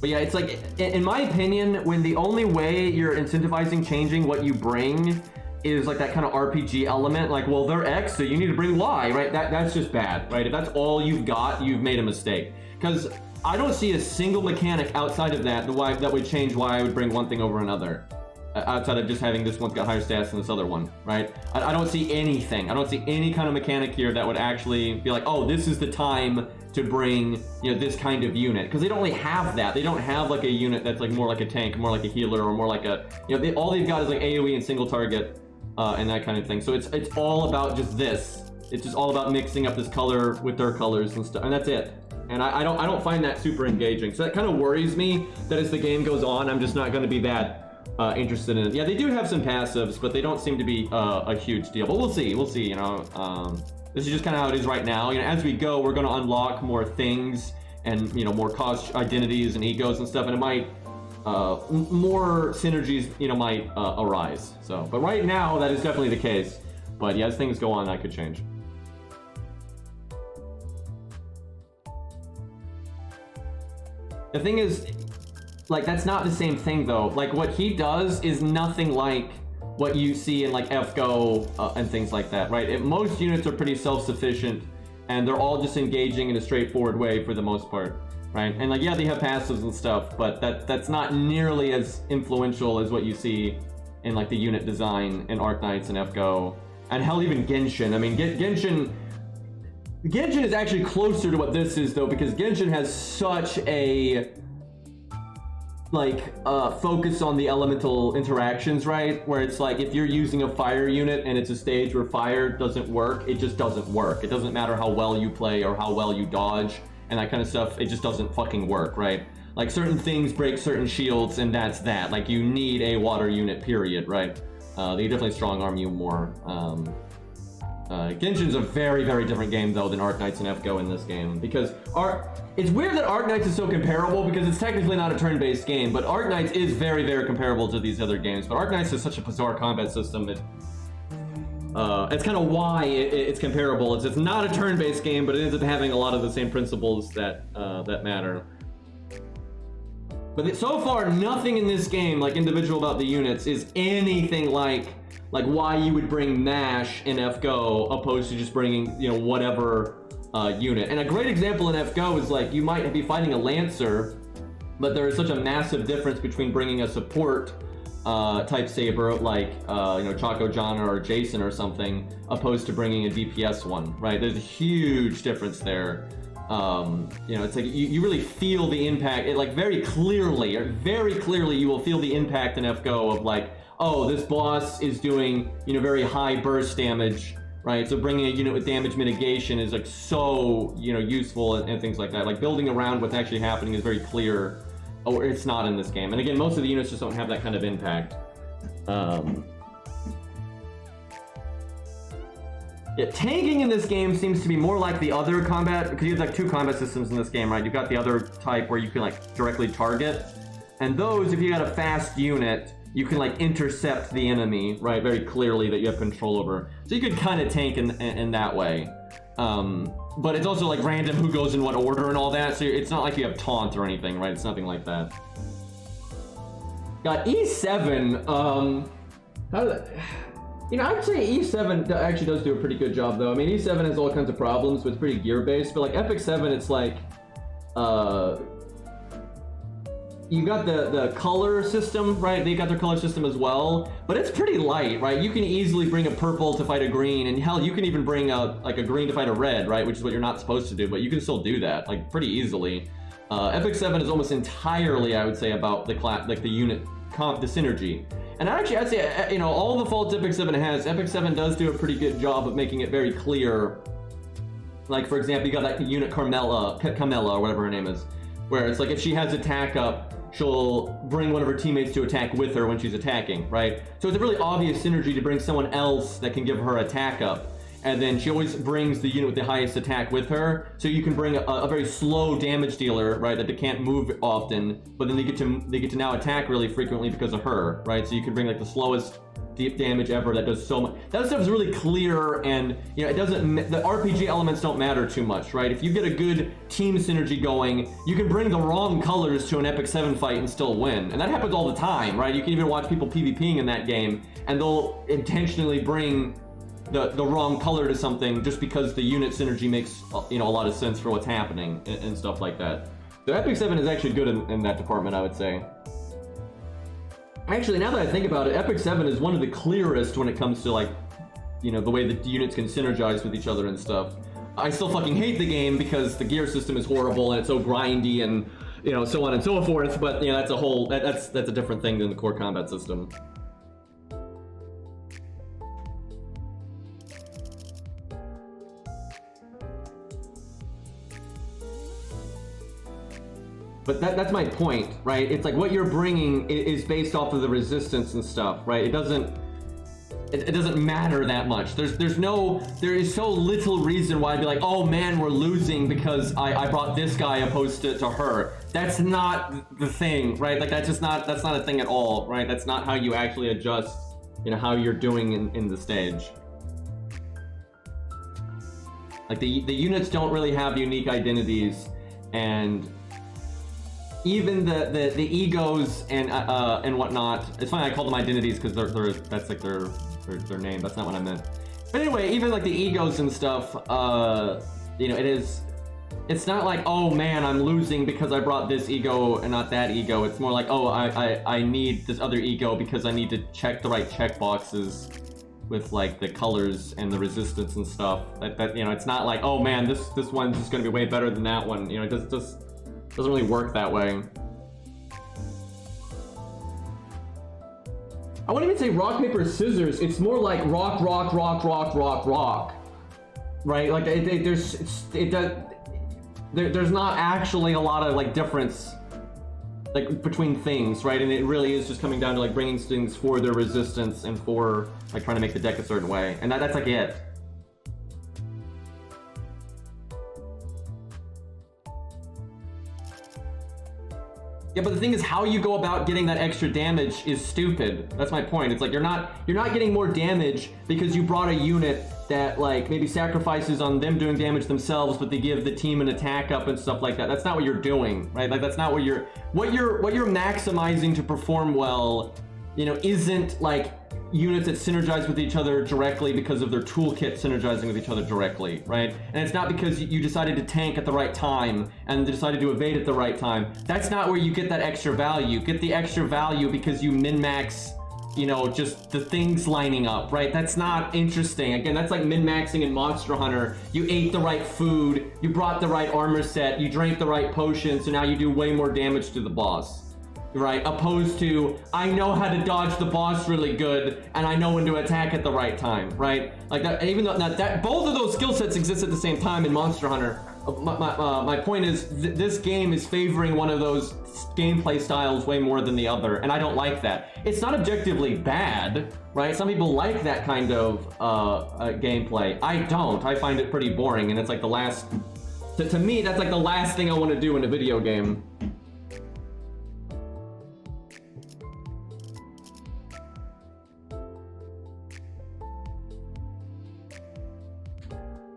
But yeah, it's like, in my opinion, when the only way you're incentivizing changing what you bring is like that kind of RPG element, like, well, they're X, so you need to bring Y, right? That's just bad, right? If that's all you've got, you've made a mistake. Because I don't see a single mechanic outside of that that would change why I would bring one thing over another. Outside of just having this one's got higher stats than this other one, right? I don't see anything. I don't see any kind of mechanic here that would actually be like, oh, this is the time to bring, you know, this kind of unit, because they don't really have that. They don't have like a unit that's like more like a tank, more like a healer, or more like a, you know, all they've got is like AoE and single target and that kind of thing. So it's all about just this. It's just all about mixing up this color with their colors and stuff, and that's it. And I don't find that super engaging. So that kind of worries me that as the game goes on, I'm just not going to be that interested in it. Yeah, they do have some passives, but they don't seem to be a huge deal. But we'll see. We'll see. You know. This is just kind of how it is right now. You know, as we go, we're going to unlock more things and, you know, more cause identities and egos and stuff, and it might more synergies, might arise. So, but right now that is definitely the case. But yeah, as things go on, that could change. The thing is, like, that's not the same thing though. Like, what he does is nothing like what you see in like FGO and things like that, right? Most units are pretty self-sufficient, and they're all just engaging in a straightforward way for the most part, right? And like, yeah, they have passives and stuff, but that's not nearly as influential as what you see in like the unit design in Arknights and FGO, and hell, even Genshin. I mean, Genshin is actually closer to what this is though, because Genshin has such a focus on the elemental interactions, right? Where it's like, if you're using a fire unit and it's a stage where fire doesn't work, it just doesn't work. It doesn't matter how well you play or how well you dodge and that kind of stuff, it just doesn't fucking work, right? Like, certain things break certain shields, and that's that. Like, you need a water unit, period, right? They definitely strong arm you more. Genshin's a very, very different game though than Arknights and FGO in this game, because it's weird that Arknights is so comparable, because it's technically not a turn-based game, but Arknights is very, very comparable to these other games. But Arknights is such a bizarre combat system. It's kind of why it's comparable. It's not a turn-based game, but it ends up having a lot of the same principles that matter. But so far, nothing in this game, like individual about the units, is anything like why you would bring MASH in FGO opposed to just bringing, whatever unit. And a great example in FGO is like, you might be fighting a Lancer, but there is such a massive difference between bringing a support type saber like Chaco Jana or Jason or something, opposed to bringing a DPS one, right? There's a huge difference there. It's like you really feel the impact. It like very clearly you will feel the impact in FGO of like, oh, this boss is doing, very high burst damage, right? So bringing a unit with damage mitigation is like so, useful and things like that. Like, building around what's actually happening is very clear, or it's not in this game. And again, most of the units just don't have that kind of impact. Yeah, tanking in this game seems to be more like the other combat, because you have like two combat systems in this game, right? You've got the other type where you can like directly target, and those, if you got a fast unit, you can like intercept the enemy, right? Very clearly that you have control over. So you could kind of tank in that way. But it's also like random who goes in what order and all that. So it's not like you have taunt or anything, right? It's nothing like that. Got E7. How did that... I'd say E7 actually does do a pretty good job though. I mean, E7 has all kinds of problems, but it's pretty gear based. But like Epic 7, it's like, you got the color system, right? They got their color system as well, but it's pretty light, right? You can easily bring a purple to fight a green, and hell, you can even bring a green to fight a red, right? Which is what you're not supposed to do, but you can still do that, like, pretty easily. Epic 7 is almost entirely, I would say, about the unit the synergy. And actually, I'd say, all the faults Epic 7 has, Epic 7 does do a pretty good job of making it very clear. Like, for example, you got that unit Carmela, or whatever her name is, where it's like, if she has attack up, she'll bring one of her teammates to attack with her when she's attacking, right? So it's a really obvious synergy to bring someone else that can give her attack up. And then she always brings the unit with the highest attack with her, so you can bring a very slow damage dealer, right, that they can't move often, but then they get to now attack really frequently because of her, right? So you can bring like the slowest deep damage ever that does so much. That stuff is really clear, and it doesn't. The RPG elements don't matter too much, right? If you get a good team synergy going, you can bring the wrong colors to an Epic 7 fight and still win, and that happens all the time, right? You can even watch people PvPing in that game, and they'll intentionally bring the wrong color to something just because the unit synergy makes a lot of sense for what's happening and stuff like that. So Epic 7 is actually good in that department, I would say. Actually, now that I think about it, Epic 7 is one of the clearest when it comes to the way the units can synergize with each other and stuff. I still fucking hate the game because the gear system is horrible and it's so grindy and so on and so forth, but that's a different thing than the core combat system. But that's my point, right? It's like what you're bringing is based off of the resistance and stuff, right? It doesn't matter that much. There is so little reason why I'd be like, oh man, we're losing because I brought this guy opposed to her. that's not the thing, right? Like that's not a thing at all, right? That's not how you actually adjust, you know, how you're doing in the stage. Like the units don't really have unique identities, and even the egos and whatnot. It's funny I call them identities because that's like their name. That's not what I meant. But anyway, even like the egos and stuff, you know, it's not like, oh man, I'm losing because I brought this ego and not that ego. It's more like, oh, I need this other ego because I need to check the right check boxes with like the colors and the resistance and stuff. That you know, it's not like, oh man, this one's just gonna be way better than that one. You know, it just doesn't really work that way. I wouldn't even say rock, paper, scissors. It's more like rock, rock, rock, rock, rock, rock. Right? Like there's not actually a lot of like difference like between things, right? And it really is just coming down to like bringing things for their resistance and for like trying to make the deck a certain way, and that's like it. Yeah, but the thing is, how you go about getting that extra damage is stupid. That's my point. It's like you're not getting more damage because you brought a unit that like maybe sacrifices on them doing damage themselves, but they give the team an attack up and stuff like that. That's not what you're doing, right? Like that's not what you're maximizing to perform well. You know, isn't like units that synergize with each other directly because of their toolkit synergizing with each other directly, right? And it's not because you decided to tank at the right time and decided to evade at the right time. That's not where you get that extra value. Get the extra value because you min-max, you know, just the things lining up, right? That's not interesting. Again, that's like min-maxing in Monster Hunter. You ate the right food, you brought the right armor set, you drank the right potion, so now you do way more damage to the boss. Right, opposed to I know how to dodge the boss really good and I know when to attack at the right time, right? Like that, even though that both of those skill sets exist at the same time in Monster Hunter. My point is this game is favoring one of those gameplay styles way more than the other, and I don't like that. It's not objectively bad, right? Some people like that kind of gameplay. I don't. I find it pretty boring, and it's like the last. To me, that's like the last thing I want to do in a video game.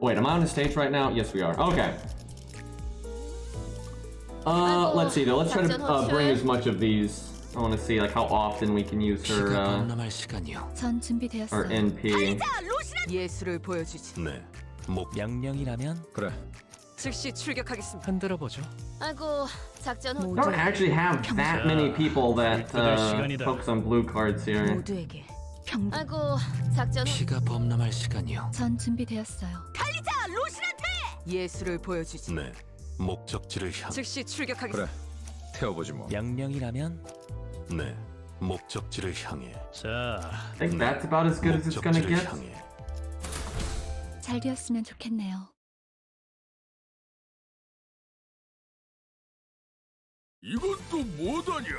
Wait, am I on the stage right now? Yes, we are. Okay. Let's see though. Let's try to bring as much of these. I want to see like how often we can use her 범람할 시간이요. 전 준비되었어요. her NP. 예술을 보여주지. 네. 목 명령이라면 그래. 즉시 출격하겠습니다. 흔들어 보죠. 아이고, 작전 후. I don't actually have that many people that focus on blue cards here. 모두에게 평등. 아이고, 작전 후. 피가 범람할 시간이요. 전 준비되었어요. 달리자, 로신한테! 예술을 보여주지. 네. 목적지를 향. 즉시 그래. 출격하겠습니다. 태워보지 뭐. 명령이라면 네. 목적지를 향해. 자, I think that's about as good as it's gonna 목적지를 get. 향해. 잘 되었으면 좋겠네요. 이건 또 뭐더냐?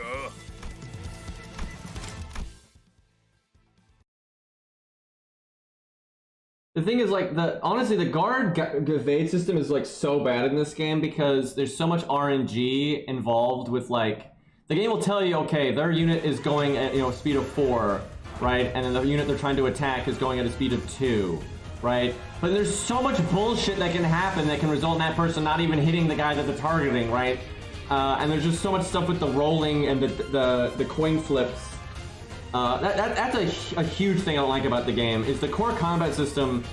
The thing is, like, honestly, the guard evade system is like so bad in this game because there's so much RNG involved with like, the game will tell you, okay, their unit is going at, you know, speed of 4, right? And then the unit they're trying to attack is going at a speed of 2, right? But there's so much bullshit that can happen that can result in that person not even hitting the guy that they're targeting, right? And there's just so much stuff with the rolling and the coin flips. That's a huge thing I don't like about the game, is the core combat system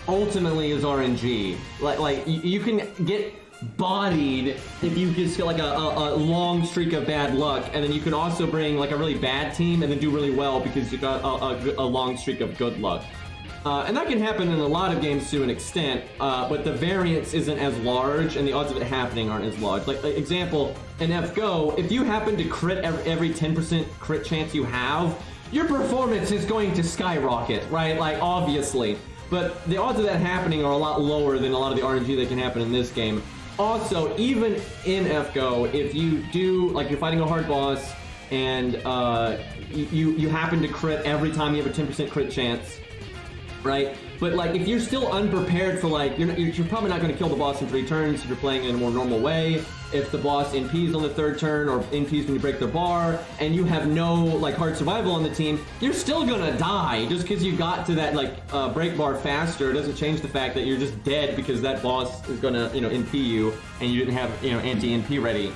ultimately is RNG. Like you can get bodied if you just get like a long streak of bad luck, and then you can also bring like a really bad team and then do really well because you got a long streak of good luck. And that can happen in a lot of games to an extent, but the variance isn't as large and the odds of it happening aren't as large. Like example, in FGO, if you happen to crit every 10% crit chance you have, your performance is going to skyrocket, right? Like obviously. But the odds of that happening are a lot lower than a lot of the RNG that can happen in this game. Also, even in FGO, if you do, like you're fighting a hard boss and you happen to crit every time you have a 10% crit chance, right? But like, if you're still unprepared for like, you're probably not going to kill the boss in 3 turns if you're playing in a more normal way. If the boss NPs on the 3rd turn or NPs when you break the bar, and you have no like hard survival on the team, you're still gonna die just because you got to that like break bar faster. It doesn't change the fact that you're just dead because that boss is gonna NP you and you didn't have anti-NP ready.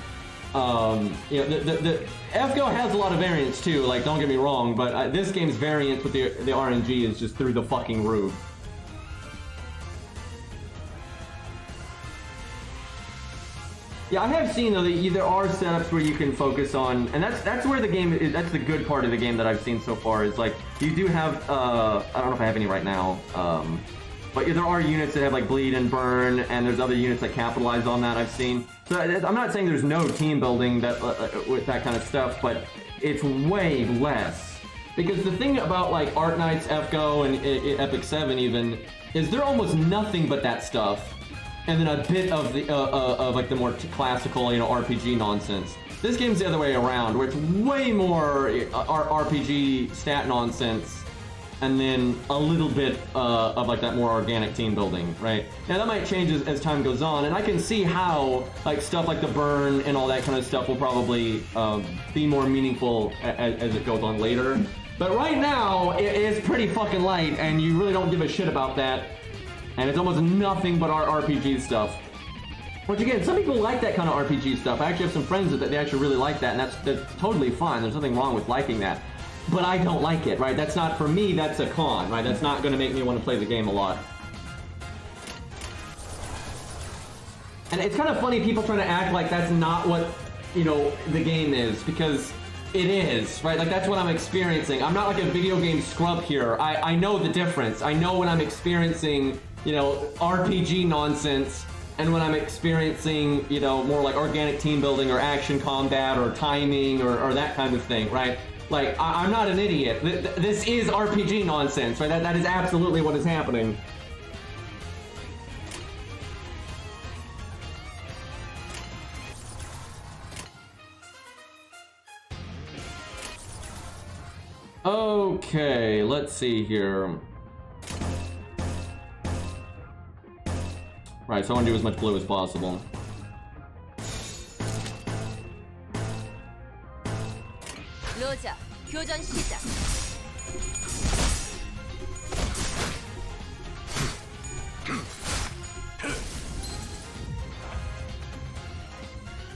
The FGO has a lot of variance too. Like, don't get me wrong, but this game's variance with the RNG is just through the fucking roof. Yeah, I have seen though that there are setups where you can focus on, and that's where the game is. That's the good part of the game that I've seen so far. Is like you do have I don't know if I have any right now, but there are units that have like bleed and burn, and there's other units that capitalize on that I've seen. So I'm not saying there's no team building that with that kind of stuff, but it's way less. Because the thing about like Art Knights, FGO, and Epic 7 even is they're almost nothing but that stuff. And then a bit of the like the more classical, RPG nonsense. This game's the other way around, where it's way more RPG stat nonsense, and then a little bit of like that more organic team building, right? Now that might change as time goes on, and I can see how like stuff like the burn and all that kind of stuff will probably be more meaningful as it goes on later. But right now, it is pretty fucking light, and you really don't give a shit about that. And it's almost nothing but our RPG stuff. Which again, some people like that kind of RPG stuff. I actually have some friends that they actually really like that, and that's totally fine. There's nothing wrong with liking that. But I don't like it, right? That's not, for me, that's a con, right? That's not gonna make me want to play the game a lot. And it's kind of funny people trying to act like that's not what, the game is, because it is, right? Like, that's what I'm experiencing. I'm not like a video game scrub here. I know the difference. I know when I'm experiencing RPG nonsense, and when I'm experiencing, more like organic team building or action combat or timing or that kind of thing, right? Like, I'm not an idiot. This is RPG nonsense, right? That is absolutely what is happening. Okay, let's see here. Right, so I want to do as much blue as possible. 로자, 교전 시작.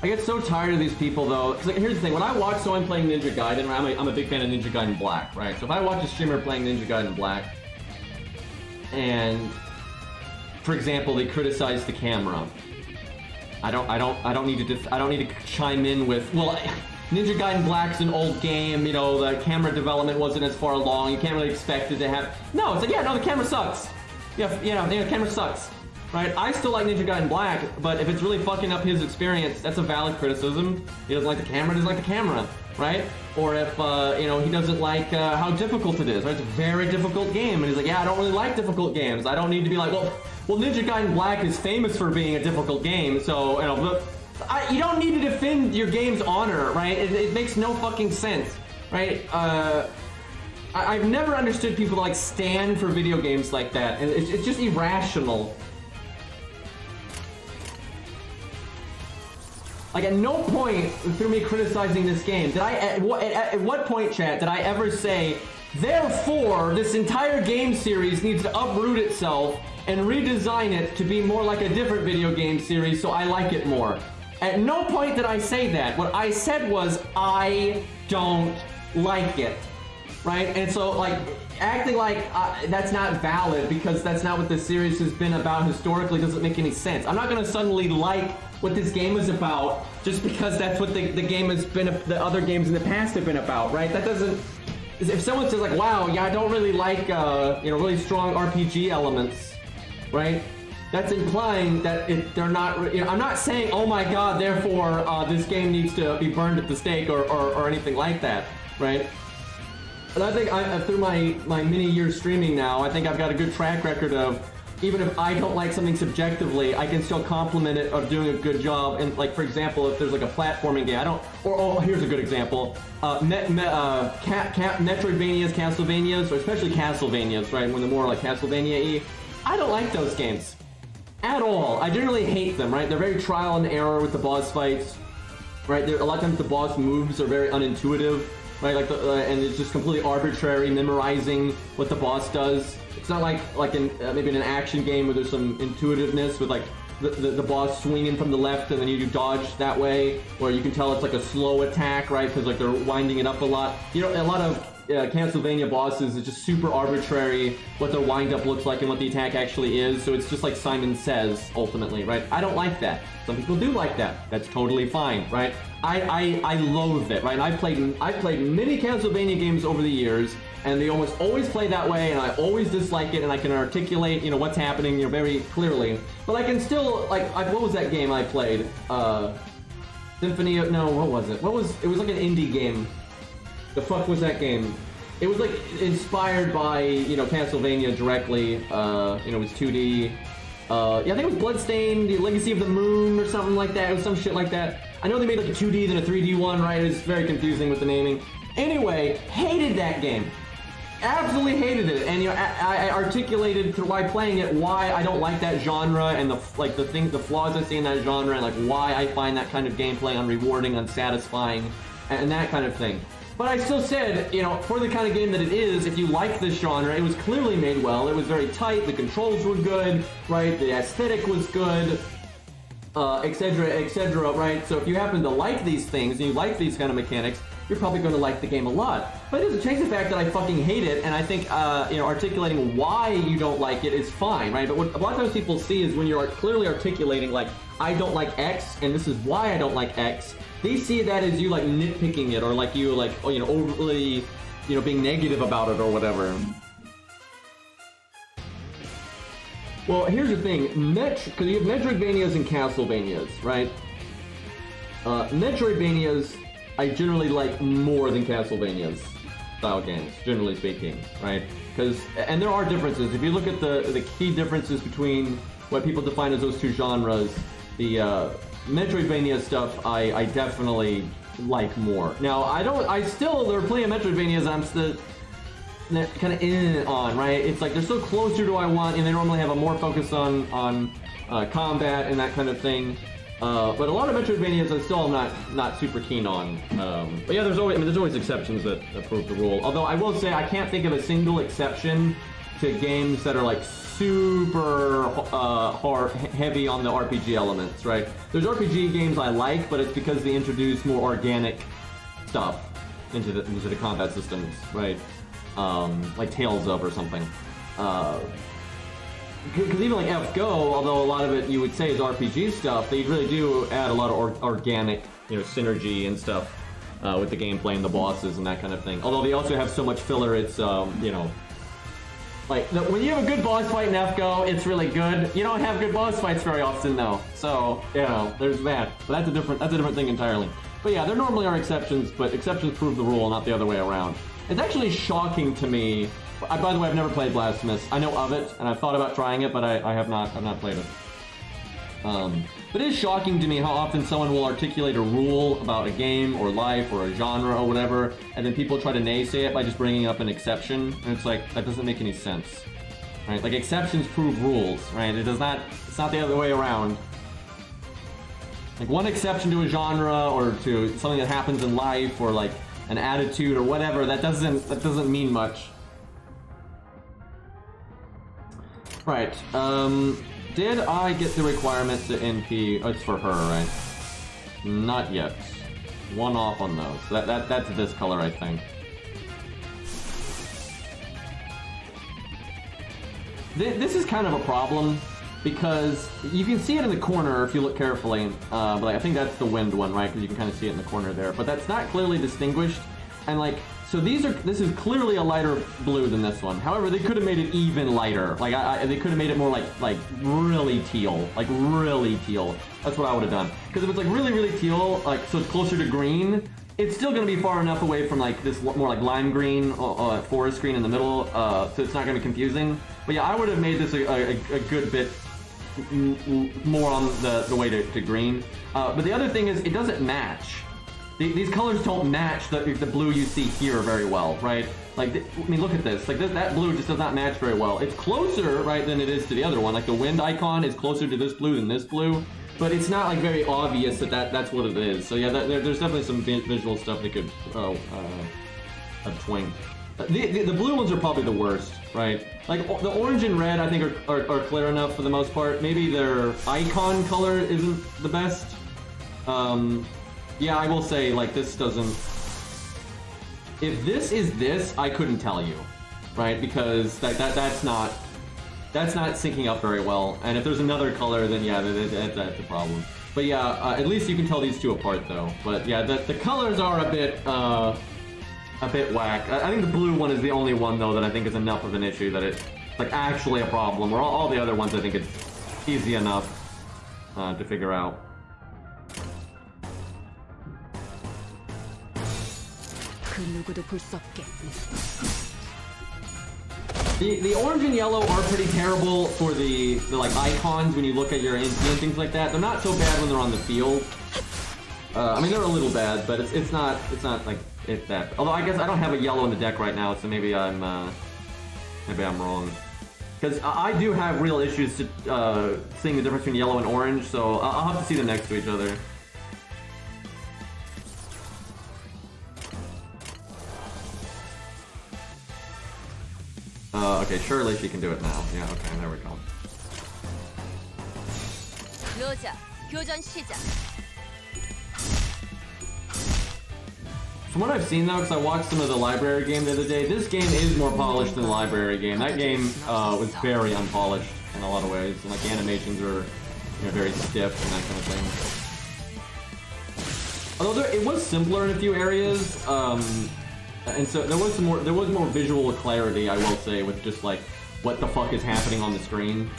I get so tired of these people though. Cause like, here's the thing: when I watch someone playing Ninja Gaiden, right, I'm a big fan of Ninja Gaiden Black, right? So if I watch a streamer playing Ninja Gaiden Black, and for example, they criticize the camera, I don't need to chime in with, well, Ninja Gaiden Black's an old game, the camera development wasn't as far along, you can't really expect it to have. No, it's like, yeah, no, the camera sucks. Yeah, the camera sucks. Right? I still like Ninja Gaiden Black, but if it's really fucking up his experience, that's a valid criticism. He doesn't like the camera, doesn't like the camera, right? Or if, he doesn't like how difficult it is, right? It's a very difficult game, and he's like, yeah, I don't really like difficult games. I don't need to be like, well, Ninja Gaiden Black is famous for being a difficult game, so, you don't need to defend your game's honor, right? It makes no fucking sense, right? I've never understood people like stand for video games like that, and it's just irrational. Like, at no point through me criticizing this game did I, at what point, chat, did I ever say, therefore, this entire game series needs to uproot itself and redesign it to be more like a different video game series so I like it more. At no point did I say that. What I said was, I don't like it, right? And so, like, acting like that's not valid because that's not what this series has been about historically doesn't make any sense. I'm not gonna suddenly like what this game is about just because that's what the game has been, the other games in the past have been about, right? That doesn't, if someone says like, wow, yeah, I don't really like, really strong RPG elements, right? That's implying that they're not, I'm not saying, oh my god, therefore this game needs to be burned at the stake or anything like that, right? But I think through my many years streaming now, I think I've got a good track record of even if I don't like something subjectively, I can still compliment it of doing a good job. And like, for example, if there's like a platforming game, I don't, or oh, here's a good example. Metroidvanias, Castlevanias, or especially Castlevanias, right? When they're more like Castlevania-y, I don't like those games at all. I generally hate them, right? They're very trial and error with the boss fights, right? A lot of times the boss moves are very unintuitive, right? Like, and it's just completely arbitrary, memorizing what the boss does. It's not like in maybe in an action game where there's some intuitiveness with like the boss swinging from the left and then you dodge that way, where you can tell it's like a slow attack, right? Because like they're winding it up a lot. You know, a lot of Castlevania bosses is just super arbitrary what their wind up looks like and what the attack actually is. So it's just like Simon Says ultimately, right? I don't like that. Some people do like that. That's totally fine, right? I loathe it, right? I've played many Castlevania games over the years, and they almost always play that way, and I always dislike it, and I can articulate, very clearly. But I can still, what was that game I played? Symphony of, no, what was it? It was like an indie game. The fuck was that game? It was like inspired by, Castlevania directly. It was 2D. I think it was Bloodstained, The Legacy of the Moon, or something like that. It was some shit like that. I know they made like a 2D then a 3D one, right? It's very confusing with the naming. Anyway, hated that game. Absolutely hated it, and I articulated through why playing it why I don't like that genre and the flaws I see in that genre, and like why I find that kind of gameplay unrewarding, unsatisfying, and that kind of thing. But I still said, for the kind of game that it is, if you like this genre, it was clearly made well. It was very tight. The controls were good, right? The aesthetic was good, etc., right? So if you happen to like these things and you like these kind of mechanics, you're probably going to like the game a lot. But it doesn't change the fact that I fucking hate it, and I think, articulating why you don't like it is fine, right? But what a lot of times people see is when you're clearly articulating, like, I don't like X, and this is why I don't like X, they see that as you, like, nitpicking it, or like you, like, overly, being negative about it or whatever. Well, here's the thing, because you have Metroidvanias and Castlevanias, right? Metroidvanias I generally like more than Castlevanias style games, generally speaking, right? And there are differences. If you look at the key differences between what people define as those two genres, the Metroidvania stuff I definitely like more. Now, there are plenty of Metroidvanias I'm still kind of in and on, right? It's like they're still closer to what I want, and they normally have a more focus on combat and that kind of thing. But a lot of Metroidvanias I still am not super keen on. But yeah, there's always exceptions that prove the rule. Although I will say I can't think of a single exception to games that are like super heavy on the RPG elements, right? There's RPG games I like, but it's because they introduce more organic stuff into the combat systems, right? Like Tales of or something. Because even like F-Go, although a lot of it you would say is RPG stuff, they really do add a lot of organic, synergy and stuff with the gameplay and the bosses and that kind of thing. Although they also have so much filler, it's, like, when you have a good boss fight in F-Go, it's really good. You don't have good boss fights very often, though. So, there's that. But that's a different thing entirely. But yeah, there normally are exceptions, but exceptions prove the rule, not the other way around. It's actually shocking to me. By the way, I've never played Blasphemous. I know of it, and I've thought about trying it, but I have not played it. But it is shocking to me how often someone will articulate a rule about a game or life or a genre or whatever, and then people try to naysay it by just bringing up an exception, and it's like, that doesn't make any sense, right? Like, exceptions prove rules, right? It's not the other way around. Like, one exception to a genre or to something that happens in life or like an attitude or whatever, that doesn't mean much. Right, did I get the requirements to NP? Oh, it's for her, right? Not yet. One off on those. That's this color, I think. This is kind of a problem, because you can see it in the corner if you look carefully, but I think that's the wind one, right? Because you can kind of see it in the corner there, but that's not clearly distinguished, and like, so this is clearly a lighter blue than this one. However, they could have made it even lighter. Like, they could have made it more like really teal. Like, really teal. That's what I would have done. Because if it's like really, really teal, like, so it's closer to green, it's still going to be far enough away from like this more like lime green forest green in the middle, so it's not going to be confusing. But yeah, I would have made this a good bit more on the way to green. But the other thing is, it doesn't match. These colors don't match the blue you see here very well, right? Like, I mean, look at this. Like, that blue just does not match very well. It's closer, right, than it is to the other one. Like, the wind icon is closer to this blue than this blue. But it's not, like, very obvious that's what it is. So, yeah, there's definitely some visual stuff that could twink. The blue ones are probably the worst, right? Like, the orange and red, I think, are clear enough for the most part. Maybe their icon color isn't the best. Yeah, I will say, like, this doesn't... If this is this, I couldn't tell you, right? Because that's not syncing up very well. And if there's another color, then yeah, that's a problem. But yeah, at least you can tell these two apart, though. But yeah, the colors are a bit whack. I think the blue one is the only one, though, that I think is enough of an issue that it's like actually a problem. Where all the other ones, I think it's easy enough to figure out. 그 누구도 볼 수 없게. The orange and yellow are pretty terrible for the like icons when you look at your NP and things like that. They're not so bad when they're on the field. I mean, they're a little bad, but it's not like it's that. Although I guess I don't have a yellow in the deck right now, so maybe I'm wrong. Because I do have real issues seeing the difference between yellow and orange, so I'll have to see them next to each other. Okay, surely she can do it now. Yeah, okay, there we go. 로자, 교전 시작. From what I've seen though, because I watched some of the library game the other day, this game is more polished than the library game. That game was very unpolished in a lot of ways, and like the animations are, you know, very stiff and that kind of thing. Although it was simpler in a few areas. And so there was more visual clarity, I will say, with just like what the fuck is happening on the screen.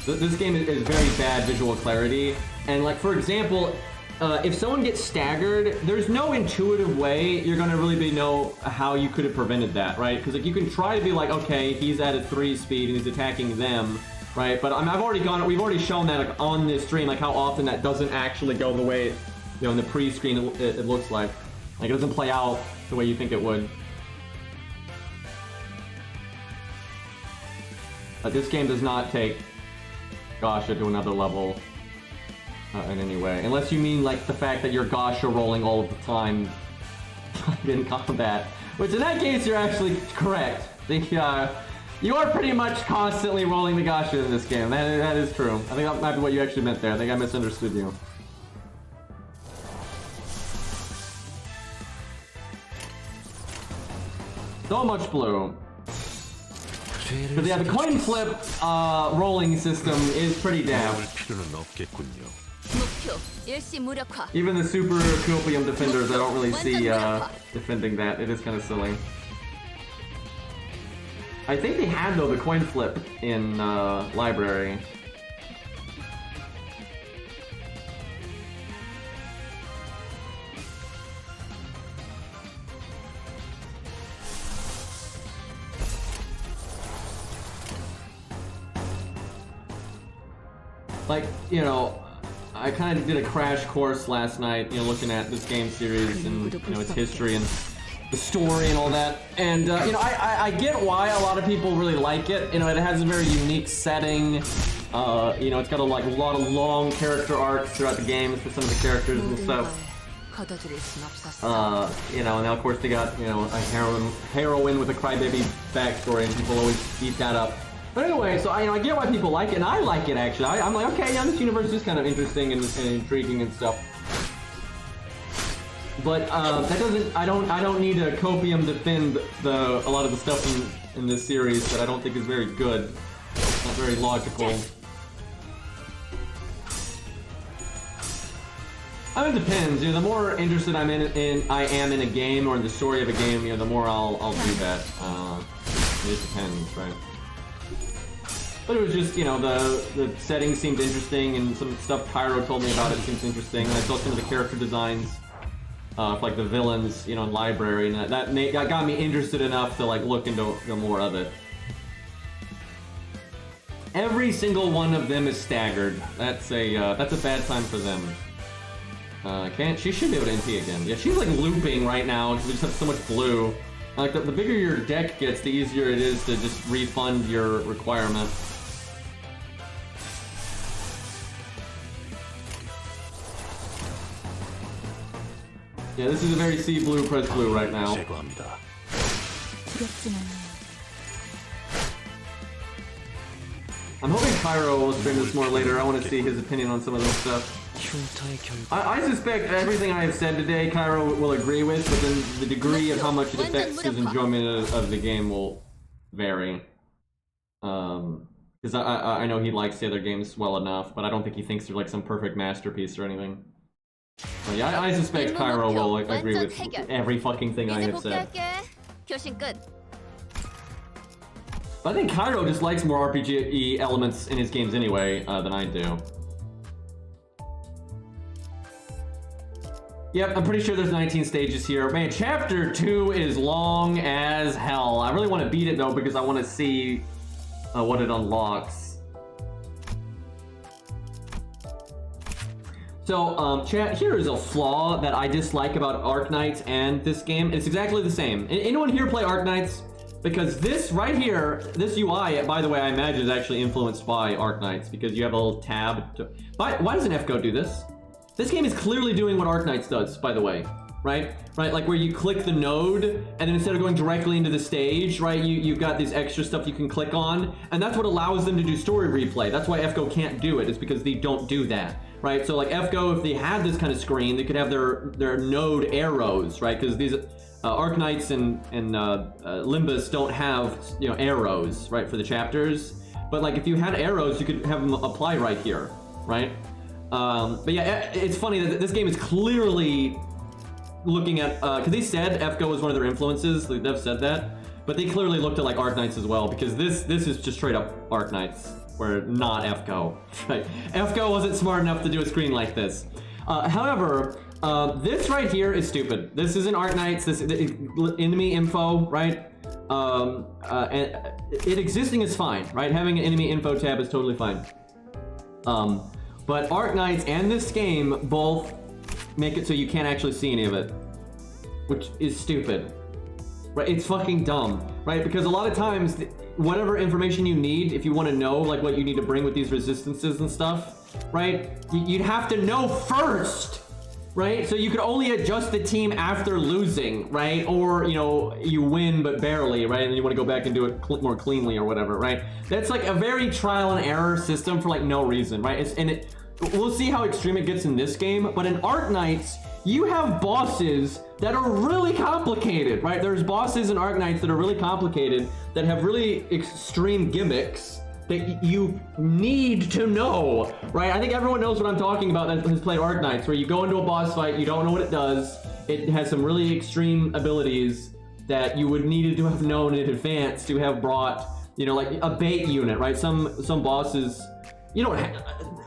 This game is very bad visual clarity, and like for example, if someone gets staggered, there's no intuitive way you're gonna really know how you could have prevented that, right? Because like you can try to be like, okay, he's at a 3 speed and he's attacking them, right? But we've already shown that like, on this stream, like how often that doesn't actually go the way, you know, in the pre-screen it looks like. Like, it doesn't play out the way you think it would. But this game does not take Gasha to another level in any way. Unless you mean, like, the fact that you're Gasha rolling all of the time in combat. Which, in that case, you're actually correct. You are pretty much constantly rolling the Gasha in this game. That is true. I think that might be what you actually meant there. I think I misunderstood you. So much blue. But yeah, the coin flip rolling system is pretty damn. 목표 일시 무력화. Even the super copium defenders, I don't really see defending that. It is kind of silly. I think they had though the coin flip in library. Like, you know, I kind of did a crash course last night, you know, looking at this game series and, you know, its history and the story and all that. And, you know, I get why a lot of people really like it. You know, it has a very unique setting. You know, it's got a lot of long character arcs throughout the games for some of the characters and stuff. You know, and now of course they got, you know, a heroine with a crybaby backstory, and people always eat that up. But anyway, so I get why people like it, and I like it actually. I'm like, okay, yeah, this universe is kind of interesting and intriguing and stuff. But that doesn't. I don't need a copium defend a lot of the stuff in this series that I don't think is very good. Not very logical. I mean, it depends. You know, the more interested I am in a game or in the story of a game, you know, the more I'll do that. It just depends, right? But it was just, you know, the setting seemed interesting, and some stuff Pyro told me about it seems interesting. And I saw some of the character designs for like the villains, you know, in library, and that got me interested enough to like look into more of it. Every single one of them is staggered. That's a bad time for them. She should be able to NP again. Yeah, she's like looping right now because we just have so much blue. Like the bigger your deck gets, the easier it is to just refund your requirement. Yeah, this is a very C blue press blue right now. 제거합니다. 두렵진 않아요. I'm hoping Cairo will stream this more later. I want to see his opinion on some of this stuff. 흉터의 결과. I suspect everything I have said today, Cairo will agree with, but then the degree of how much it affects his enjoyment of the game will vary. Because I know he likes the other games well enough, but I don't think he thinks they're like some perfect masterpiece or anything. But yeah, I suspect Cairo will like, agree with every fucking thing I 이제 have said. 복귀할게. 교신 끝. But I think Cairo just likes more RPG elements in his games anyway than I do. Yep, I'm pretty sure there's 19 stages here. Man, chapter 2 is long as hell. I really want to beat it though because I want to see what it unlocks. So, chat, here is a flaw that I dislike about Arknights and this game. It's exactly the same. Anyone here play Arknights? Because this right here, this UI, by the way, I imagine is actually influenced by Arknights because you have a little tab. Why doesn't FGO do this? This game is clearly doing what Arknights does, by the way, right? Right, like where you click the node, and then instead of going directly into the stage, right, you've got this extra stuff you can click on, and that's what allows them to do story replay. That's why FGO can't do it, is because they don't do that, right? So like FGO, if they had this kind of screen, they could have their node arrows, right? Because these Arknights and Limbus don't have, you know, arrows, right, for the chapters. But like if you had arrows, you could have them apply right here, right? But yeah, it's funny that this game is clearly looking at, because they said FGO was one of their influences, the devs said that, but they clearly looked at like Arknights as well, because this is just straight up Arknights, where not FGO, right? FGO wasn't smart enough to do a screen like this. However, this right here is stupid. This isn't Arknights, this enemy info, right? And it existing is fine, right? Having an enemy info tab is totally fine. But Arknights and this game both make it so you can't actually see any of it, which is stupid, right? It's fucking dumb, right? Because a lot of times, whatever information you need, if you want to know like what you need to bring with these resistances and stuff, right? You'd have to know first, right? So you could only adjust the team after losing, right? Or, you know, you win but barely, right? And you want to go back and do it more cleanly or whatever, right? That's like a very trial and error system for like no reason, right? We'll see how extreme it gets in this game, but in Arknights, you have bosses that are really complicated, right? There's bosses in Arknights that are really complicated, that have really extreme gimmicks that you need to know, right? I think everyone knows what I'm talking about that has played Arknights, where you go into a boss fight, you don't know what it does. It has some really extreme abilities that you would needed to have known in advance to have brought, you know, like a bait unit, right? Some bosses, you don't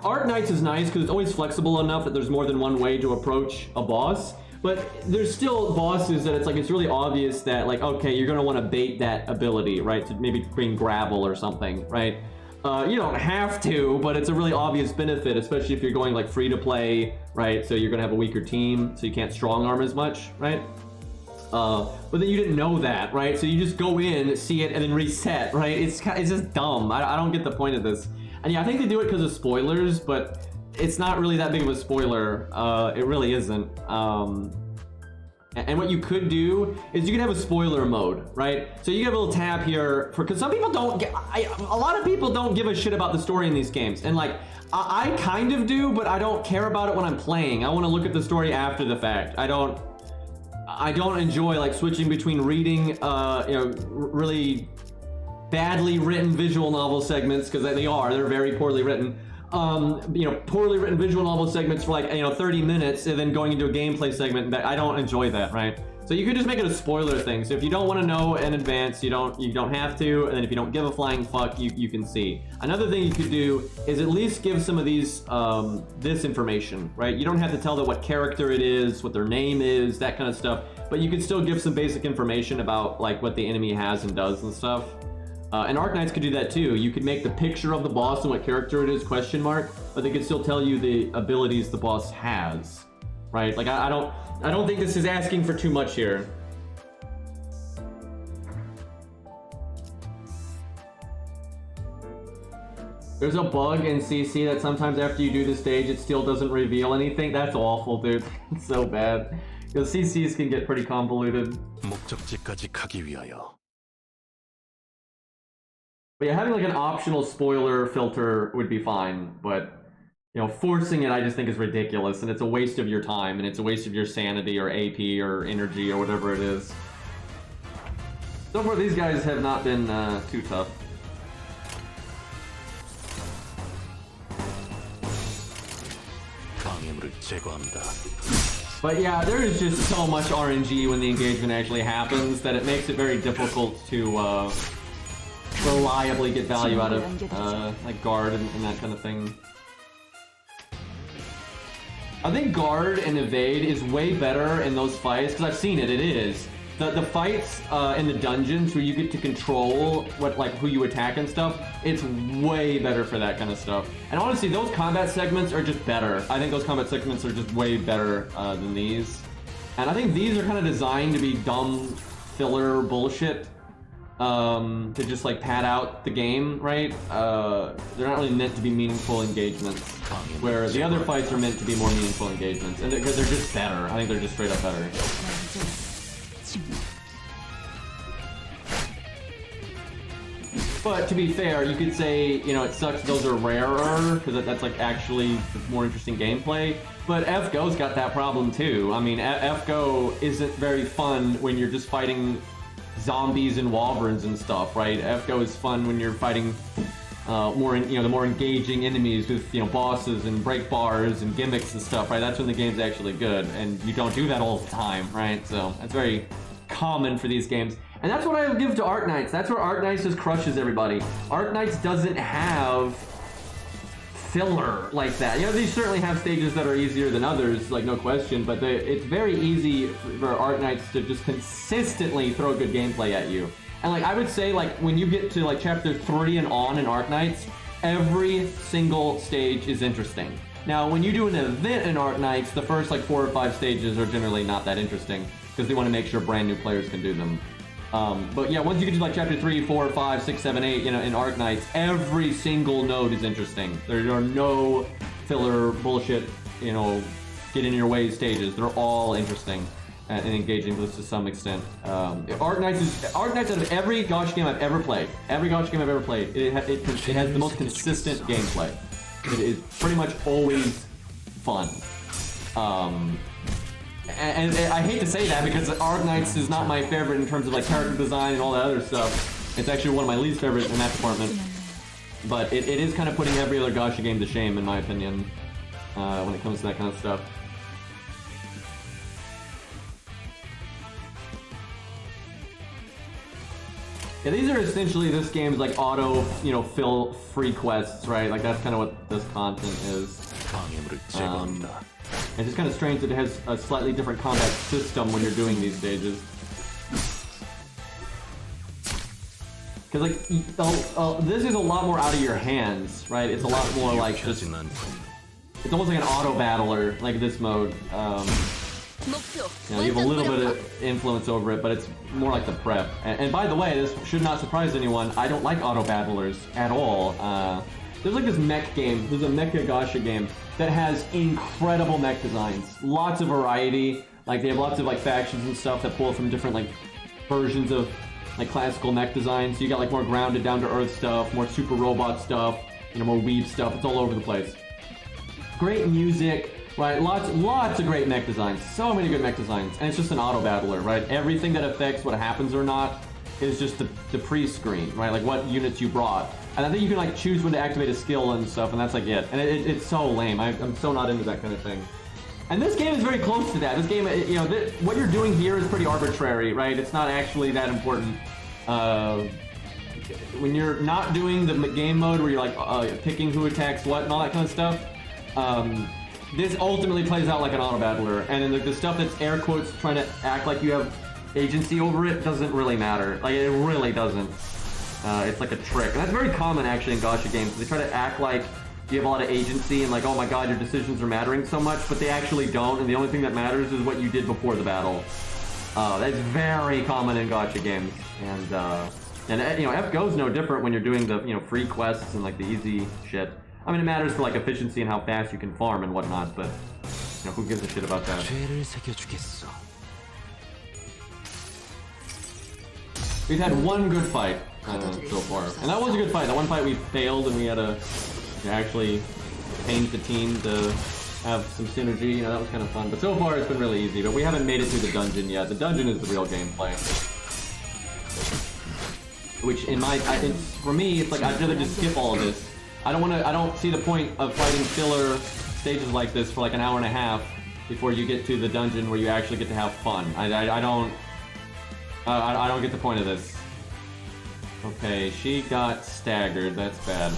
Arknights is nice because it's always flexible enough that there's more than one way to approach a boss, but there's still bosses that it's really obvious that like, okay, you're gonna want to bait that ability, right? To maybe bring gravel or something, right? You don't have to, but it's a really obvious benefit, especially if you're going like free to play, right? So you're gonna have a weaker team, so you can't strong arm as much, right? But then you didn't know that, right? So you just go in, see it, and then reset, right? It's just dumb. I don't get the point of this. And yeah, I think they do it because of spoilers, but it's not really that big of a spoiler. It really isn't. And what you could do is you could have a spoiler mode, right? So you have a little tab here because some people don't get, a lot of people don't give a shit about the story in these games. And like, I kind of do, but I don't care about it when I'm playing. I want to look at the story after the fact. I don't enjoy like switching between reading, you know, really badly written visual novel segments, because they're very poorly written. You know, poorly written visual novel segments for like, you know, 30 minutes and then going into a gameplay segment. I don't enjoy that, right? So you could just make it a spoiler thing. So if you don't want to know in advance, you don't have to. And then if you don't give a flying fuck, you can see. Another thing you could do is at least give some of these this information, right? You don't have to tell them what character it is, what their name is, that kind of stuff. But you could still give some basic information about like what the enemy has and does and stuff. And Arknights could do that too. You could make the picture of the boss and what character it is question mark, but they could still tell you the abilities the boss has, right? Like I don't think this is asking for too much here. There's a bug in CC that sometimes after you do the stage, it still doesn't reveal anything. That's awful, dude. It's so bad. Because CCs can get pretty convoluted. 목적지까지 가기 위하여. But yeah, having like an optional spoiler filter would be fine, but you know, forcing it I just think is ridiculous, and it's a waste of your time, and it's a waste of your sanity or AP or energy or whatever it is. So far these guys have not been too tough. 방해물을 제거합니다. But yeah, there is just so much RNG when the engagement actually happens that it makes it very difficult to reliably get value out of like guard and that kind of thing. I think guard and evade is way better in those fights because I've seen it. It is the fights in the dungeons where you get to control who you attack and stuff. It's way better for that kind of stuff. And honestly, those combat segments are just better. I think those combat segments are just way better than these. And I think these are kind of designed to be dumb filler bullshit. To just like pad out the game, right? They're not really meant to be meaningful engagements, where the other fights are meant to be more meaningful engagements, and because they're just better. I think they're just straight up better. But to be fair, you could say, you know, it sucks those are rarer, because that's like actually more interesting gameplay. But FGO's got that problem too. I mean, FGO isn't very fun when you're just fighting zombies and wyverns and stuff, right? FGO is fun when you're fighting the more engaging enemies with, you know, bosses and break bars and gimmicks and stuff, right? That's when the game's actually good, and you don't do that all the time, right? So that's very common for these games. And that's what I would give to Arknights. That's where Arknights just crushes everybody. Arknights doesn't have filler like that. You know, these certainly have stages that are easier than others, like no question, but it's very easy for Arknights to just consistently throw good gameplay at you. And like I would say, like when you get to like chapter 3 and on in Arknights, every single stage is interesting. Now, when you do an event in Arknights, the first like 4 or 5 stages are generally not that interesting because they want to make sure brand new players can do them. But yeah, once you get to like chapter 3, 4, 5, 6, 7, 8, you know, in Arknights, every single node is interesting. There are no filler bullshit, you know, get in your way stages. They're all interesting and engaging to some extent. Arknights out of every Gotcha game I've ever played, it has the most consistent gameplay. It is pretty much always fun. And I hate to say that because Arknights is not my favorite in terms of like character design and all that other stuff. It's actually one of my least favorite in that department. But it is kind of putting every other Gotcha game to shame, in my opinion, when it comes to that kind of stuff. Yeah, these are essentially this game's like auto, you know, fill free quests, right? Like that's kind of what this content is. It's just kind of strange that it has a slightly different combat system when you're doing these stages. Because like, this is a lot more out of your hands, right? It's a lot more like just, it's almost like an auto battler, like this mode. You know, you have a little bit of influence over it, but it's more like the prep. And by the way, this should not surprise anyone, I don't like auto battlers at all. There's like this mech game, there's a Mecha Gotcha game that has incredible mech designs. Lots of variety, like they have lots of like factions and stuff that pull from different like versions of like classical mech designs. So you got like more grounded, down to earth stuff, more super robot stuff, you know, more weeb stuff. It's all over the place. Great music, right? Lots of great mech designs. So many good mech designs. And it's just an auto battler, right? Everything that affects what happens or not is just the pre-screen, right? Like what units you brought. And I think you can like choose when to activate a skill and stuff, and that's like it. And it's so lame. I'm so not into that kind of thing. And this game is very close to that. This game, you know, what you're doing here is pretty arbitrary, right? It's not actually that important. When you're not doing the game mode where you're like picking who attacks what and all that kind of stuff, this ultimately plays out like an auto battler. And then the stuff that's air quotes trying to act like you have agency over it doesn't really matter. Like, it really doesn't. It's like a trick. And that's very common actually in gacha games. They try to act like you have a lot of agency and like, oh my god, your decisions are mattering so much, but they actually don't, and the only thing that matters is what you did before the battle. That's very common in gacha games, and you know, FGO's no different when you're doing the, you know, free quests and like the easy shit. I mean, it matters for like efficiency and how fast you can farm and whatnot, but you know, who gives a shit about that? 죄를 새겨주겠어. We've had one good fight so far, and that was a good fight. That one fight we failed and we had to actually change the team to have some synergy. You know, that was kind of fun. But so far it's been really easy, but we haven't made it through the dungeon yet. The dungeon is the real gameplay. Which in my, I think, for me, it's like I'd rather just skip all of this. I don't see the point of fighting filler stages like this for like an hour and a half before you get to the dungeon where you actually get to have fun. I don't get the point of this. Okay, she got staggered. That's bad.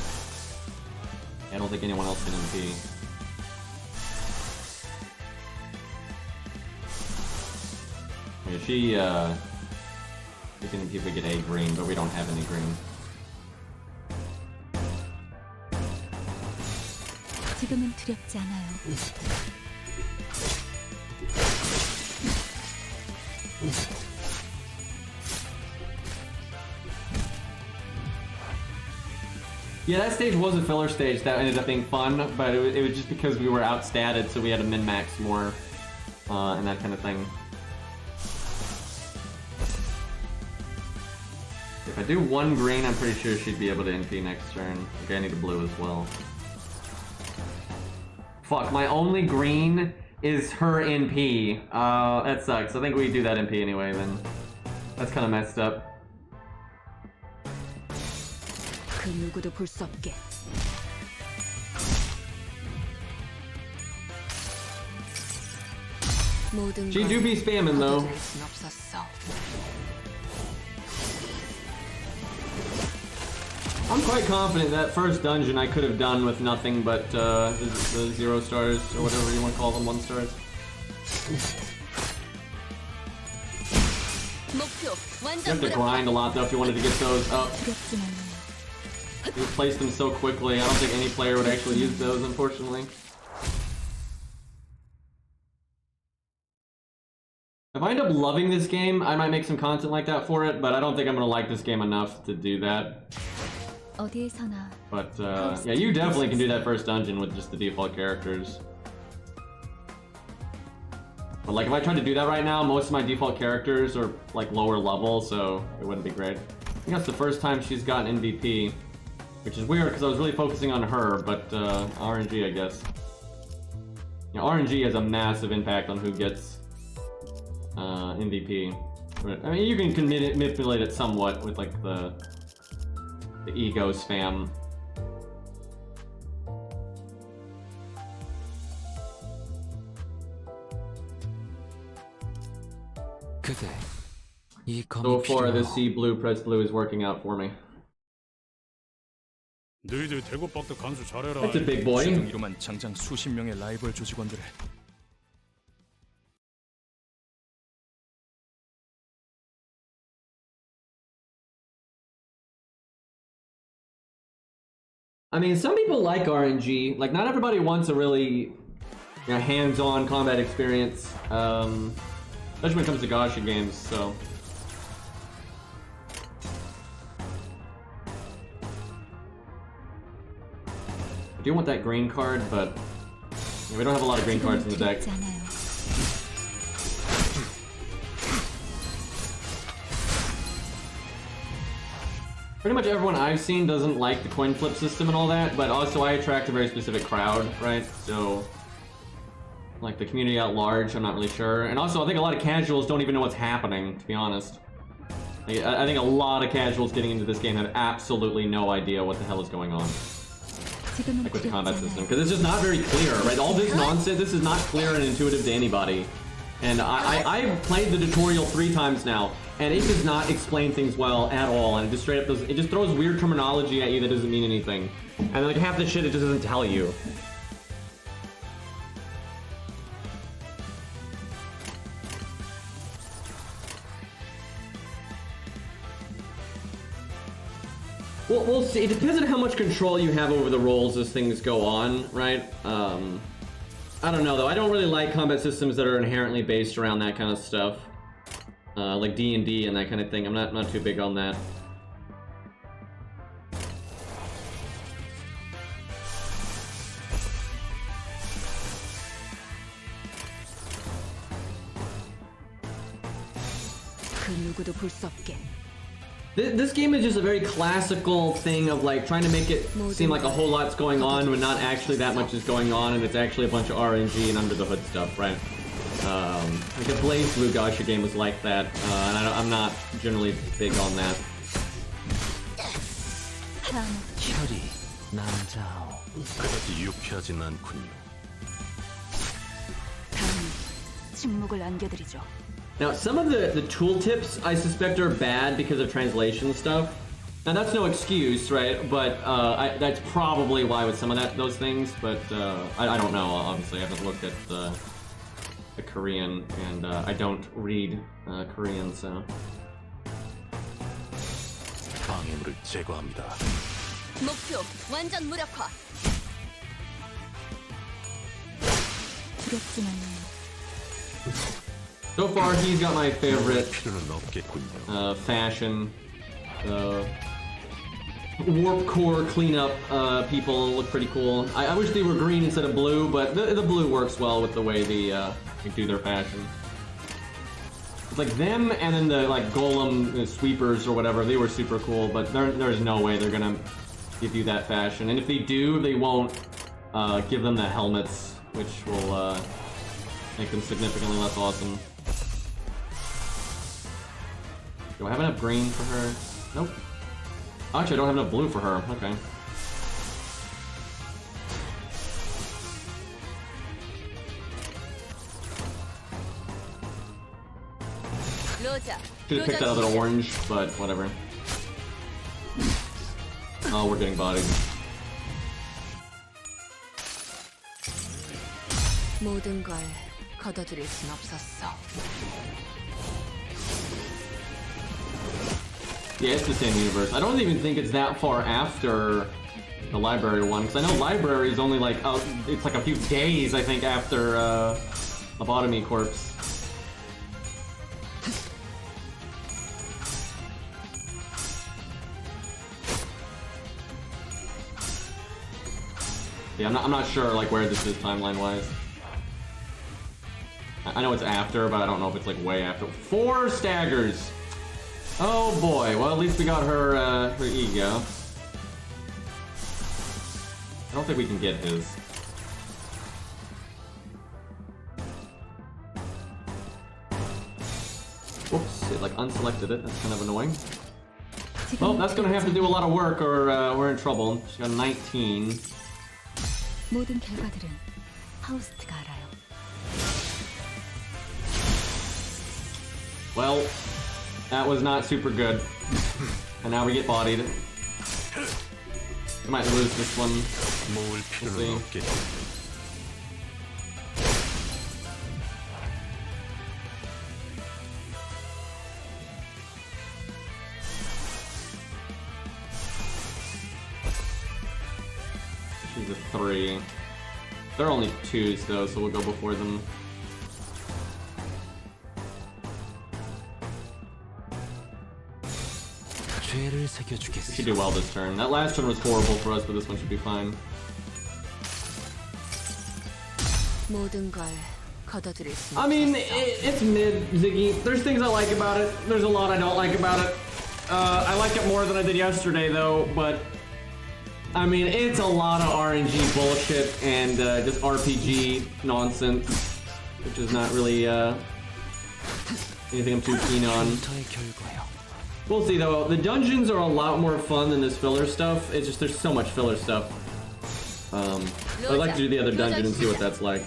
I don't think anyone else can MP. Yeah, she can MP if we get a green, but we don't have any green. 지금은 두렵지 않아요. Yeah, that stage was a filler stage that ended up being fun, but it was just because we were outstatted, so we had to min-max more, and that kind of thing. If I do one green, I'm pretty sure she'd be able to NP next turn. Okay, I need a blue as well. Fuck, my only green is her NP. That sucks. I think we do that NP anyway, then. That's kind of messed up. 그 누구도 볼 수 없게. 모든 She 걸 do be spamming though. 거둬들일 순 없었어. I'm quite confident that first dungeon I could have done with nothing but the 0 stars, or whatever you want to call them, 1 stars. 목표 You 완전 have to grind a lot though if you wanted to get those up. 두렵진 않아요. You place them so quickly, I don't think any player would actually use those, unfortunately. If I end up loving this game, I might make some content like that for it, but I don't think I'm gonna like this game enough to do that. 어디에서나 But yeah, you definitely can do that first dungeon with just the default characters. But like if I tried to do that right now, most of my default characters are like lower level, so it wouldn't be great. I think that's the first time she's gotten MVP, which is weird because I was really focusing on her, but RNG, I guess. You know, RNG has a massive impact on who gets MVP. I mean, you can manipulate it somewhat with like the ego spam. 그대 이 검이 So far, the 필요하오. C blue press blue is working out for me. 너희들 대구박도 간수 잘해라. That's a big boy. 이로만 장장 수십 명의 라이벌 조직원들을. I mean, some people like RNG. Like, not everybody wants a really, you know, hands-on combat experience, especially when it comes to gacha games. So, I do want that green card, but yeah, we don't have a lot of green cards in the deck. 두렵지 않아요. Pretty much everyone I've seen doesn't like the coin flip system and all that, but also I attract a very specific crowd, right? So, like the community at large, I'm not really sure. And also, I think a lot of casuals don't even know what's happening, to be honest. Like, I think a lot of casuals getting into this game have absolutely no idea what the hell is going on. like with the combat system, because it's just not very clear, right? All this nonsense, this is not clear and intuitive to anybody. And I've played the tutorial 3 times now, and it does not explain things well at all, and it just straight up does, it just throws weird terminology at you that doesn't mean anything. And like half the shit it just doesn't tell you. Well, we'll see. It depends on how much control you have over the rolls as things go on, right? I don't know, though. I don't really like combat systems that are inherently based around that kind of stuff. Like D&D and that kind of thing. I'm not too big on that. 그 누구도 볼 수 없게. This game is just a very classical thing of like trying to make it seem like a whole lot's going on when not actually that much is going on, and it's actually a bunch of RNG and under the hood stuff, right? Like a Blaze Blue Gacha game was like that, and I'm not generally big on that. 혈이 남자오. 그다지 유쾌하진 않군요. 다음 침묵을 안겨드리죠. Now, some of the tooltips I suspect are bad because of translation stuff. And that's no excuse, right? But that's probably why with some of those things. But I don't know. Obviously, I haven't looked at the Korean, and I don't read Korean, so. 방해물을 제거합니다. 목표 완전 무력화. 두렵지만 So far, he's got my favorite 필요는 없겠군요. fashion. Warp core cleanup people look pretty cool. I wish they were green instead of blue, but the blue works well with the way they do their fashion. It's like them and then the like golem sweepers or whatever. They were super cool, but there's no way they're gonna give you that fashion. And if they do, they won't give them the helmets, which will make them significantly less awesome. Do I have enough green for her? Nope. Actually, I don't have enough blue for her. Okay. Should have picked that other orange, but whatever. Oh, we're getting bodied. 모든 걸 걷어들일 순 없었어. Yeah, it's the same universe. I don't even think it's that far after the library one, because I know library is only like, it's like a few days, I think, after Lobotomy Corpse. Yeah, I'm not sure like where this is timeline-wise. I know it's after, but I don't know if it's like way after. 4 staggers! Oh boy, well at least we got her, her ego. I don't think we can get his. Whoops, it like unselected it, that's kind of annoying. Well, that's gonna have to do a lot of work or we're in trouble. She got 19. 모든 결과들은 하우스트가 알아요. Well, that was not super good. And now we get bodied. We might lose this one. 모을 필요는 없겠군요. She's a 3. They're only 2s though, so we'll go before them. 죄를 We 새겨주겠어. should do well this turn. That last turn was horrible for us, but this one should be fine. 모든 걸 걷어들일 순 I mean, 없었어. it's mid, Ziggy. There's things I like about it. There's a lot I don't like about it. I like it more than I did yesterday, though, but... I mean, it's a lot of RNG bullshit and just RPG nonsense, which is not really anything I'm too keen on. 헌터의 결과요. We'll see, though. The dungeons are a lot more fun than this filler stuff. It's just there's so much filler stuff. I'd like to do the other dungeon and see what that's like.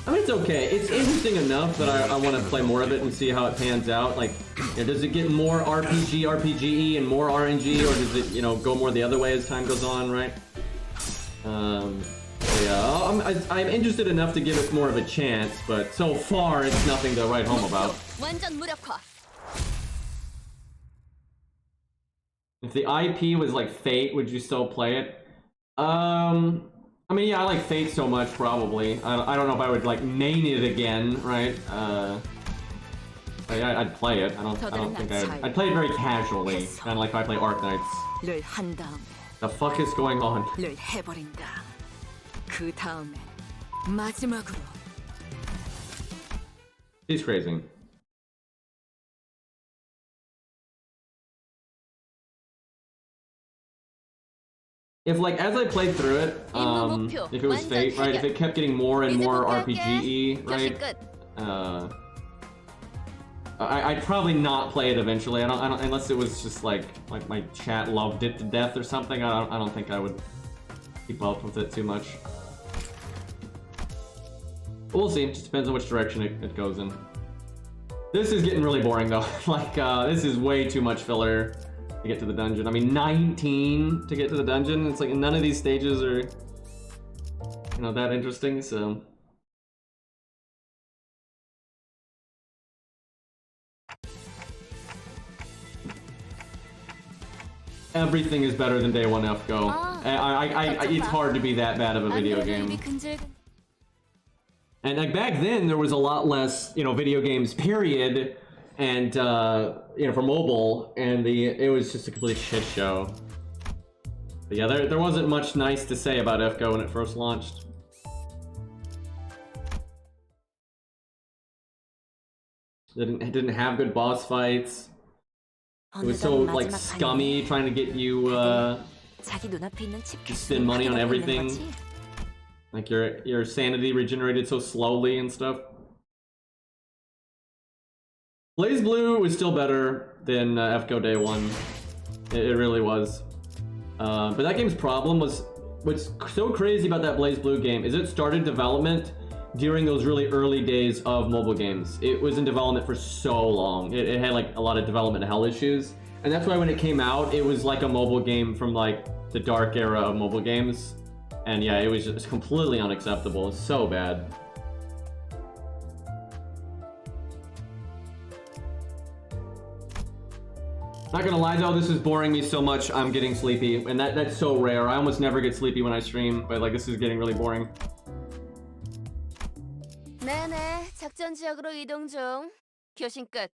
I mean, it's okay. It's interesting enough that I want to play more of it and see how it pans out. Like, you know, does it get more RPG and more RNG, or does it, you know, go more the other way as time goes on, right? Yeah, I'm interested enough to give it more of a chance, but so far it's nothing to write home about. 완전 무력화. If the IP was like Fate, would you still play it? I mean, yeah, I like Fate so much, probably. I don't know if I would, like, main it again, right? I'd play it. I don't think I'd play it very casually. Kind of like if I play Arknights. 를 한 다음에 The fuck is going on? 를 해버린다. 그 다음엔 마지막으로 He's crazy. If, like, as I played through it, if it was Fate, right, if it kept getting more and more RPG-y, right, I'd probably not play it eventually. I don't, unless it was just like my chat loved it to death or something. I don't think I would keep up with it too much. But we'll see. It just depends on which direction it goes in. This is getting really boring though. Like, this is way too much filler to get to the dungeon. I mean, 19 to get to the dungeon. It's like none of these stages are, you know, that interesting, so. Everything is better than day one FGO. It's hard to be that bad of a video game. And like back then, there was a lot less, you know, video games, period, and you know, for mobile, and it was just a complete shit show. But yeah, there wasn't much nice to say about FGO when it first launched. It didn't have good boss fights. It was so like scummy, trying to get you to spend money on everything. Like your sanity regenerated so slowly and stuff. Blaze Blue was still better than FGO Day 1. It really was. But that game's problem was, what's so crazy about that Blaze Blue game is it started development during those really early days of mobile games. It was in development for so long. It had like a lot of development hell issues. And that's why when it came out, it was like a mobile game from like the dark era of mobile games. And yeah, it was just completely unacceptable. It's so bad. Not gonna lie though, this is boring me so much, I'm getting sleepy. And that's so rare. I almost never get sleepy when I stream, but like this is getting really boring. 네네, 작전 지역으로 이동 중. 교신 끝.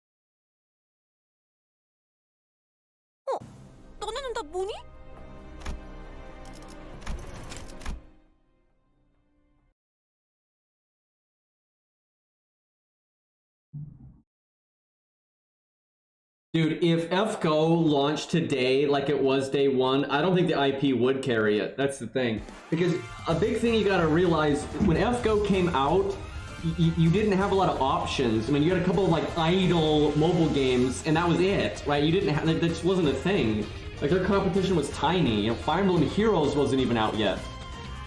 너네는 다 뭐니? Dude, if FGO launched today like it was day one, I don't think the IP would carry it. That's the thing. Because a big thing you gotta realize, when FGO came out, you didn't have a lot of options. I mean, you had a couple of like idle mobile games, and that was it, right? You didn't have, that just wasn't a thing. Like their competition was tiny. You know, Fire Emblem Heroes wasn't even out yet.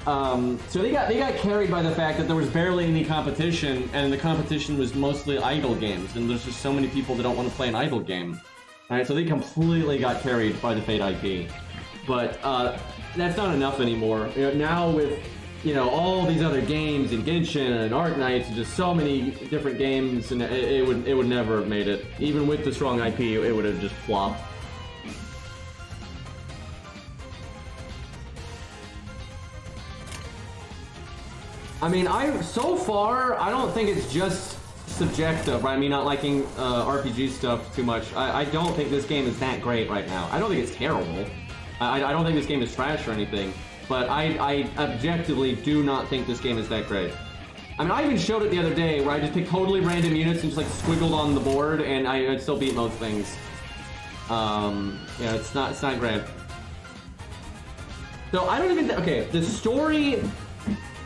So they got carried by the fact that there was barely any competition, and the competition was mostly idle games, and there's just so many people that don't want to play an idle game. Alright, so they completely got carried by the Fate IP. But that's not enough anymore. You know, now with, you know, all these other games and Genshin and Arknights and just so many different games, and it would never have made it. Even with the strong IP, it would have just flopped. I mean, so far, I don't think it's just subjective, right? I mean, not liking RPG stuff too much. I don't think this game is that great right now. I don't think it's terrible. I don't think this game is trash or anything. But I objectively do not think this game is that great. I mean, I even showed it the other day where I just picked totally random units and just like squiggled on the board, and I'd still beat most things. Yeah, it's not great. So I don't even okay, the story,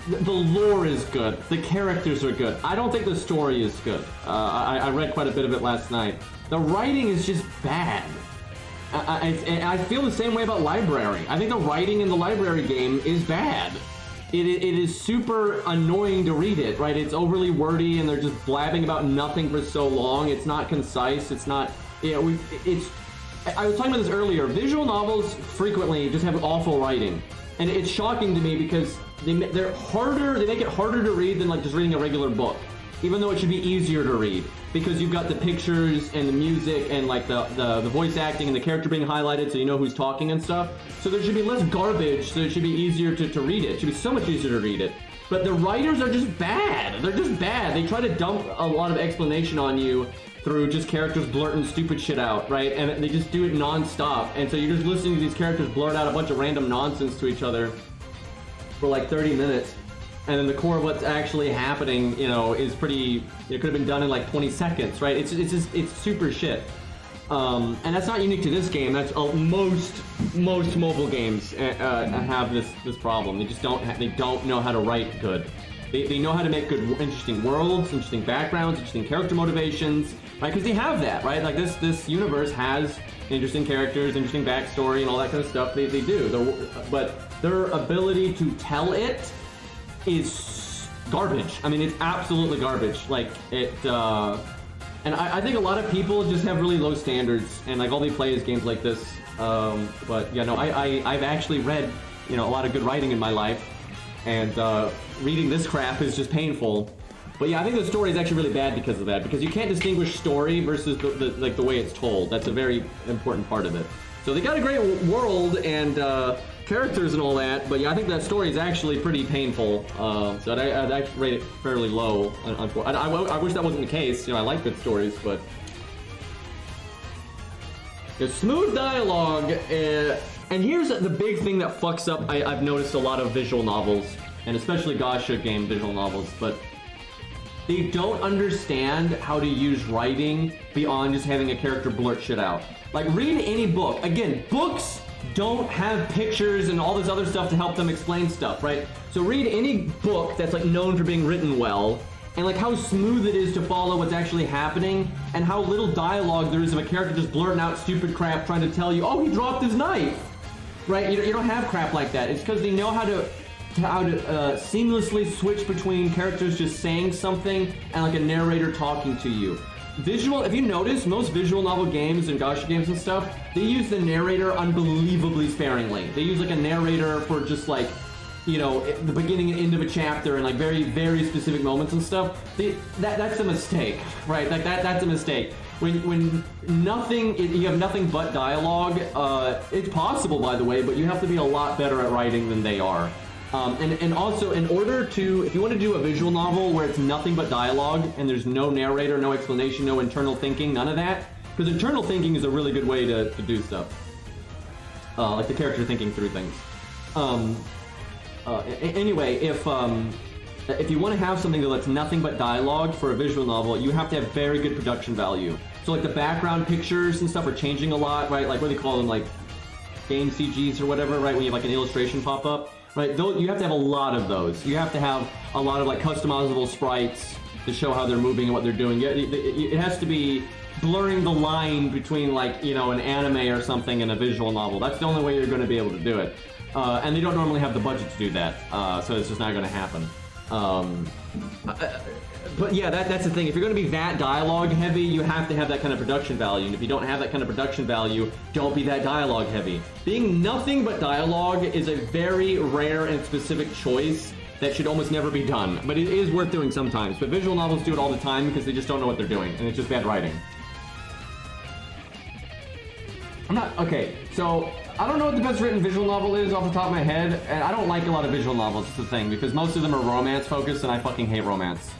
the lore is good. The characters are good. I don't think the story is good. I read quite a bit of it last night. The writing is just bad. I feel the same way about Library. I think the writing in the Library game is bad. it is super annoying to read it, right? It's overly wordy, and they're just blabbing about nothing for so long. It's not concise. It's not, you know, I was talking about this earlier. Visual novels frequently just have awful writing, and it's shocking to me because they're harder. They make it harder to read than like just reading a regular book, even though it should be easier to read because you've got the pictures and the music and like the voice acting and the character being highlighted so you know who's talking and stuff. So there should be less garbage, so it should be easier to read it. It should be so much easier to read it. But the writers are just bad. They're just bad. They try to dump a lot of explanation on you through just characters blurting stupid shit out, right? And they just do it non-stop. And so you're just listening to these characters blurt out a bunch of random nonsense to each other for like 30 minutes. And then the core of what's actually happening, you know, is pretty, it could have been done in like 20 seconds, right? It's super shit. And that's not unique to this game. That's most mobile games have this problem. They just don't know how to write good. They know how to make good, interesting worlds, interesting backgrounds, interesting character motivations, right? Because they have that, right? Like this universe has interesting characters, interesting backstory, and all that kind of stuff. They do. But their ability to tell it is garbage. I mean, it's absolutely garbage. Like it, and I think a lot of people just have really low standards, and like all they play is games like this. But yeah, no, I've actually read, you know, a lot of good writing in my life, and reading this crap is just painful. But yeah, I think the story is actually really bad because of that, because you can't distinguish story versus the way it's told. That's a very important part of it. So they got a great world and characters and all that, but yeah, I think that story is actually pretty painful. So I'd actually rate it fairly low. I wish that wasn't the case. You know, I like good stories, but the smooth dialogue. And here's the big thing that fucks up. I've noticed a lot of visual novels, and especially gacha game visual novels, but they don't understand how to use writing beyond just having a character blurt shit out. Like, read any book. Again, books don't have pictures and all this other stuff to help them explain stuff, right? So read any book that's like known for being written well, and like how smooth it is to follow what's actually happening, and how little dialogue there is of a character just blurting out stupid crap trying to tell you, oh, he dropped his knife, right? You don't have crap like that. It's because they know how to seamlessly switch between characters just saying something and like a narrator talking to you. If you notice, most visual novel games and gacha games and stuff, they use the narrator unbelievably sparingly. They use like a narrator for just like, you know, the beginning and end of a chapter and like very, very specific moments and stuff. That's a mistake, right? Like that's a mistake. When you have nothing but dialogue, it's possible, by the way, but you have to be a lot better at writing than they are. And also, in order to, if you want to do a visual novel where it's nothing but dialogue and there's no narrator, no explanation, no internal thinking, none of that, because internal thinking is a really good way to do stuff. Like the character thinking through things. Anyway, if you want to have something that's nothing but dialogue for a visual novel, you have to have very good production value. So like the background pictures and stuff are changing a lot, right? Like what do they call them, like game CGs or whatever, right? When you have like an illustration pop up. Right, you have to have a lot of those. You have to have a lot of like customizable sprites to show how they're moving and what they're doing. It has to be blurring the line between like, you know, an anime or something and a visual novel. That's the only way you're going to be able to do it. And they don't normally have the budget to do that, so it's just not going to happen. But yeah, that's the thing. If you're going to be that dialogue heavy, you have to have that kind of production value. And if you don't have that kind of production value, don't be that dialogue heavy. Being nothing but dialogue is a very rare and specific choice that should almost never be done. But it is worth doing sometimes. But visual novels do it all the time because they just don't know what they're doing. And it's just bad writing. Okay, so I don't know what the best written visual novel is off the top of my head. And I don't like a lot of visual novels, it's the thing. Because most of them are romance focused and I fucking hate romance.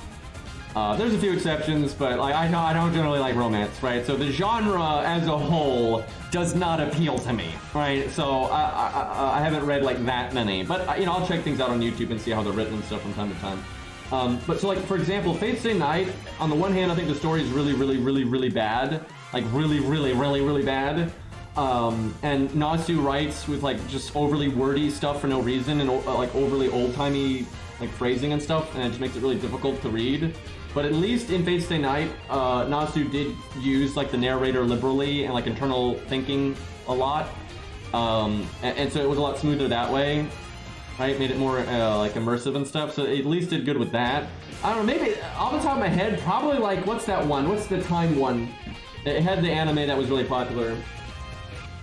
There's a few exceptions, but like I don't generally like romance, right? So the genre as a whole does not appeal to me, right? So I haven't read like that many, but you know, I'll check things out on YouTube and see how they're written and stuff from time to time. But so like for example, Fate Stay Night. On the one hand, I think the story is really bad, like really bad. And Nasu writes with like just overly wordy stuff for no reason and like overly old-timey like phrasing and stuff, and it just makes it really difficult to read. But at least in Fate Stay Night, Nasu did use like the narrator liberally and like internal thinking a lot, and so it was a lot smoother that way. right? Made it more like immersive and stuff. So it at least did good with that. I don't know, maybe off the top of my head, probably like, what's that one? What's the time one? It had the anime that was really popular.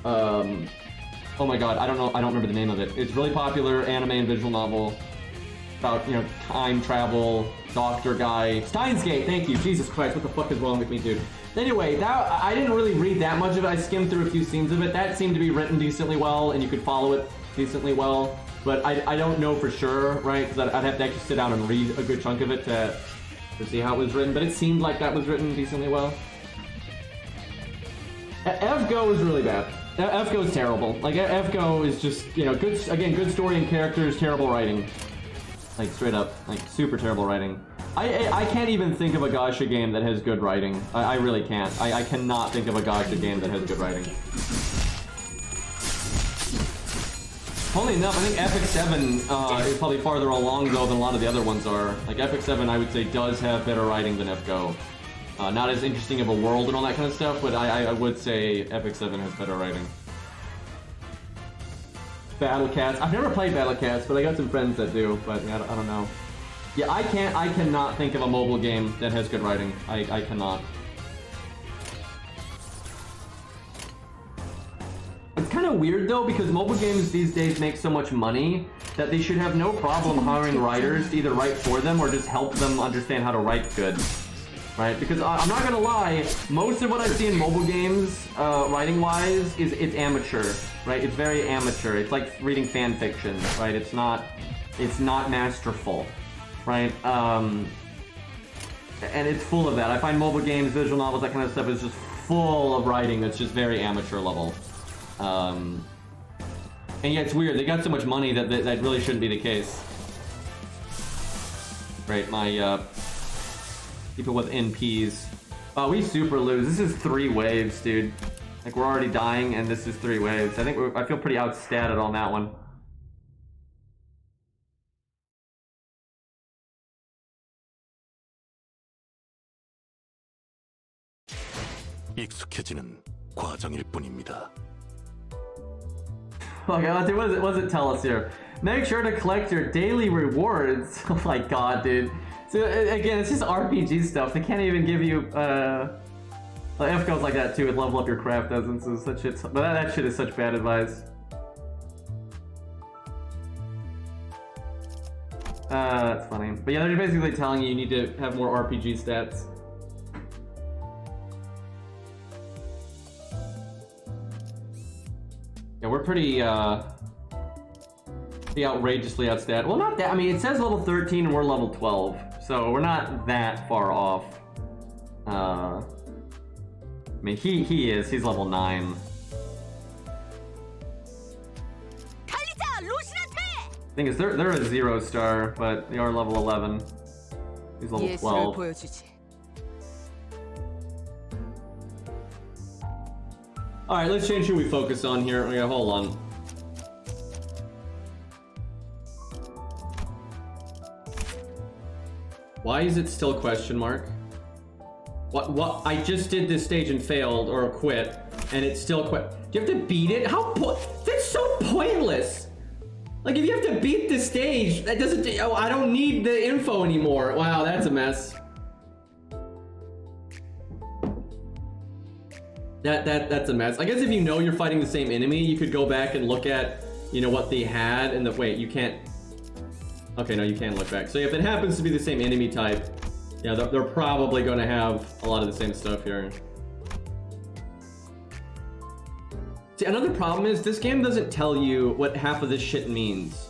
Oh my god, I don't know, I don't remember the name of it. It's really popular anime and visual novel about, you know, time travel, doctor guy. Steins Gate, thank you. Jesus Christ, what the fuck is wrong with me, dude? Anyway, that I didn't really read that much of it. I skimmed through a few scenes of it. That seemed to be written decently well, and you could follow it decently well. But I don't know for sure, right? Because I'd have to actually sit down and read a good chunk of it to see how it was written. But it seemed like that was written decently well. FGO is really bad. FGO is terrible. Like, FGO is just, you know, good, again, good story and characters, terrible writing. Like, straight up, like, super terrible writing. I can't even think of a gacha game that has good writing. I really can't. I cannot think of a gacha game that has good writing. Funnily enough, I think Epic 7 is probably farther along, though, than a lot of the other ones are. Like, Epic 7, I would say, does have better writing than FGO. Not as interesting of a world and all that kind of stuff, but I would say Epic 7 has better writing. Battle Cats. I've never played Battle Cats, but I got some friends that do, but I don't know. Yeah, I cannot think of a mobile game that has good writing. I cannot. It's kind of weird though, because mobile games these days make so much money that they should have no problem hiring writers to either write for them or just help them understand how to write good. Right? Because I'm not gonna lie, most of what I see in mobile games, writing-wise, it's amateur. Right? It's very amateur. It's like reading fan fiction. Right? It's not masterful. Right? And it's full of that. I find mobile games, visual novels, that kind of stuff is just full of writing that's just very amateur level. And yeah, it's weird. They got so much money that really shouldn't be the case. Right, my people with NPs. Oh, we super lose. This is 3 waves, dude. Like, we're already dying, and this is 3 waves. I think I feel pretty outstatted on that one. 익숙해지는 과정일 뿐입니다. Okay, what does it tell us here? Make sure to collect your daily rewards. Oh my god, dude. So again, it's just RPG stuff. They can't even give you F goes like that too. It level up your craft doesn't. So such shit. But that shit is such bad advice. That's funny. But yeah, they're basically telling you need to have more RPG stats. Yeah, we're pretty outrageously outstat. Well, not that. I mean, it says level 13 and we're level 12, so we're not that far off. I mean, he is. He's level 9. Thing is, they're a 0-star, but they are level 11. He's level 12. Alright, let's change who we focus on here. Okay, hold on. Why is it still question mark? What? I just did this stage and failed or quit, and it's still quit. Do you have to beat it? That's so pointless! Like, if you have to beat the stage, that doesn't... Oh, I don't need the info anymore. Wow, that's a mess. That's a mess. I guess if you know you're fighting the same enemy, you could go back and look at, you know, what they had and wait, you can't... Okay, no, you can look back. So if it happens to be the same enemy type, yeah, they're probably going to have a lot of the same stuff here. See, another problem is this game doesn't tell you what half of this shit means.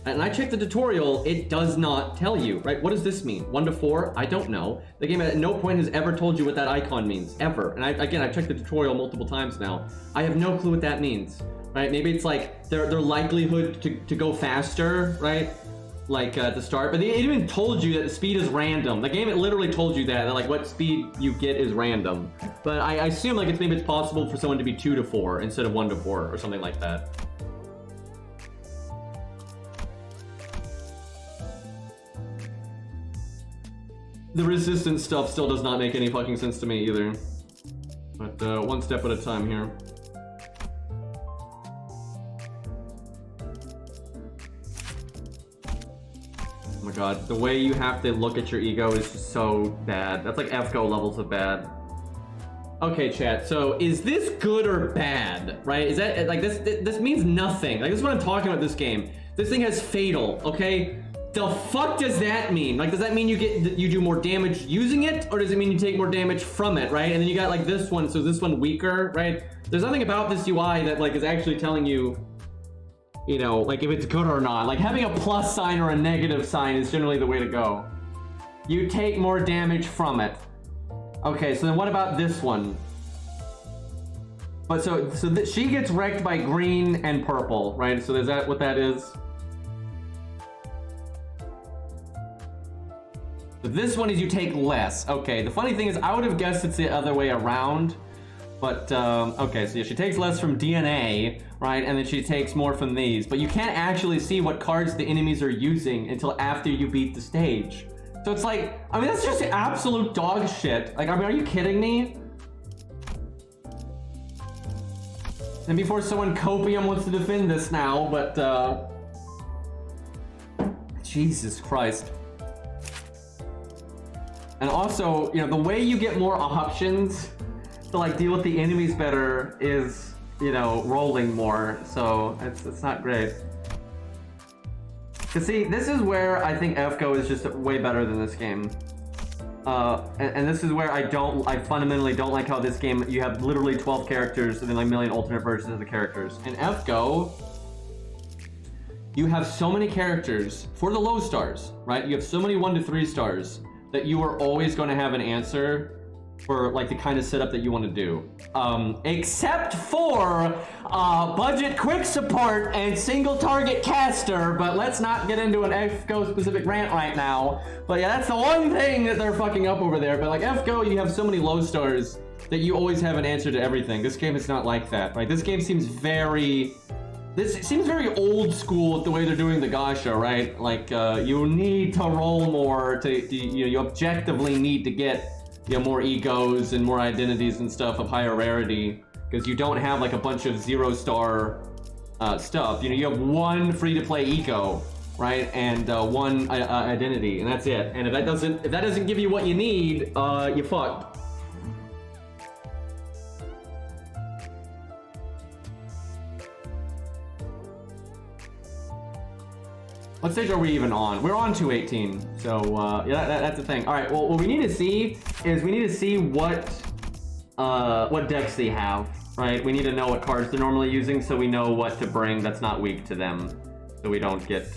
And I checked the tutorial, it does not tell you, right? What does this mean? 1 to 4? I don't know. The game at no point has ever told you what that icon means, ever. And I've checked the tutorial multiple times now. I have no clue what that means, right? Maybe it's like their likelihood to go faster, right? Like at the start, but it even told you that the speed is random. The game, it literally told you that like what speed you get is random. But I assume like maybe it's possible for someone to be 2 to 4 instead of 1 to 4 or something like that. The resistance stuff still does not make any fucking sense to me either. But one step at a time here. my god, the way you have to look at your ego is just so bad. That's like FGO levels of bad. Okay, chat, so is this good or bad, right? Is that, like, this means nothing. Like, this is what I'm talking about this game. This thing has fatal, okay? The fuck does that mean? Like, does that mean you do more damage using it, or does it mean you take more damage from it, right? And then you got, like, this one, so is this one weaker, right? There's nothing about this UI that, like, is actually telling you, you know, like, if it's good or not. Like, having a plus sign or a negative sign is generally the way to go. You take more damage from it. Okay, so then what about this one? But so she gets wrecked by green and purple, right? So is that what that is? But this one is you take less. Okay, the funny thing is I would have guessed it's the other way around. But, okay, so yeah, she takes less from DNA, right? And then she takes more from these. But you can't actually see what cards the enemies are using until after you beat the stage. So it's like, I mean, that's just absolute dog shit. Like, I mean, are you kidding me? And before someone copium wants to defend this now, but, Jesus Christ. And also, you know, the way you get more options to, like, deal with the enemies better is, you know, rolling more. So, it's not great. Cause see, this is where I think FGO is just way better than this game. And this is where I fundamentally don't like how this game, you have literally 12 characters and then like a million alternate versions of the characters. In FGO, you have so many characters for the low stars, right? You have so many 1 to 3 stars that you are always going to have an answer for like the kind of setup that you want to do. Except for budget quick support and single target caster, but let's not get into an FGO specific rant right now. But yeah, that's the one thing that they're fucking up over there. But like FGO, you have so many low stars that you always have an answer to everything. This game is not like that, right? This game seems very old school with the way they're doing the gacha, right? Like you need to roll more to you objectively need to get, you know, more egos and more identities and stuff of higher rarity, because you don't have like a bunch of 0-star stuff. You know, you have one free-to-play ego, right, and one identity, and that's it. And if that doesn't give you what you need, you fucked. What stage are we even on? We're on 218, so yeah, that's the thing. All right, well, what we need to see is what decks they have, right? We need to know what cards they're normally using so we know what to bring that's not weak to them, so we don't get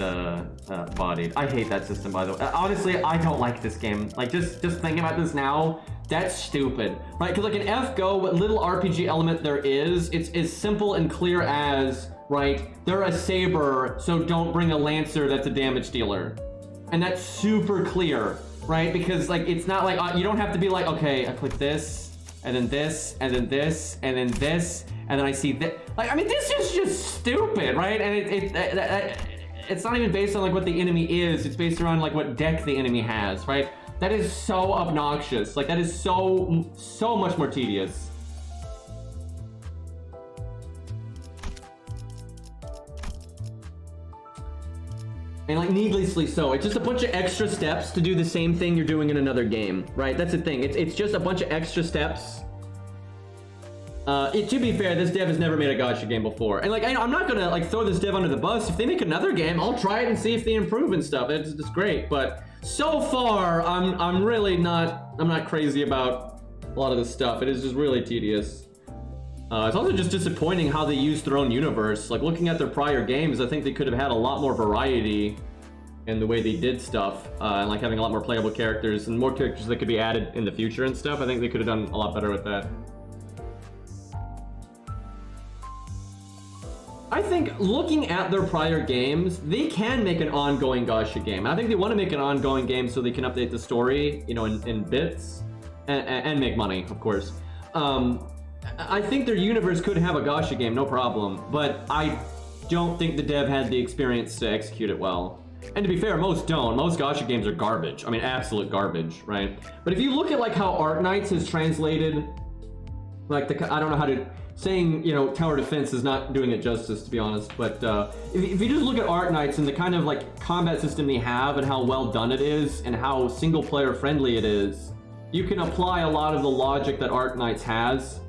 bodied. I hate that system, by the way. Honestly, I don't like this game. Like, just thinking about this now, that's stupid, right? Because like in FGO, what little RPG element there is, it's as simple and clear as, right, they're a saber, so don't bring a lancer that's a damage dealer. And that's super clear, right? Because like, it's not like, you don't have to be like, okay, I click this, and then this, and then this, and then this, and then I see that. Like, I mean, this is just stupid, right? And it's not even based on like what the enemy is, it's based around like what deck the enemy has, right? That is so obnoxious. Like, that is so much more tedious. And like needlessly so. It's just a bunch of extra steps to do the same thing you're doing in another game, right? That's the thing. It's just a bunch of extra steps. To be fair, this dev has never made a gacha game before. And like, I'm not gonna like throw this dev under the bus. If they make another game, I'll try it and see if they improve and stuff. It's great. But so far, I'm really not, I'm not crazy about a lot of this stuff. It is just really tedious. It's also just disappointing how they use their own universe. Like, looking at their prior games, I think they could have had a lot more variety in the way they did stuff, and like having a lot more playable characters and more characters that could be added in the future and stuff. I think they could have done a lot better with that. I think looking at their prior games, they can make an ongoing gacha game. I think they want to make an ongoing game so they can update the story, you know, in bits and make money, of course. I think their universe could have a gacha game, no problem, but I don't think the dev had the experience to execute it well. And to be fair, most don't. Most gacha games are garbage. I mean, absolute garbage, right? But if you look at like how Art Knights has translated, like I don't know how to, saying, you know, tower defense is not doing it justice, to be honest. But if you just look at Arc Knights and the kind of like combat system they have and how well done it is and how single player friendly it is, you can apply a lot of the logic that Arc Knights has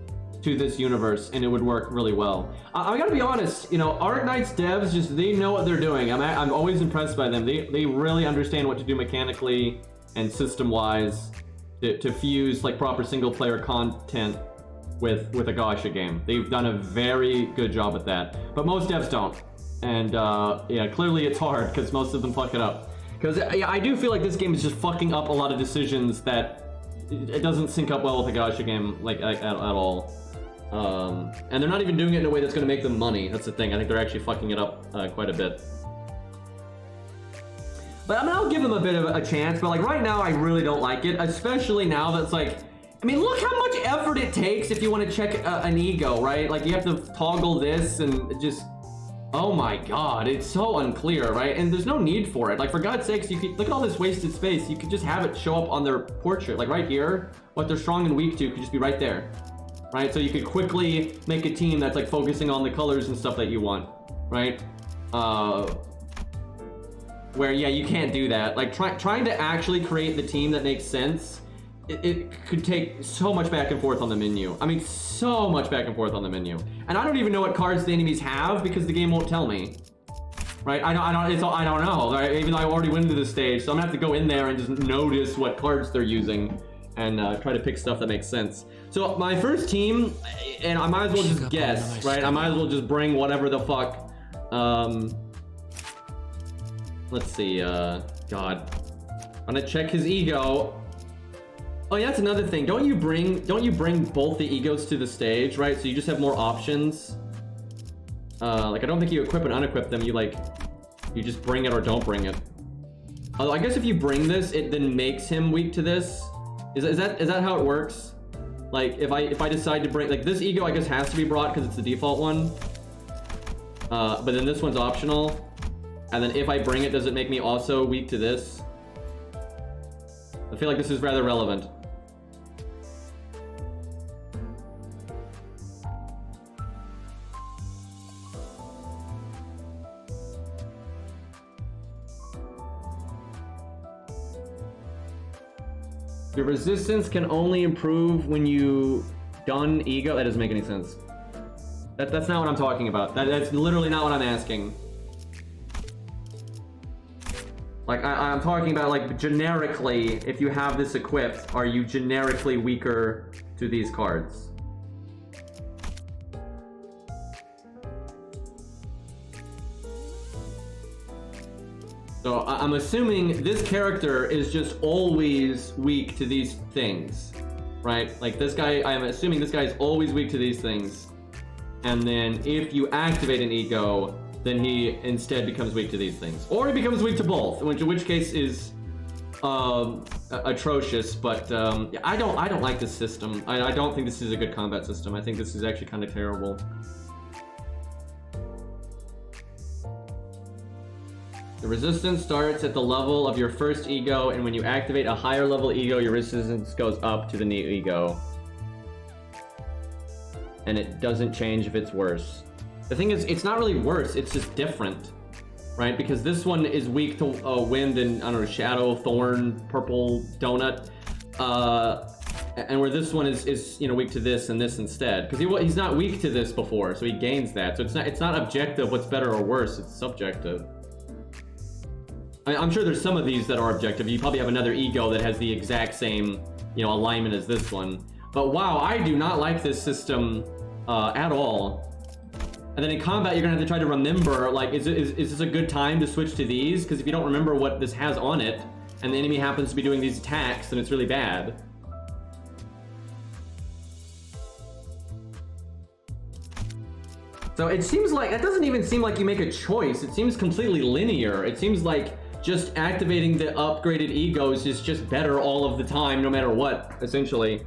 to this universe and it would work really well. I gotta be honest, you know, Arc Knights devs, just, they know what they're doing. I'm always impressed by them. They really understand what to do mechanically and system-wise to fuse like proper single player content with a gacha game. They've done a very good job at that, but most devs don't. And yeah, clearly it's hard because most of them fuck it up. Because I do feel like this game is just fucking up a lot of decisions that it doesn't sync up well with a gacha game like at all. And they're not even doing it in a way that's going to make them money. That's the thing. I think they're actually fucking it up quite a bit. But I mean, I'll give them a bit of a chance, but like right now I really don't like it, especially now that's like, I mean, look how much effort it takes if you want to check an ego, right? Like you have to toggle this and just, oh my god, it's so unclear, right? And there's no need for it. Like for God's sakes, you could look at all this wasted space. You could just have it show up on their portrait, like right here. What they're strong and weak to could just be right there, right? So you could quickly make a team that's like focusing on the colors and stuff that you want, right? Where, yeah, you can't do that. Like, trying to actually create the team that makes sense, it could take so much back and forth on the menu. I mean, so much back and forth on the menu. And I don't even know what cards the enemies have because the game won't tell me. Right? I don't know. Right? Even though I already went to this stage, so I'm gonna have to go in there and just notice what cards they're using and try to pick stuff that makes sense. So my first team, and I might as well just guess, right? I might as well just bring whatever the fuck. Let's see, God. I'm gonna check his ego. Oh yeah, that's another thing. Don't you bring both the egos to the stage, right? So you just have more options. Like I don't think you equip and unequip them. You just bring it or don't bring it. Although I guess if you bring this, it then makes him weak to this. Is that how it works? Like if I decide to bring, like this ego I guess has to be brought because it's the default one. But then this one's optional. And then if I bring it, does it make me also weak to this? I feel like this is rather relevant. Your resistance can only improve when you done ego. That doesn't make any sense. That's not what I'm talking about. That's literally not what I'm asking. Like, I'm talking about, like, generically, if you have this equipped, are you generically weaker to these cards? So, I'm assuming this character is just always weak to these things, right? Like, this guy, I'm assuming this guy is always weak to these things. And then, if you activate an ego, then he instead becomes weak to these things. Or he becomes weak to both, in which case is atrocious, but yeah, I don't like this system. I don't think this is a good combat system. I think this is actually kind of terrible. The resistance starts at the level of your first ego, and when you activate a higher level ego, your resistance goes up to the new ego. And it doesn't change if it's worse. The thing is, it's not really worse, it's just different, right? Because this one is weak to wind and, I don't know, shadow, thorn, purple, donut. And where this one is you know, weak to this and this instead. Because he's not weak to this before, so he gains that. So it's not objective what's better or worse, it's subjective. I'm sure there's some of these that are objective. You probably have another ego that has the exact same, you know, alignment as this one. But wow, I do not like this system at all. And then in combat, you're gonna have to try to remember, like, is this a good time to switch to these? Because if you don't remember what this has on it, and the enemy happens to be doing these attacks, then it's really bad. So it seems like, that doesn't even seem like you make a choice. It seems completely linear. It seems like just activating the upgraded egos is just better all of the time, no matter what, essentially.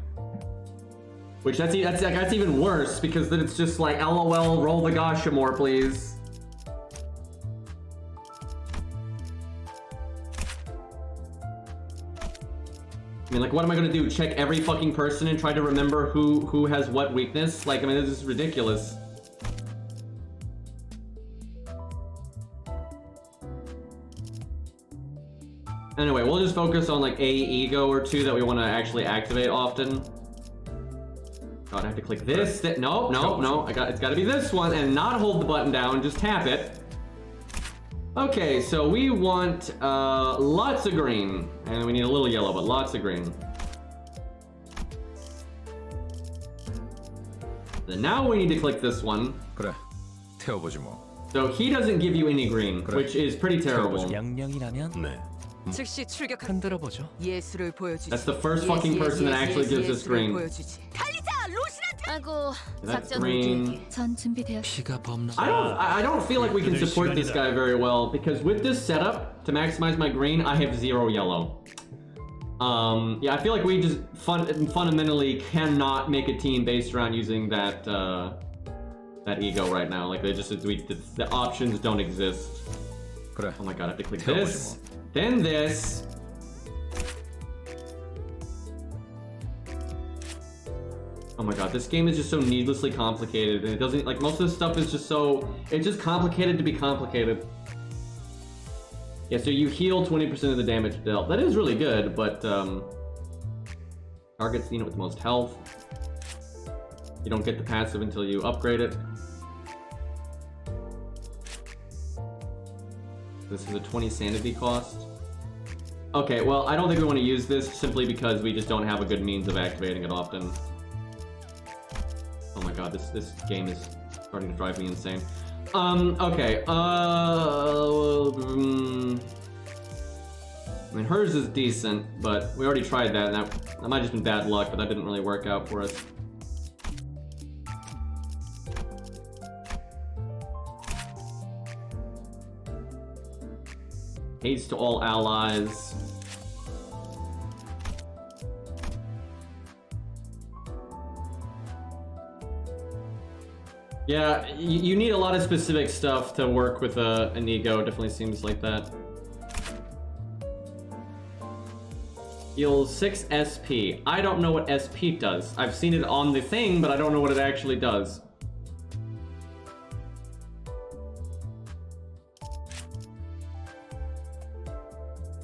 Which that's even worse, because then it's just like, LOL, roll the gacha more, please. mean, like, what am I gonna do? Check every fucking person and try to remember who has what weakness? Like, I mean, this is ridiculous. Anyway, we'll just focus on like a ego or two that we want to actually activate often. God, I have to click this. No, no, no. It's got to be this one, and not hold the button down. Just tap it. Okay, so we want lots of green, and we need a little yellow, but lots of green. And now we need to click this one. 그래. 태워보지 뭐. So he doesn't give you any green, which is pretty terrible. 명령이라면 네. 즉시 출격. 흔들어 보죠. 예수를 보여주지. That's the first fucking person that actually gives us green. 보여주지. 달리자, 로시한테. 아고 That's 작전 green. 후기. 전 준비되었. 피가 범람. I don't feel like we can support this guy very well because with this setup to maximize my green, I have 0 yellow. Yeah, I feel like we just fundamentally cannot make a team based around using that that ego right now. Like the options don't exist. 그래. Oh my god, I have to click this, then this. Oh my god, this game is just so needlessly complicated, and it doesn't, like, most of this stuff is just so, it's just complicated to be complicated. Yeah, so you heal 20% of the damage dealt. That is really good, but targets the unit with the most health. You don't get the passive until you upgrade it. This is a 20 sanity cost. Okay, well, I don't think we want to use this simply because we just don't have a good means of activating it often. Oh my god, this game is starting to drive me insane. Okay, I mean, hers is decent, but we already tried that, and that might have just been bad luck, but that didn't really work out for us. Haste to all allies. Yeah, you need a lot of specific stuff to work with an ego. Definitely seems like that. Heals 6 SP. I don't know what SP does. I've seen it on the thing, but I don't know what it actually does.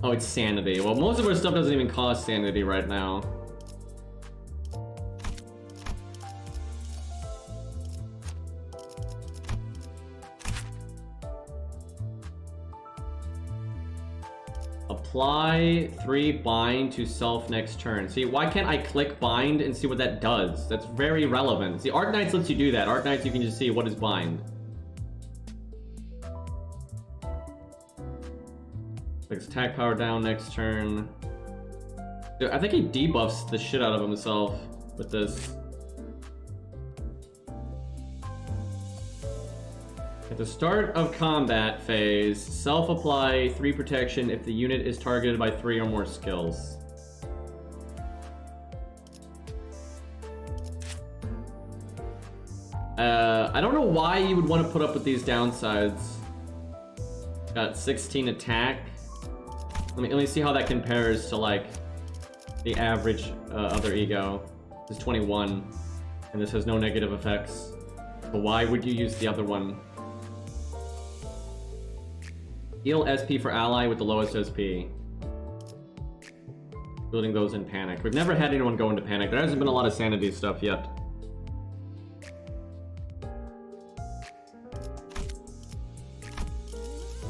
Oh, it's sanity. Well, most of our stuff doesn't even cost sanity right now. Apply 3 bind to self next turn. See, why can't I click bind and see what that does? That's very relevant. See, Arc Knights lets you do that. Arc Knights, you can just see what is bind. Takes attack power down next turn. Dude, I think he debuffs the shit out of himself with this. At the start of combat phase, self-apply 3 protection if the unit is targeted by 3 or more skills. I don't know why you would want to put up with these downsides. Got 16 attack. Let me see how that compares to like the average other ego. This is 21, and this has no negative effects. But why would you use the other one? Heal SP for ally with the lowest SP. Building those in panic. We've never had anyone go into panic. There hasn't been a lot of sanity stuff yet.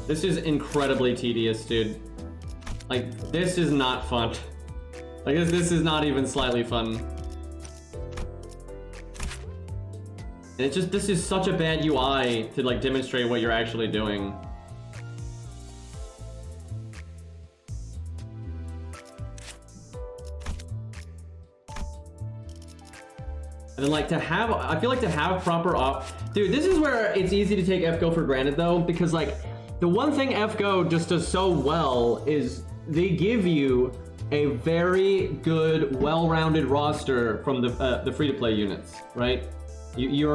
This is incredibly tedious, dude. Like, this is not fun. Like, this is not even slightly fun. And it's just, this is such a bad UI to, like, demonstrate what you're actually doing. And then, like, to have, I feel like to have proper dude, this is where it's easy to take FGO for granted, though, because, like, the one thing FGO just does so well is they give you a very good, well-rounded roster from the free-to-play units, right? You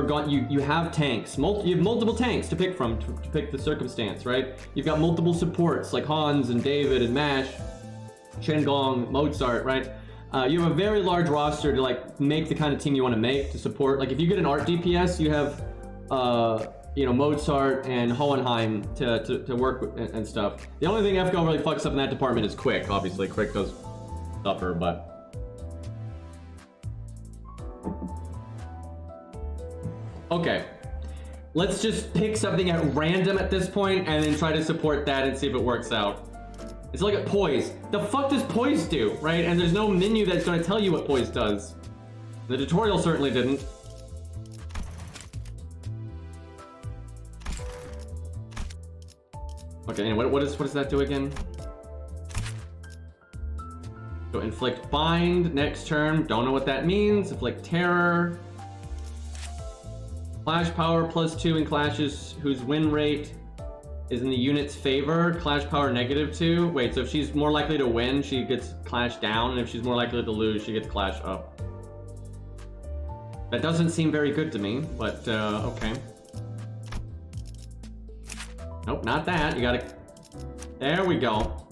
have tanks. You have multiple tanks to pick from to pick the circumstance, right? You've got multiple supports like Hans and David and Mash, Shen Gong, Mozart, right? you have a very large roster to like make the kind of team you want to make to support. Like if you get an art DPS, you have you know, Mozart and Hohenheim to work with and stuff. The only thing FGO really fucks up in that department is Quick. Obviously, Quick does suffer, but. Okay. Let's just pick something at random at this point and then try to support that and see if it works out. It's like a poise. The fuck does poise do, right? And there's no menu that's gonna tell you what poise does. The tutorial certainly didn't. Okay, anyway, what does that do again? So inflict bind next turn. Don't know what that means. Inflict terror. Clash power +2 in clashes whose win rate is in the unit's favor. Clash power -2. Wait, so if she's more likely to win, she gets clash down, and if she's more likely to lose, she gets clash up. That doesn't seem very good to me, but okay. Nope, not that. You gotta. There we go.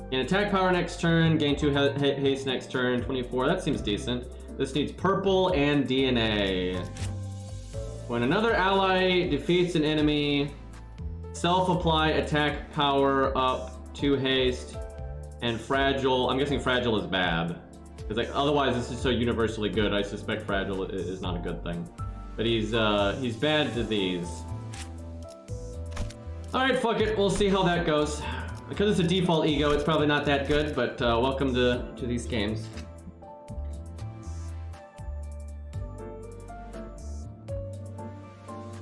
Gain attack power next turn, gain 2 haste next turn, 24. That seems decent. This needs purple and DNA. When another ally defeats an enemy, self-apply attack power up 2 haste and fragile. I'm guessing fragile is bad. Because like, otherwise this is so universally good, I suspect fragile is not a good thing. But he's bad to these. Alright, fuck it, we'll see how that goes. Because it's a default ego, it's probably not that good, but welcome to these games.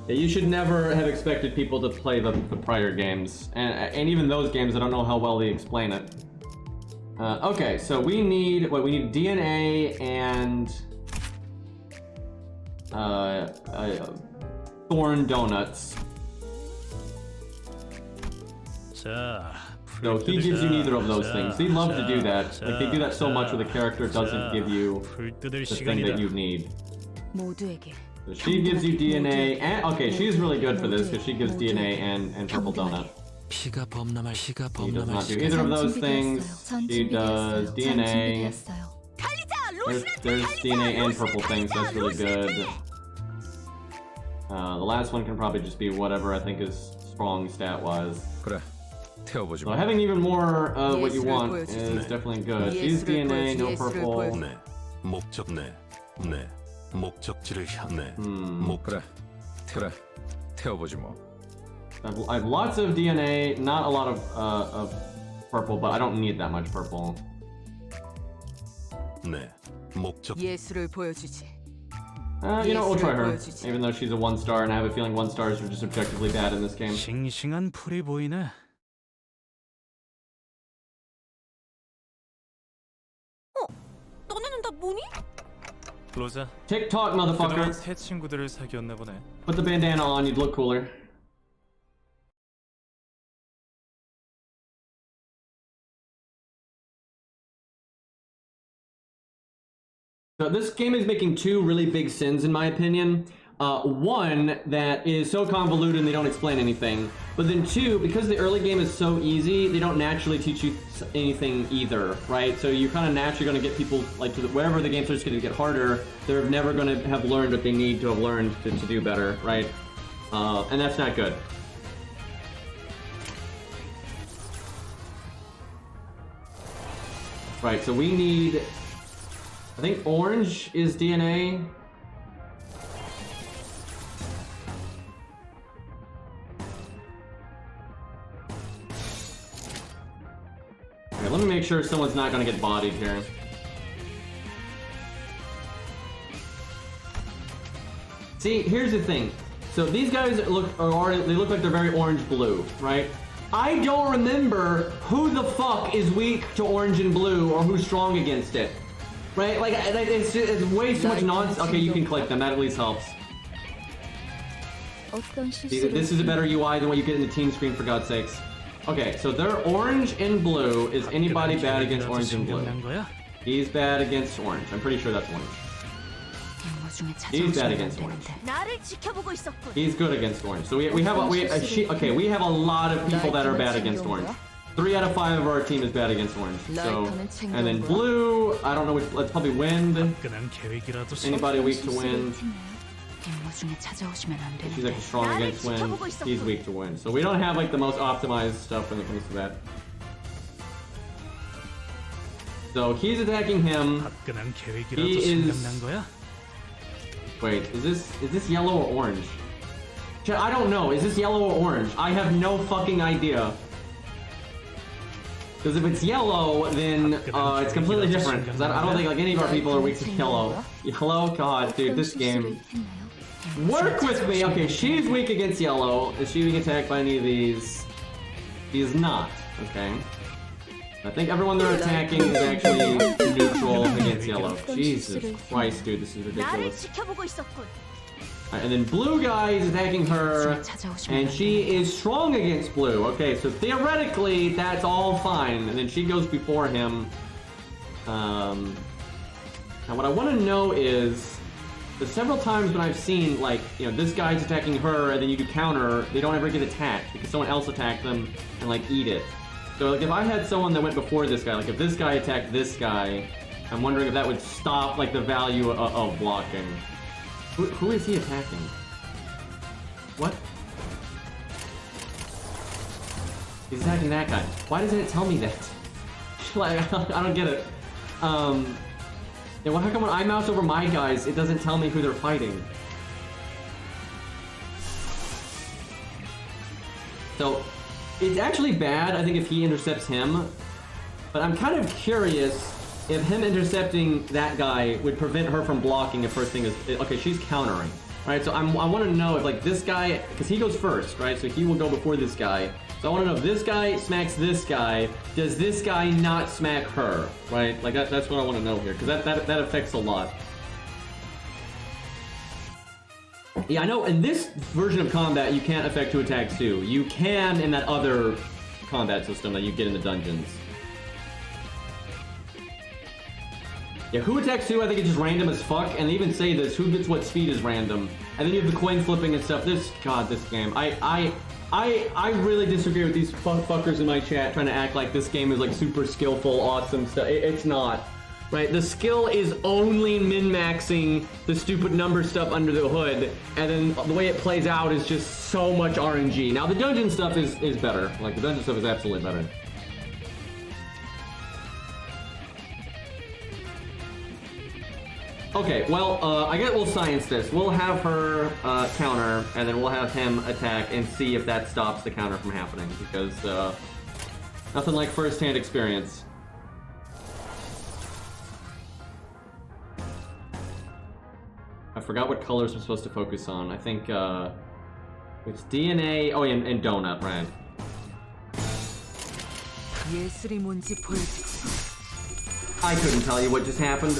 Yeah, you should never have expected people to play the prior games. And even those games, I don't know how well they explain it. Okay, so we need, we need DNA and thorn donuts. No, he gives you neither of those things. They love to do that. Like, they do that so much where the character doesn't give you the thing that you need. So she gives you DNA, and okay, she's really good for this because she gives DNA and purple donut. He does not do either of those things. She does DNA. There's DNA and purple things, that's really good. The last one can probably just be whatever I think is strong stat-wise. So having even more what you want is definitely good. She's DNA, no purple. 목적지를 향해 그래 태워보지 뭐. I have lots of DNA, not a lot of purple, but I don't need that much purple. 네, 목적. 예술을 보여주지. You know, we'll try her, even though she's a 1-star, and I have a feeling 1-stars are just objectively bad in this game. 싱싱한 풀이 보이네. 너네는 다 뭐니? 로자. TikTok, motherfucker. 새 친구들을 사귀었나 보네. Put the bandana on, you'd look cooler. So this game is making 2 really big sins in my opinion. One that is so convoluted and they don't explain anything. But then 2, because the early game is so easy, they don't naturally teach you anything either, right? So you're kind of naturally going to get people, like, wherever the game starts going to get harder, they're never going to have learned what they need to have learned to do better, right? And that's not good. Right, so we need, I think orange is DNA. Okay, let me make sure someone's not gonna get bodied here. See, here's the thing. So these guys look like they're very orange-blue, right? I don't remember who the fuck is weak to orange and blue or who's strong against it. Right? Like, it's way too much nonsense. Okay, you can click them. That at least helps. See, this is a better UI than what you get in the team screen, for God's sakes. Okay, so they're orange and blue. Is anybody bad against orange and blue? He's bad against orange. I'm pretty sure that's orange. He's bad against orange. He's good against orange. So we have a lot of people that are bad against orange. 3 out of 5 of our team is bad against orange. So, and then blue, I don't know which. Let's probably wind. 끈한 계획이라도 Anybody weak to wind? 임무 중에 찾아오시면 안 She's 되는데. like strong against wind. He's weak to wind. So we don't have like the most optimized stuff when it comes to that. So he's attacking him. 화끈한 계획이라도 He is- 생각난 거야? Wait, is this yellow or orange? I don't know. Is this yellow or orange? I have no fucking idea. Because if it's yellow, then it's completely different. Because I don't think like any of our people are weak to yellow. Yellow, God, dude, this game. Work with me. Okay, she's weak against yellow. Is she being attacked by any of these? She is not. Okay. I think everyone they're attacking is actually neutral against yellow. Jesus Christ, dude, this is ridiculous. Alright, and then blue guy is attacking her, and she is strong against blue. Okay, so theoretically, that's all fine. And then she goes before him. Now what I want to know is, the several times when I've seen, like, you know, this guy's attacking her, and then you do counter, they don't ever get attacked, because someone else attacked them and, like, eat it. So, like, if I had someone that went before this guy, like, if this guy attacked this guy, I'm wondering if that would stop, like, the value of blocking. Who is he attacking? What? He's attacking that guy. Why doesn't it tell me that? Like, I don't get it. Yeah, well, how come when I mouse over my guys, it doesn't tell me who they're fighting? So, it's actually bad, I think, if he intercepts him. But I'm kind of curious if him intercepting that guy would prevent her from blocking if first thing is... Okay, she's countering. Right, so I want to know if, like, this guy... Because he goes first, right? So he will go before this guy. So I want to know if this guy smacks this guy, does this guy not smack her? Right? Like, that's what I want to know here. Because that affects a lot. Yeah, I know in this version of combat, you can't affect who attacks who. You can in that other combat system that you get in the dungeons. Yeah, who attacks who, I think it's just random as fuck, and they even say this, who gets what speed is random. And then you have the coin flipping and stuff. This game. I really disagree with these fuckers in my chat trying to act like this game is like super skillful, awesome stuff. It's not. Right, the skill is only min-maxing the stupid number stuff under the hood, and then the way it plays out is just so much RNG. Now the dungeon stuff is better. Like, the dungeon stuff is absolutely better. Okay, well, I guess we'll science this. We'll have her counter, and then we'll have him attack and see if that stops the counter from happening, because nothing like first-hand experience. I forgot what colors I'm supposed to focus on. I think it's DNA. Oh, yeah, and donut, right? 예술이 뭔지 보여주지. I couldn't tell you what just happened.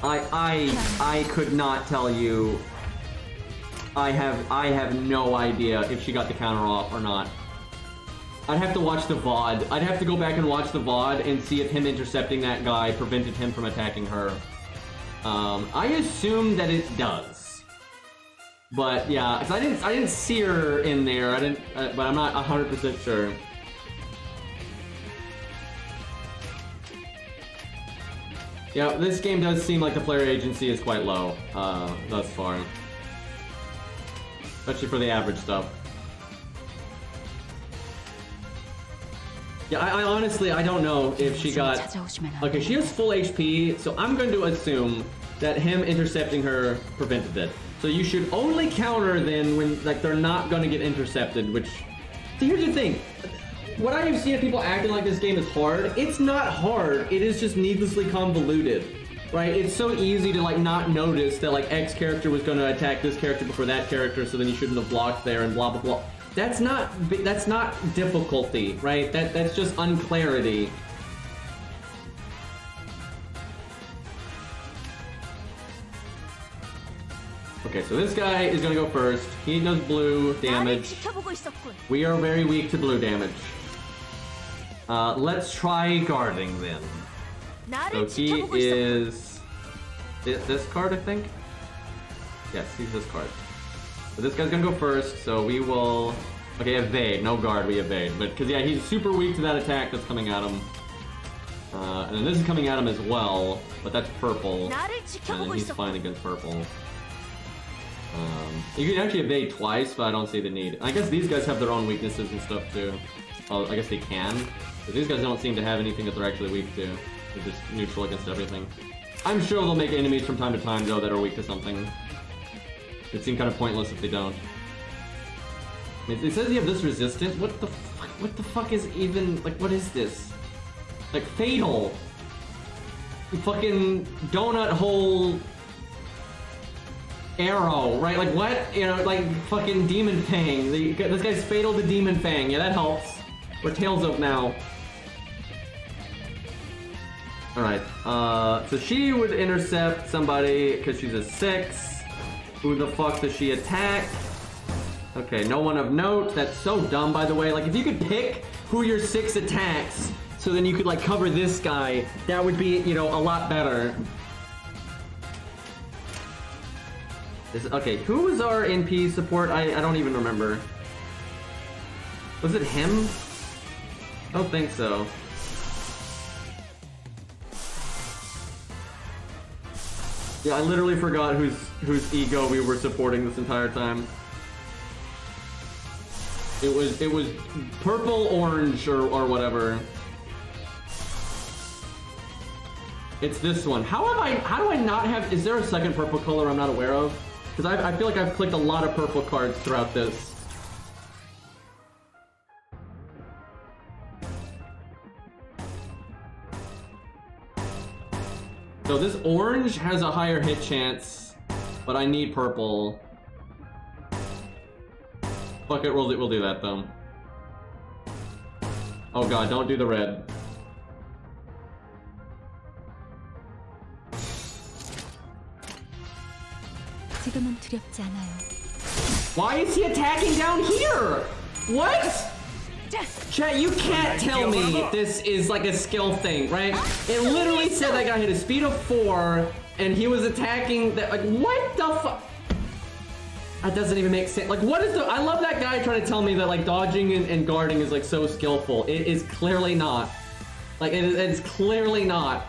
I could not tell you. I have no idea if she got the counter off or not. I'd have to watch the VOD. I'd have to go back and watch the VOD and see if him intercepting that guy prevented him from attacking her. I assume that it does. But yeah, 'cause I didn't see her in there. But I'm not 100% sure. Yeah, this game does seem like the player agency is quite low thus far, especially for the average stuff. Yeah, I honestly, I don't know if she got... Okay, she has full HP, so I'm going to assume that him intercepting her prevented it. So you should only counter then when, like, they're not going to get intercepted, which... See, here's the thing. What I have seen of people acting like this game is hard, it's not hard. It is just needlessly convoluted, right? It's so easy to, like, not notice that, like, X character was going to attack this character before that character, so then you shouldn't have blocked there and blah, blah, blah. That's not difficulty, right? That's just unclarity. Okay, so this guy is gonna go first. He does blue damage. We are very weak to blue damage. Let's try guarding then. So he is this card, I think? Yes, he's this card. So this guy's gonna go first, so we will Okay, evade. No guard, we evade. But, because, yeah, he's super weak to that attack that's coming at him. And then this is coming at him as well, but that's purple. And then he's fine against purple. You can actually evade twice, but I don't see the need. I guess these guys have their own weaknesses and stuff, too. Oh, I guess they can. But these guys don't seem to have anything that they're actually weak to. They're just neutral against everything. I'm sure they'll make enemies from time to time, though, that are weak to something. It'd seem kind of pointless if they don't. It says you have this resistant. What the fuck? What the fuck is even, like, what is this? Like, fatal. Fucking donut hole arrow, right? Like, what? You know, like, fucking Demon Fang. This guy's fatal to Demon Fang. Yeah, that helps. We're tails up now. Alright, so she would intercept somebody because she's a 6. Who the fuck does she attack? Okay, no one of note. That's so dumb, by the way. Like, if you could pick who your 6 attacks, so then you could, like, cover this guy, that would be, you know, a lot better. Okay, who was our NP support? I don't even remember. Was it him? I don't think so. Yeah, I literally forgot whose ego we were supporting this entire time. It was purple, orange, or whatever. It's this one. How do I not have, is there a second purple color I'm not aware of? Because I feel like I've clicked a lot of purple cards throughout this. So this orange has a higher hit chance, but I need purple. Fuck it, we'll do that though. Oh god, don't do the red. 지금은 두렵지 않아요. Why is he attacking down here? What? Chat, you can't tell me this is like a skill thing, right? It literally said that guy hit a speed of 4, and he was attacking that. Like, what the fuck? That doesn't even make sense. Like, what is the? I love that guy trying to tell me that like dodging and guarding is like so skillful. It is clearly not. Like, it's clearly not.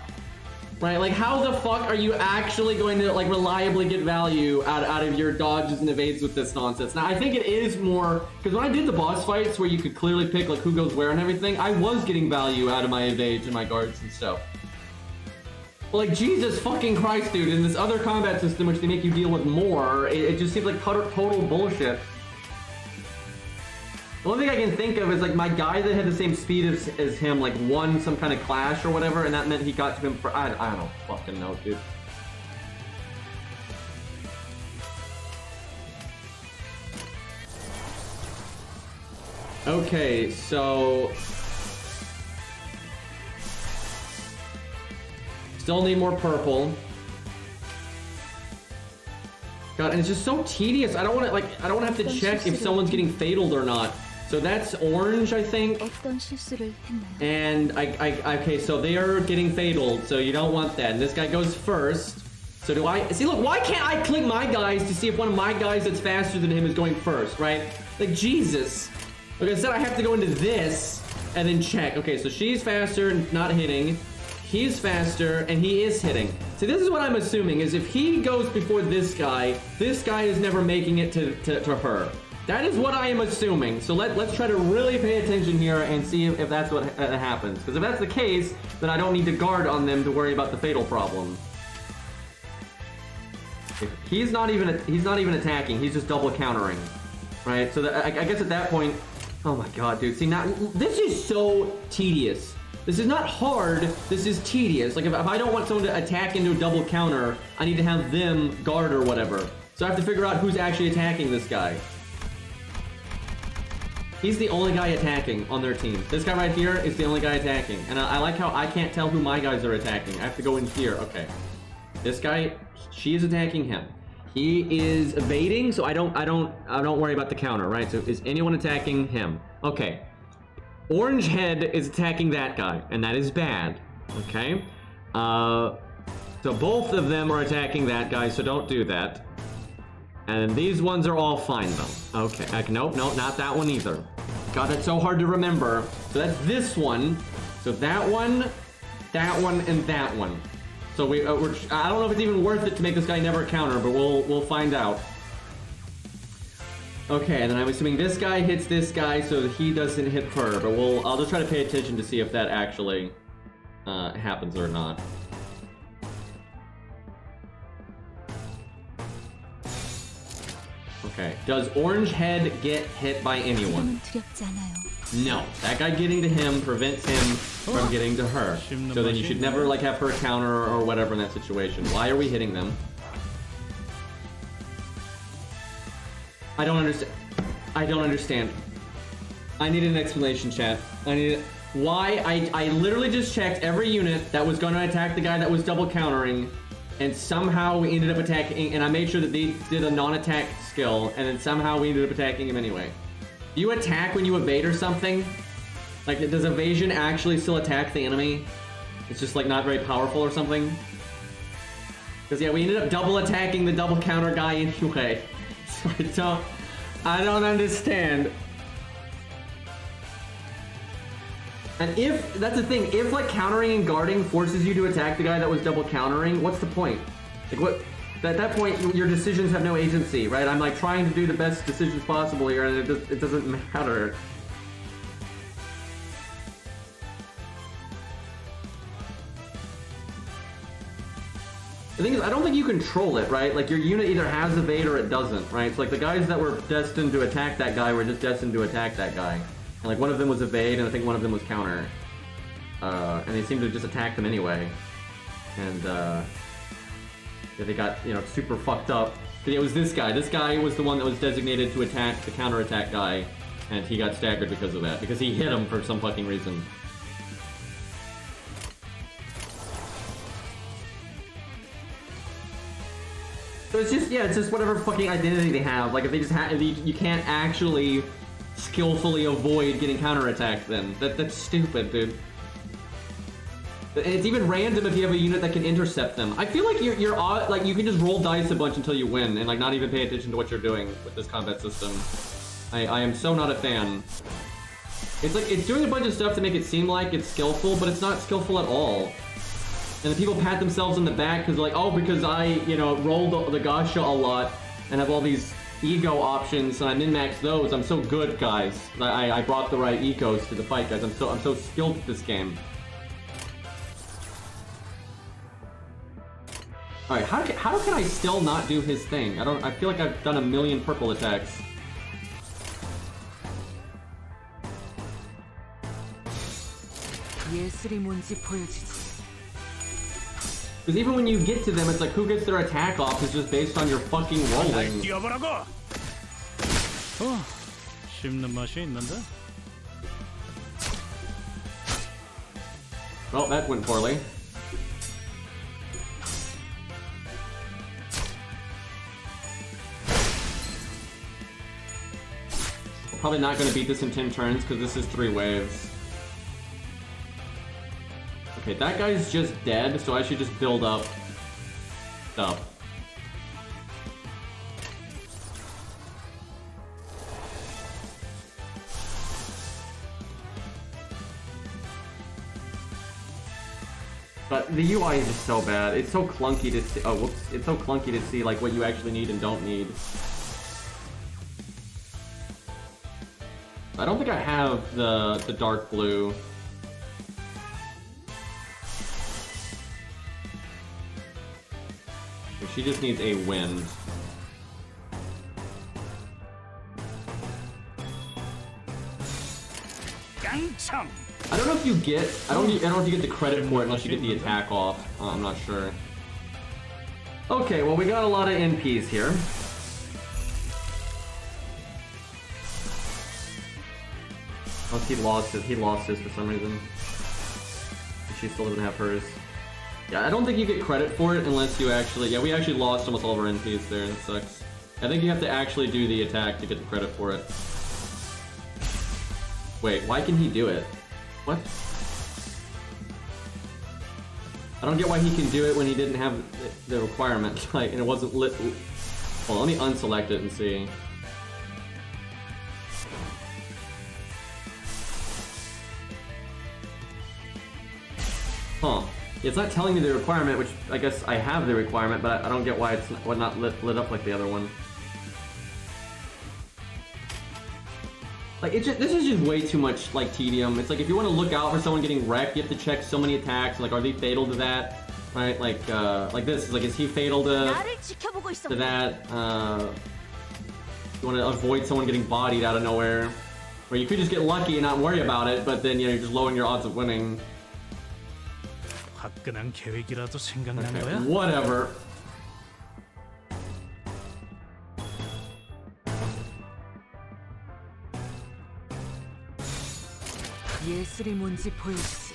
Right? Like, how the fuck are you actually going to like reliably get value out of your dodges and evades with this nonsense? Now, I think it is more because when I did the boss fights where you could clearly pick like who goes where and everything, I was getting value out of my evades and my guards and stuff. But like, Jesus fucking Christ, dude! In this other combat system, which they make you deal with more, it just seems like total bullshit. The only thing I can think of is like my guy that had the same speed as him like won some kind of clash or whatever, and that meant he got to him for I don't fucking know, dude. Okay, so still need more purple. God, and it's just so tedious. I don't want to have to check if someone's getting fataled or not. So that's orange, I think. 어떤 실수를 했나요? And okay, so they are getting fataled, so you don't want that. And this guy goes first. So do I see? Look, why can't I click my guys to see if one of my guys that's faster than him is going first, right? Like, Jesus. Like I said, I have to go into this and then check. Okay, so she's faster, not hitting. He's faster, and he is hitting. So this is what I'm assuming, is if he goes before this guy is never making it to her. That is what I am assuming. So let's try to really pay attention here and see if that's what happens. Because if that's the case, then I don't need to guard on them to worry about the fatal problem. If he's not even attacking. He's just double countering, right? So I guess at that point, oh my god, dude. See, now this is so tedious. This is not hard, this is tedious. Like, if I don't want someone to attack into a double counter, I need to have them guard or whatever. So I have to figure out who's actually attacking this guy. He's the only guy attacking on their team. This guy right here is the only guy attacking. And I like how I can't tell who my guys are attacking. I have to go in here. Okay. This guy, she is attacking him. He is evading, so I don't worry about the counter, right? So is anyone attacking him? Okay. Orange head is attacking that guy, and that is bad. Okay. So both of them are attacking that guy, so don't do that. And these ones are all fine though. Okay, nope, not that one either. God, that's so hard to remember. So that's this one. So that one, and that one. So I don't know if it's even worth it to make this guy never counter, but we'll find out. Okay, and then I'm assuming this guy hits this guy, so he doesn't hit her. But I'll just try to pay attention to see if that actually happens or not. Okay, does Orange Head get hit by anyone? 두렵지 않아요. No, that guy getting to him prevents him from getting to her. So then you should never like have her counter or whatever in that situation. Why are we hitting them? I don't understand. I don't understand. I need an explanation, chat. I need why I literally just checked every unit that was going to attack the guy that was double countering, and somehow we ended up attacking, and I made sure that they did a non-attack skill, and then somehow we ended up attacking him anyway. Do you attack when you evade or something? Like, does evasion actually still attack the enemy? It's just like not very powerful or something? Because yeah, we ended up double attacking the double counter guy anyway. So I don't understand. And if, that's the thing, if like countering and guarding forces you to attack the guy that was double countering, what's the point? Like what, at that point, your decisions have no agency, right? I'm like trying to do the best decisions possible here and it doesn't matter. The thing is, I don't think you control it, right? Like your unit either has evade or it doesn't, right? It's like the guys that were destined to attack that guy were just destined to attack that guy. And like one of them was evade, and I think one of them was counter. And they seemed to just attack them anyway. And yeah, they got, you know, super fucked up. But it was this guy. This guy was the one that was designated to attack the counter-attack guy, and he got staggered because of that. Because he hit him for some fucking reason. So it's just, yeah, it's just whatever fucking identity they have. Like if they just have, you can't actually skillfully avoid getting counterattacked then. That's stupid, dude. And it's even random if you have a unit that can intercept them. I feel like you're like you can just roll dice a bunch until you win and like not even pay attention to what you're doing with this combat system. I am so not a fan. It's like it's doing a bunch of stuff to make it seem like it's skillful, but it's not skillful at all. And the people pat themselves on the back because like, oh, because I, you know, rolled the gacha a lot and have all these ego options and I min-max those. I'm so good, guys. I brought the right ecos to the fight, guys. I'm so skilled at this game. All right, how can I still not do his thing? I feel like I've done a million purple attacks. 예술이 뭔지 보여주지. Because even when you get to them, it's like who gets their attack off is just based on your fucking rolling. 뛰어보라고. 씹는 맛이 있는데. Well, that went poorly. We're probably not going to beat this in 10 turns because this is 3 waves. Okay, that guy's just dead, so I should just build up stuff. But the UI is just so bad. It's so clunky to see. Oh, whoops. It's so clunky to see like what you actually need and don't need. I don't think I have the dark blue. She just needs a wind. I don't know if you get. I don't know if you get the credit for it unless you get the attack off. I'm not sure. Okay, well we got a lot of NPs here. Unless he lost his for some reason. She still doesn't have hers. Yeah, I don't think you get credit for it unless you actually... Yeah, we actually lost almost all of our NPs there, that sucks. I think you have to actually do the attack to get the credit for it. Wait, why can he do it? What? I don't get why he can do it when he didn't have the requirement, like, and it wasn't lit... Well, let me unselect it and see. Huh. It's not telling me the requirement, which I guess I have the requirement, but I don't get why it's not lit up like the other one. Like, this is just way too much, like, tedium. It's like, if you want to look out for someone getting wrecked, you have to check so many attacks. Like, are they fatal to that? Right? Like this. Like, is he fatal to that? You want to avoid someone getting bodied out of nowhere. Or you could just get lucky and not worry about it, but then, you know, you're just lowering your odds of winning. 화끈한 계획이라도 생각난 Okay, 거야? whatever. 예술이 뭔지 보여주지.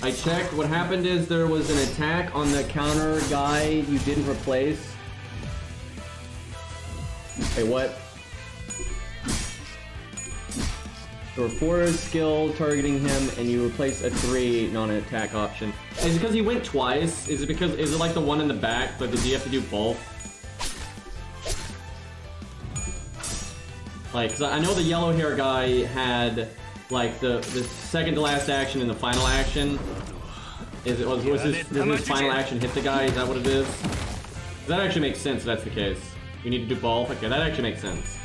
I checked. What happened is there was an attack on the counter guy you didn't replace. Hey, what? There were 4 skills targeting him, and you replaced a 3 non-attack option. Is it because he went twice? Is it like the one in the back? But did you have to do both? Like, 'cause I know the yellow hair guy had like the second to last action and the final action. Does his final action hit the guy? Is that what it is? That actually makes sense if that's the case. You need to do both? Okay, that actually makes sense.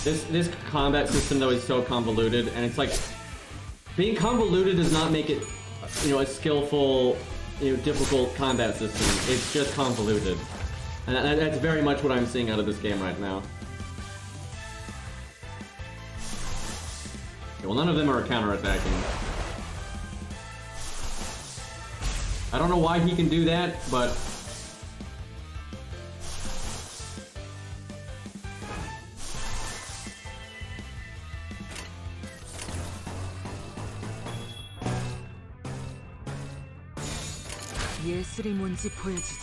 This combat system though is so convoluted, and it's like being convoluted does not make it, you know, a skillful, you know, difficult combat system. It's just convoluted, and that's very much what I'm seeing out of this game right now. Okay, well, none of them are counter-attacking. I don't know why he can do that, but 예술이 뭔지 보여주지.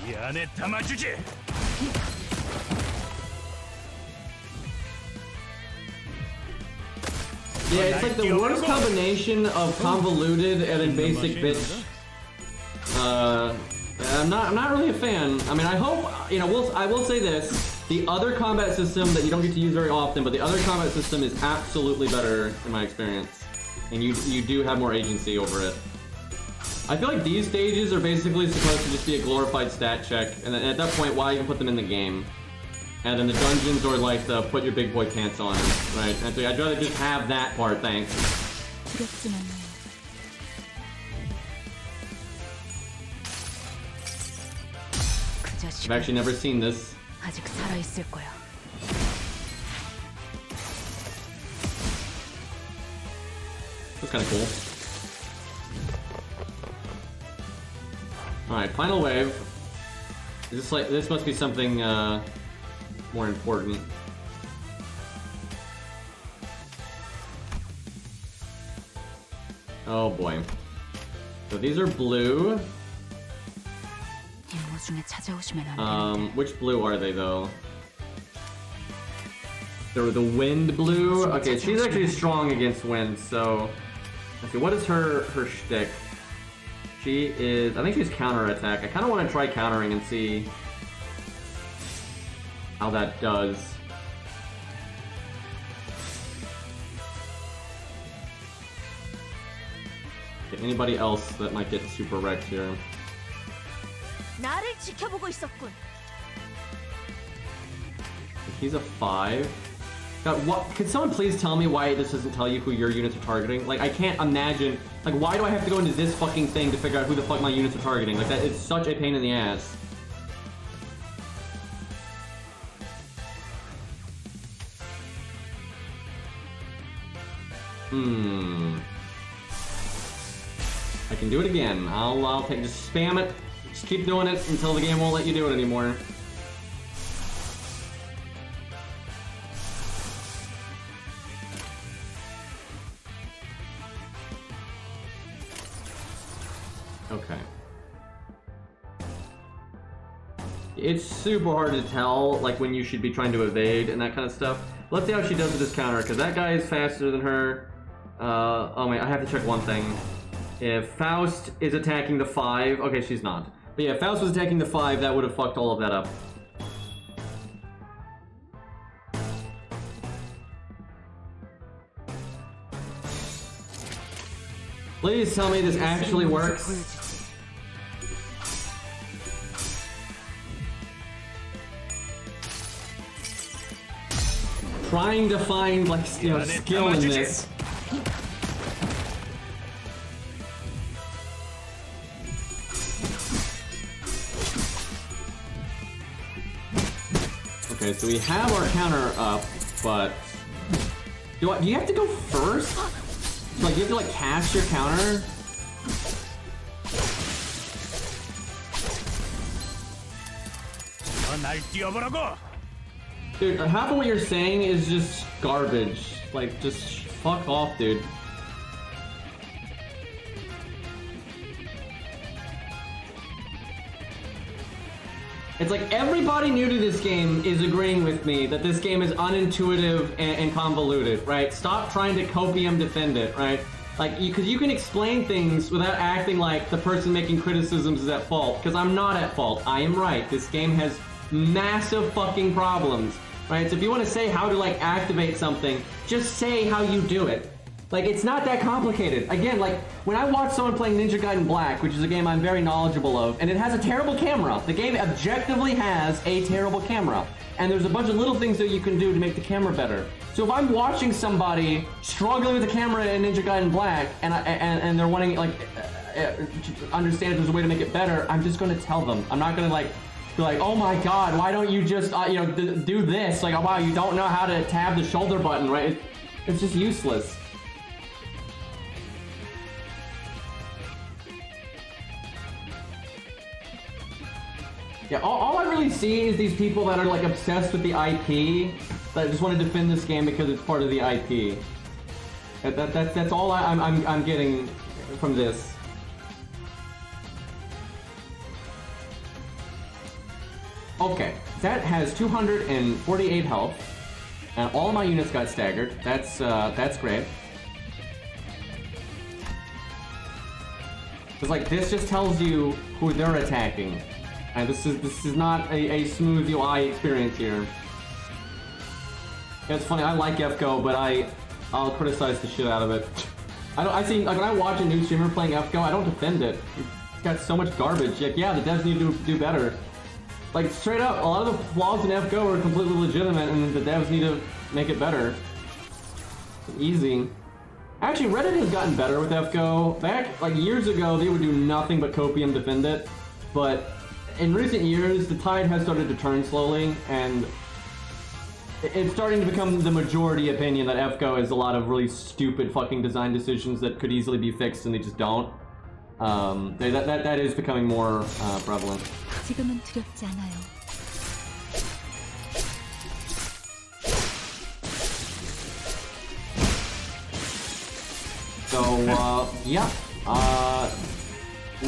이 안에 담아주지. yeah, it's like the worst combination of convoluted and a basic bitch. I'm not really a fan. I mean, I hope, you know, I will say this. The other combat system that you don't get to use very often, but the other combat system is absolutely better in my experience. And you do have more agency over it. I feel like these stages are basically supposed to just be a glorified stat check, and at that point, why even put them in the game? And then the dungeons are like the put your big boy pants on, right? And so I'd rather just have that part, thanks. I've actually never seen this. 아직 살아 있을 거야. That's kind of cool. All right, final wave. Is this like this must be something more important? Oh boy. So these are blue. 임무 중에 찾아오시면 안 되는데. Which blue are they though? They're the wind blue. Okay, she's actually strong against wind. So, okay, what is her shtick? She is. I think she's counter attack. I kind of want to try countering and see how that does. Okay, anybody else that might get super wrecked here? 나를 지켜보고 있었군. He's a 5. God, what? Could someone please tell me why this doesn't tell you who your units are targeting? Like, I can't imagine. Like, why do I have to go into this fucking thing to figure out who the fuck my units are targeting? Like, that is such a pain in the ass. I can do it again. I'll take, just spam it. Just keep doing it until the game won't let you do it anymore. Okay. It's super hard to tell, like, when you should be trying to evade and that kind of stuff. Let's see how she does with this counter, because that guy is faster than her. Oh man, I have to check one thing. If Faust is attacking the 5, okay, she's not. But yeah, if Faust was attacking the 5, that would have fucked all of that up. Please tell me this actually works. Trying to find, like, you know, skill in this. Okay, so we have our counter up, but do you have to go first? Like, you have to, like, cast your counter? 날 뛰어보라고. Dude, half of what you're saying is just garbage. Like, just fuck off, dude. It's like everybody new to this game is agreeing with me that this game is unintuitive and convoluted, right? Stop trying to copium defend it, right? Like, because you can explain things without acting like the person making criticisms is at fault, because I'm not at fault. I am right. This game has massive fucking problems, right? So if you want to say how to, like, activate something, just say how you do it. Like, it's not that complicated. Again, like, when I watch someone playing Ninja Gaiden Black, which is a game I'm very knowledgeable of, and it has a terrible camera. The game objectively has a terrible camera. And there's a bunch of little things that you can do to make the camera better. So if I'm watching somebody struggling with the camera in Ninja Gaiden Black, and they're wanting, like, understand if there's a way to make it better, I'm just going to tell them. I'm not going to, like, be like, oh my god, why don't you just, you know, do this? Like, oh wow, you don't know how to tab the shoulder button, right? It's just useless. Yeah, all I really see is these people that are, like, obsessed with the IP, that just want to defend this game because it's part of the IP. That's all I'm getting from this. Okay, that has 248 health, and all my units got staggered. That's great. It's like, this just tells you who they're attacking. And this is not a smooth UI experience here. It's funny, I like FGO, but I'll criticize the shit out of it. I see, like, when I watch a new streamer playing FGO, I don't defend it. It's got so much garbage. Like, yeah, the devs need to do better. Like, straight up, a lot of the flaws in FGO are completely legitimate, and the devs need to make it better. Easy. Actually, Reddit has gotten better with FGO. Back, like, years ago, they would do nothing but copium defend it. But in recent years, the tide has started to turn slowly, and it's starting to become the majority opinion that FGO is a lot of really stupid fucking design decisions that could easily be fixed, and they just don't. That is becoming more prevalent. 지금은 두렵지 않아요. So, yeah.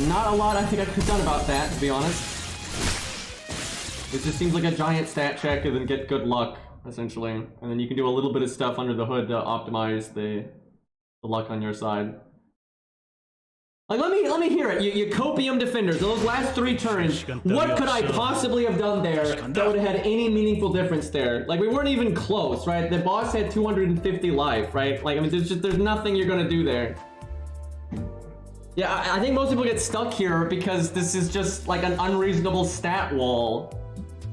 Not a lot I think I could have done about that, to be honest. It just seems like a giant stat check and then get good luck, essentially. And then you can do a little bit of stuff under the hood to optimize the luck on your side. Like, let me hear it. You copium defenders. Those last 3 turns, what could I possibly have done there that would have had any meaningful difference there? Like, we weren't even close, right? The boss had 250 life, right? Like, I mean, there's nothing you're gonna do there. Yeah, I think most people get stuck here because this is just like an unreasonable stat wall,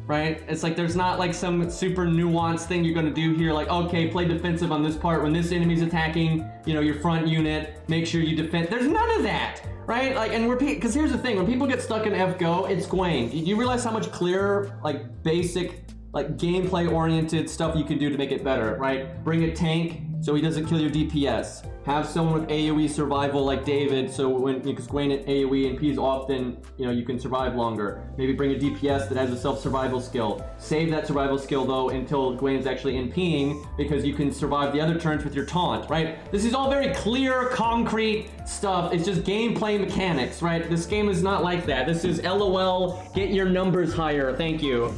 right? It's like there's not like some super nuanced thing you're gonna do here, like, okay, play defensive on this part. When this enemy's attacking, you know, your front unit, make sure you defend. There's none of that, right? Like, and repeat, because here's the thing, when people get stuck in FGO, it's Gwain. You realize how much clearer, like, basic, like, gameplay-oriented stuff you can do to make it better, right? Bring a tank so he doesn't kill your DPS. Have someone with AoE survival like David, so when, because Gwen at AoE and P's often, you know, you can survive longer. Maybe bring a DPS that has a self-survival skill. Save that survival skill though until Gwen's actually in Ping, because you can survive the other turns with your taunt, right? This is all very clear, concrete stuff. It's just gameplay mechanics, right? This game is not like that. This is LOL, get your numbers higher, thank you.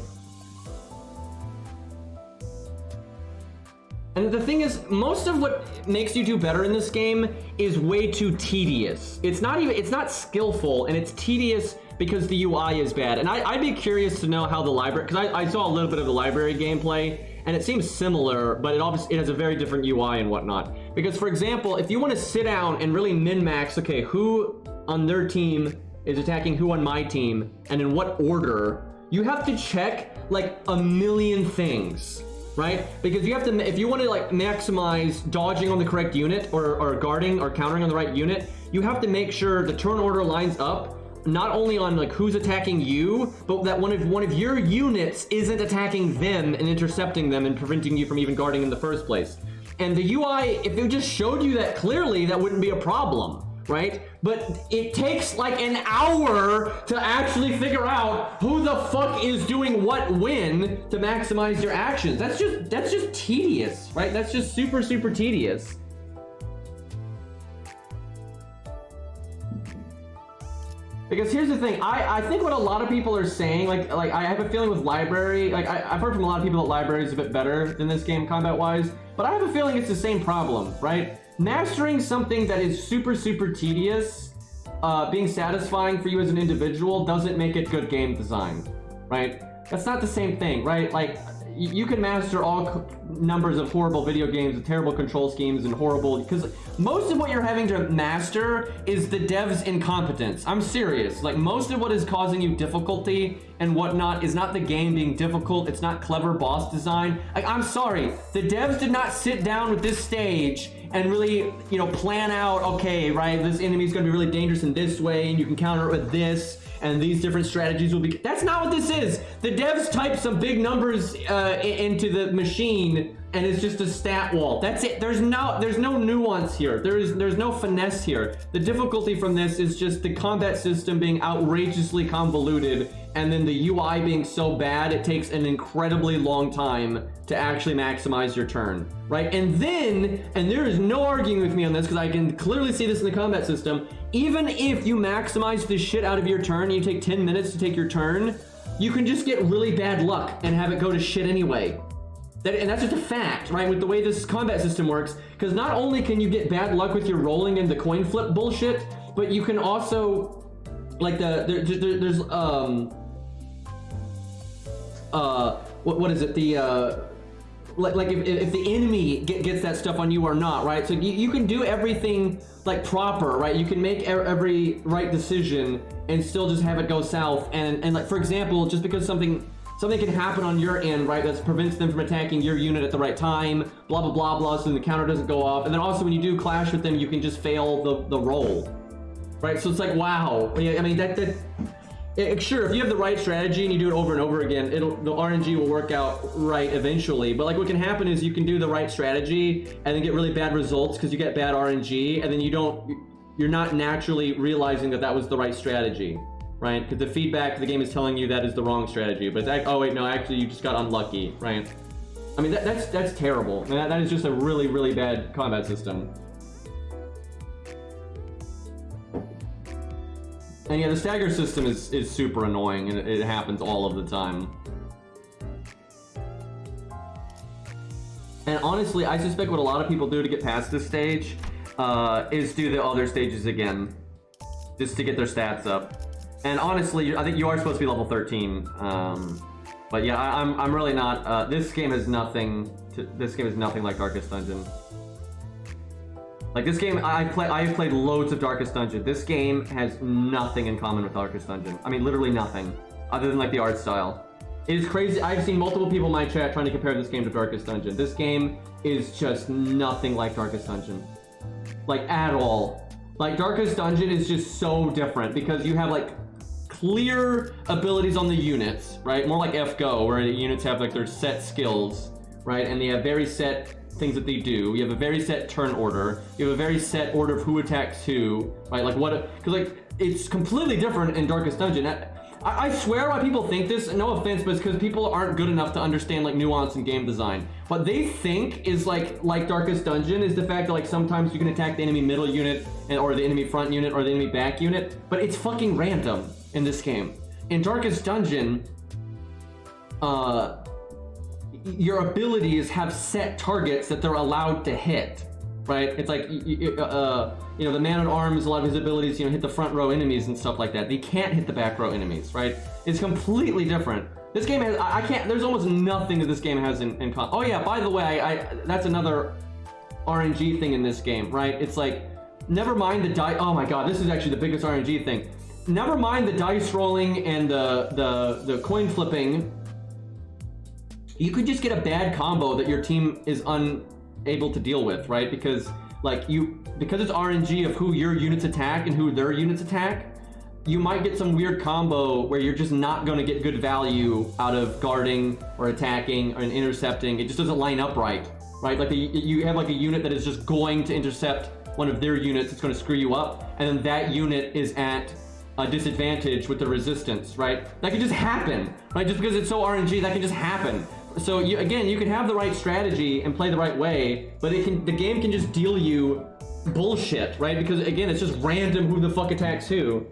And the thing is, most of what makes you do better in this game is way too tedious. It's not skillful, and it's tedious because the UI is bad. And I'd be curious to know how the library, because I saw a little bit of the library gameplay, and it seems similar, but it has a very different UI and whatnot. Because for example, if you want to sit down and really min-max, okay, who on their team is attacking who on my team, and in what order, you have to check like a million things. Right? Because you have to, if you want to like maximize dodging on the correct unit or guarding or countering on the right unit, you have to make sure the turn order lines up not only on like who's attacking you, but that one of your units isn't attacking them and intercepting them and preventing you from even guarding in the first place. And the UI, if it just showed you that clearly, that wouldn't be a problem. Right? But it takes like an hour to actually figure out who the fuck is doing what when to maximize your actions. That's just tedious, right? That's just super, super tedious. Because here's the thing, I think what a lot of people are saying, like I have a feeling with library, like I've heard from a lot of people that library is a bit better than this game combat-wise, but I have a feeling it's the same problem, right? Mastering something that is super, super tedious, being satisfying for you as an individual doesn't make it good game design, right? That's not the same thing, right? Like, you can master all numbers of horrible video games with terrible control schemes and horrible, because most of what you're having to master is the devs' incompetence. I'm serious. Like, most of what is causing you difficulty and whatnot is not the game being difficult. It's not clever boss design. Like, I'm sorry. The devs did not sit down with this stage and really, you know, plan out, okay, right, this enemy is going to be really dangerous in this way, and you can counter it with this, and these different strategies will be. That's not what this is. The devs type some big numbers into the machine, and it's just a stat wall. That's it. There's no nuance here. There's no finesse here. The difficulty from this is just the combat system being outrageously convoluted, and then the UI being so bad it takes an incredibly long time to actually maximize your turn, right? And there is no arguing with me on this, because I can clearly see this in the combat system. Even if you maximize the shit out of your turn and you take 10 minutes to take your turn, you can just get really bad luck and have it go to shit anyway. And that's just a fact, right? With the way this combat system works, because not only can you get bad luck with your rolling and the coin flip bullshit, but you can also, like, there's what is it? Like if the enemy gets that stuff on you or not, right? So you can do everything like proper, right? You can make every right decision and still just have it go south. And like, for example, just because something can happen on your end, right, that prevents them from attacking your unit at the right time, blah, blah, blah, blah, so the counter doesn't go off. And then also when you do clash with them, you can just fail the roll, right? So it's like, wow. I mean, sure, if you have the right strategy and you do it over and over again, the RNG will work out right eventually. But like, what can happen is you can do the right strategy and then get really bad results because you get bad RNG, and then you're not naturally realizing that was the right strategy, right? Because the feedback the game is telling you that is the wrong strategy, but it's like, oh wait, no, actually you just got unlucky, right? I mean, that's terrible. I mean, that is just a really, really bad combat system. And yeah, the stagger system is super annoying, and it happens all of the time. And honestly, I suspect what a lot of people do to get past this stage is do the other stages again, just to get their stats up. And honestly, I think you are supposed to be level 13. But yeah, I'm really not. This game is nothing like Darkest Dungeon. Like, this game, I've played loads of Darkest Dungeon. This game has nothing in common with Darkest Dungeon. I mean, literally nothing, other than like the art style. It is crazy. I've seen multiple people in my chat trying to compare this game to Darkest Dungeon. This game is just nothing like Darkest Dungeon, like at all. Like, Darkest Dungeon is just so different because you have like clear abilities on the units, right? More like FGO, where the units have like their set skills, right? And they have very set things that they do. You have a very set turn order. You have a very set order of who attacks who, right? Like what? Because like it's completely different in Darkest Dungeon. I swear why people think this, no offense, but it's because people aren't good enough to understand like nuance in game design. What they think is like Darkest Dungeon is the fact that like sometimes you can attack the enemy middle unit or the enemy front unit or the enemy back unit, but it's fucking random in this game. In Darkest Dungeon, your abilities have set targets that they're allowed to hit, right? It's like, you know, the man-at-arms, a lot of his abilities, you know, hit the front row enemies and stuff like that. They can't hit the back row enemies, right? It's completely different. This game has, I can't, there's almost nothing that this game has in common. Oh yeah, by the way, that's another RNG thing in this game, right? It's like, never mind the die, oh my god, this is actually the biggest RNG thing. Never mind the dice rolling and the coin flipping. You could just get a bad combo that your team is unable to deal with, right? Because because it's RNG of who your units attack and who their units attack, you might get some weird combo where you're just not going to get good value out of guarding or attacking or intercepting. It just doesn't line up right? Like you have like a unit that is just going to intercept one of their units. It's going to screw you up, and then that unit is at a disadvantage with the resistance, right? That can just happen, right? Just because it's so RNG, that can just happen. So you can have the right strategy and play the right way, but the game can just deal you bullshit, right? Because again, it's just random who the fuck attacks who.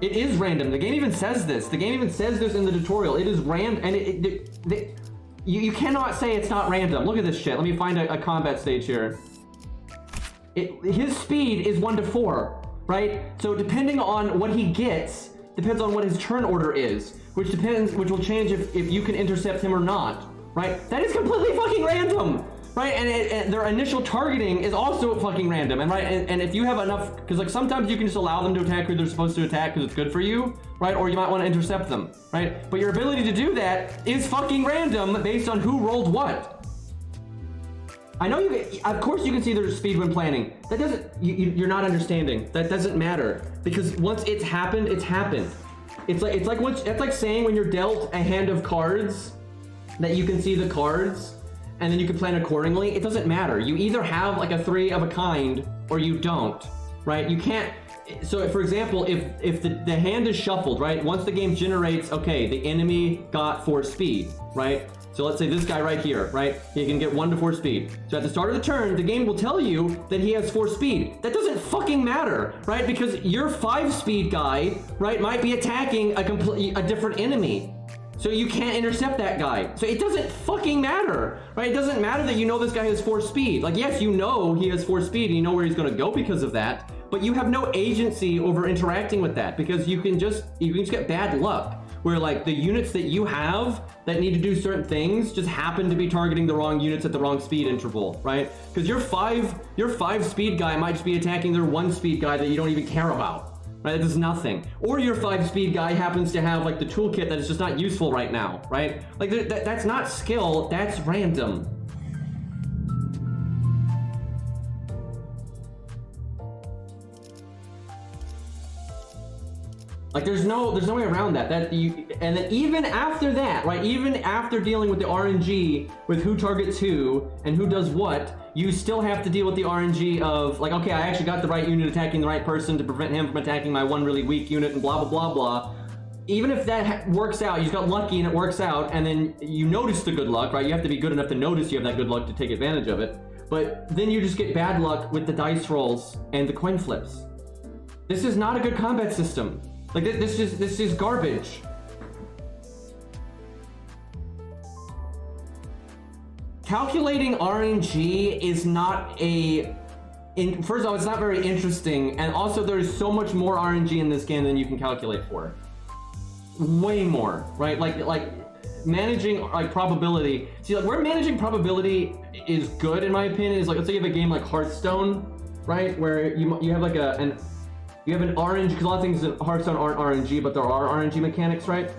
It is random. The game even says this. The game even says this in the tutorial. It is random, and you cannot say it's not random. Look at this shit. Let me find a combat stage here. His speed is 1 to 4, right? So depending on what he gets, depends on what his turn order is, which will change if you can intercept him or not, right? That is completely fucking random, right? And their initial targeting is also fucking random, and right? And if you have enough, because like sometimes you can just allow them to attack who they're supposed to attack because it's good for you, right? Or you might want to intercept them, right? But your ability to do that is fucking random based on who rolled what. I know of course you can see there's speed when planning. That doesn't, you're not understanding. That doesn't matter, because once it's happened, it's happened. It's like saying when you're dealt a hand of cards that you can see the cards and then you can plan accordingly. It doesn't matter. You either have like a 3 of a kind or you don't, right? You can't. So for example, if the hand is shuffled, right? Once the game generates, okay, the enemy got 4 speed, right? So let's say this guy right here, right? He can get 1 to 4 speed. So at the start of the turn, the game will tell you that he has 4 speed. That doesn't fucking matter, right? Because your 5 speed guy, right, might be attacking a different enemy. So you can't intercept that guy. So it doesn't fucking matter, right? It doesn't matter that you know this guy has 4 speed. Like, yes, you know he has 4 speed and you know where he's gonna go because of that, but you have no agency over interacting with that, because you can just get bad luck, where like the units that you have that need to do certain things just happen to be targeting the wrong units at the wrong speed interval, right? Because your 5 speed guy might just be attacking their 1 speed guy that you don't even care about, right? That does nothing. Or your 5 speed guy happens to have like the toolkit that is just not useful right now, right? Like that's not skill, that's random. Like there's no way around that. And then even after that, right? Even after dealing with the RNG with who targets who and who does what, you still have to deal with the RNG of like, okay, I actually got the right unit attacking the right person to prevent him from attacking my 1 really weak unit and blah blah blah blah. Even if that works out, you just got lucky and it works out, and then you notice the good luck, right? You have to be good enough to notice you have that good luck to take advantage of it. But then you just get bad luck with the dice rolls and the coin flips. This is not a good combat system. Like this is garbage. Calculating RNG is not first of all, it's not very interesting, and also there's so much more RNG in this game than you can calculate for. Way more, right? Like managing like probability. See, like where managing probability is good in my opinion is like, let's say you have a game like Hearthstone, right? Where you have like you have an RNG, because a lot of things in Hearthstone aren't RNG, but there are RNG mechanics, right?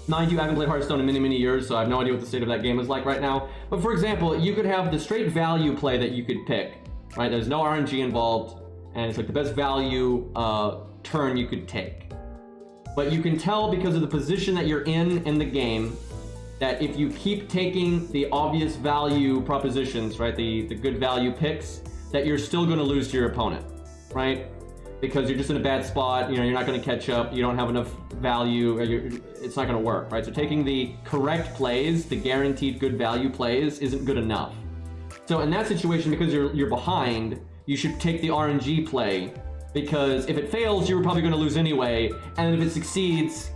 Mind you, I haven't played Hearthstone in many years, so I have no idea what the state of that game is like right now. But for example, you could have the straight value play that you could pick, right? There's no RNG involved, and it's like the best value turn you could take. But you can tell because of the position that you're in the game, that if you keep taking the obvious value propositions, right, the good value picks, that you're still going to lose to your opponent, right? Because you're just in a bad spot, you know, you're not going to catch up, you don't have enough value, it's not going to work, right? So taking the correct plays, the guaranteed good value plays, isn't good enough. So in that situation, because you're behind, you should take the RNG play, because if it fails, you were probably going to lose anyway, and if it succeeds,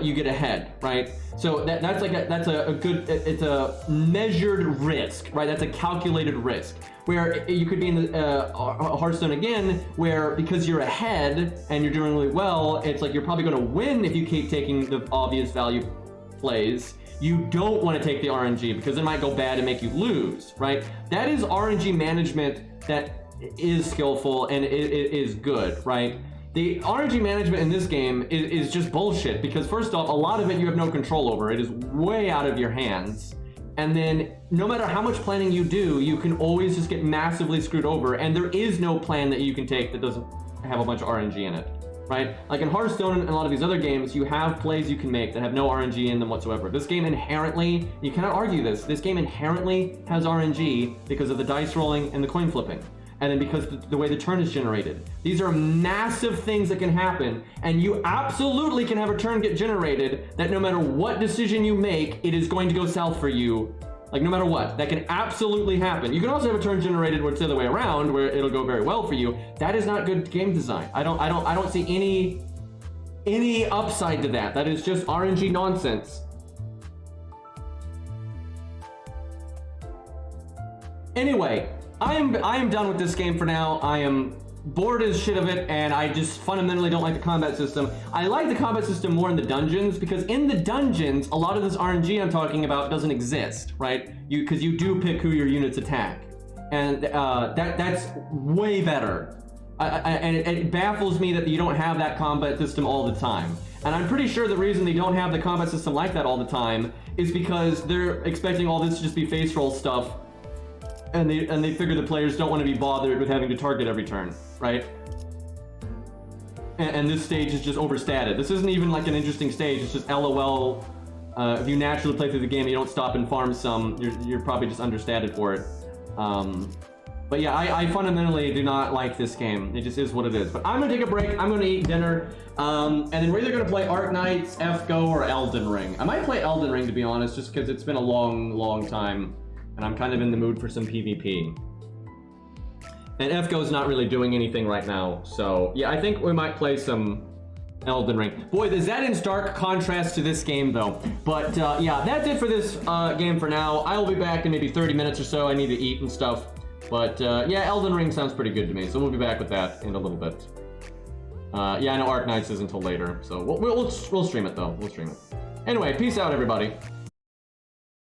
you get ahead, right? So that's a good, it's a measured risk, right? That's a calculated risk. Where you could be in the Hearthstone again, where because you're ahead and you're doing really well, it's like you're probably going to win if you keep taking the obvious value plays. You don't want to take the RNG because it might go bad and make you lose, right? That is RNG management that is skillful and it is good, right? The RNG management in this game is just bullshit because first off, a lot of it you have no control over. It is way out of your hands. And then no matter how much planning you do, you can always just get massively screwed over. And there is no plan that you can take that doesn't have a bunch of RNG in it, right? Like in Hearthstone and a lot of these other games, you have plays you can make that have no RNG in them whatsoever. This game inherently, you cannot argue this game inherently has RNG because of the dice rolling and the coin flipping. And then because the way the turn is generated. These are massive things that can happen, and you absolutely can have a turn get generated that no matter what decision you make, it is going to go south for you. Like no matter what, that can absolutely happen. You can also have a turn generated where it's the other way around, where it'll go very well for you. That is not good game design. I don't see any upside to that. That is just RNG nonsense. Anyway, I am done with this game for now. I am bored as shit of it, and I just fundamentally don't like the combat system. I like the combat system more in the dungeons, because in the dungeons, a lot of this RNG I'm talking about doesn't exist, right? Because you do pick who your units attack. And that's way better. And it baffles me that you don't have that combat system all the time. And I'm pretty sure the reason they don't have the combat system like that all the time is because they're expecting all this to just be face roll stuff. And they figure the players don't want to be bothered with having to target every turn, right? And this stage is just overstated. This isn't even like an interesting stage. It's just LOL. If you naturally play through the game and you don't stop and farm some, you're probably just understated for it. But yeah, I fundamentally do not like this game. It just is what it is. But I'm gonna take a break. I'm gonna eat dinner. And then we're either gonna play Arc Knights, FGO, or Elden Ring. I might play Elden Ring, to be honest, just because it's been a long time. And I'm kind of in the mood for some PvP. And FGO's not really doing anything right now, so yeah, I think we might play some Elden Ring. Boy, is that in stark contrast to this game, though. But yeah, that's it for this game for now. I will be back in maybe 30 minutes or so. I need to eat and stuff. But yeah, Elden Ring sounds pretty good to me, so we'll be back with that in a little bit. Yeah, I know Arc Knights isn't until later, so we'll stream it, though. We'll stream it. Anyway, peace out, everybody.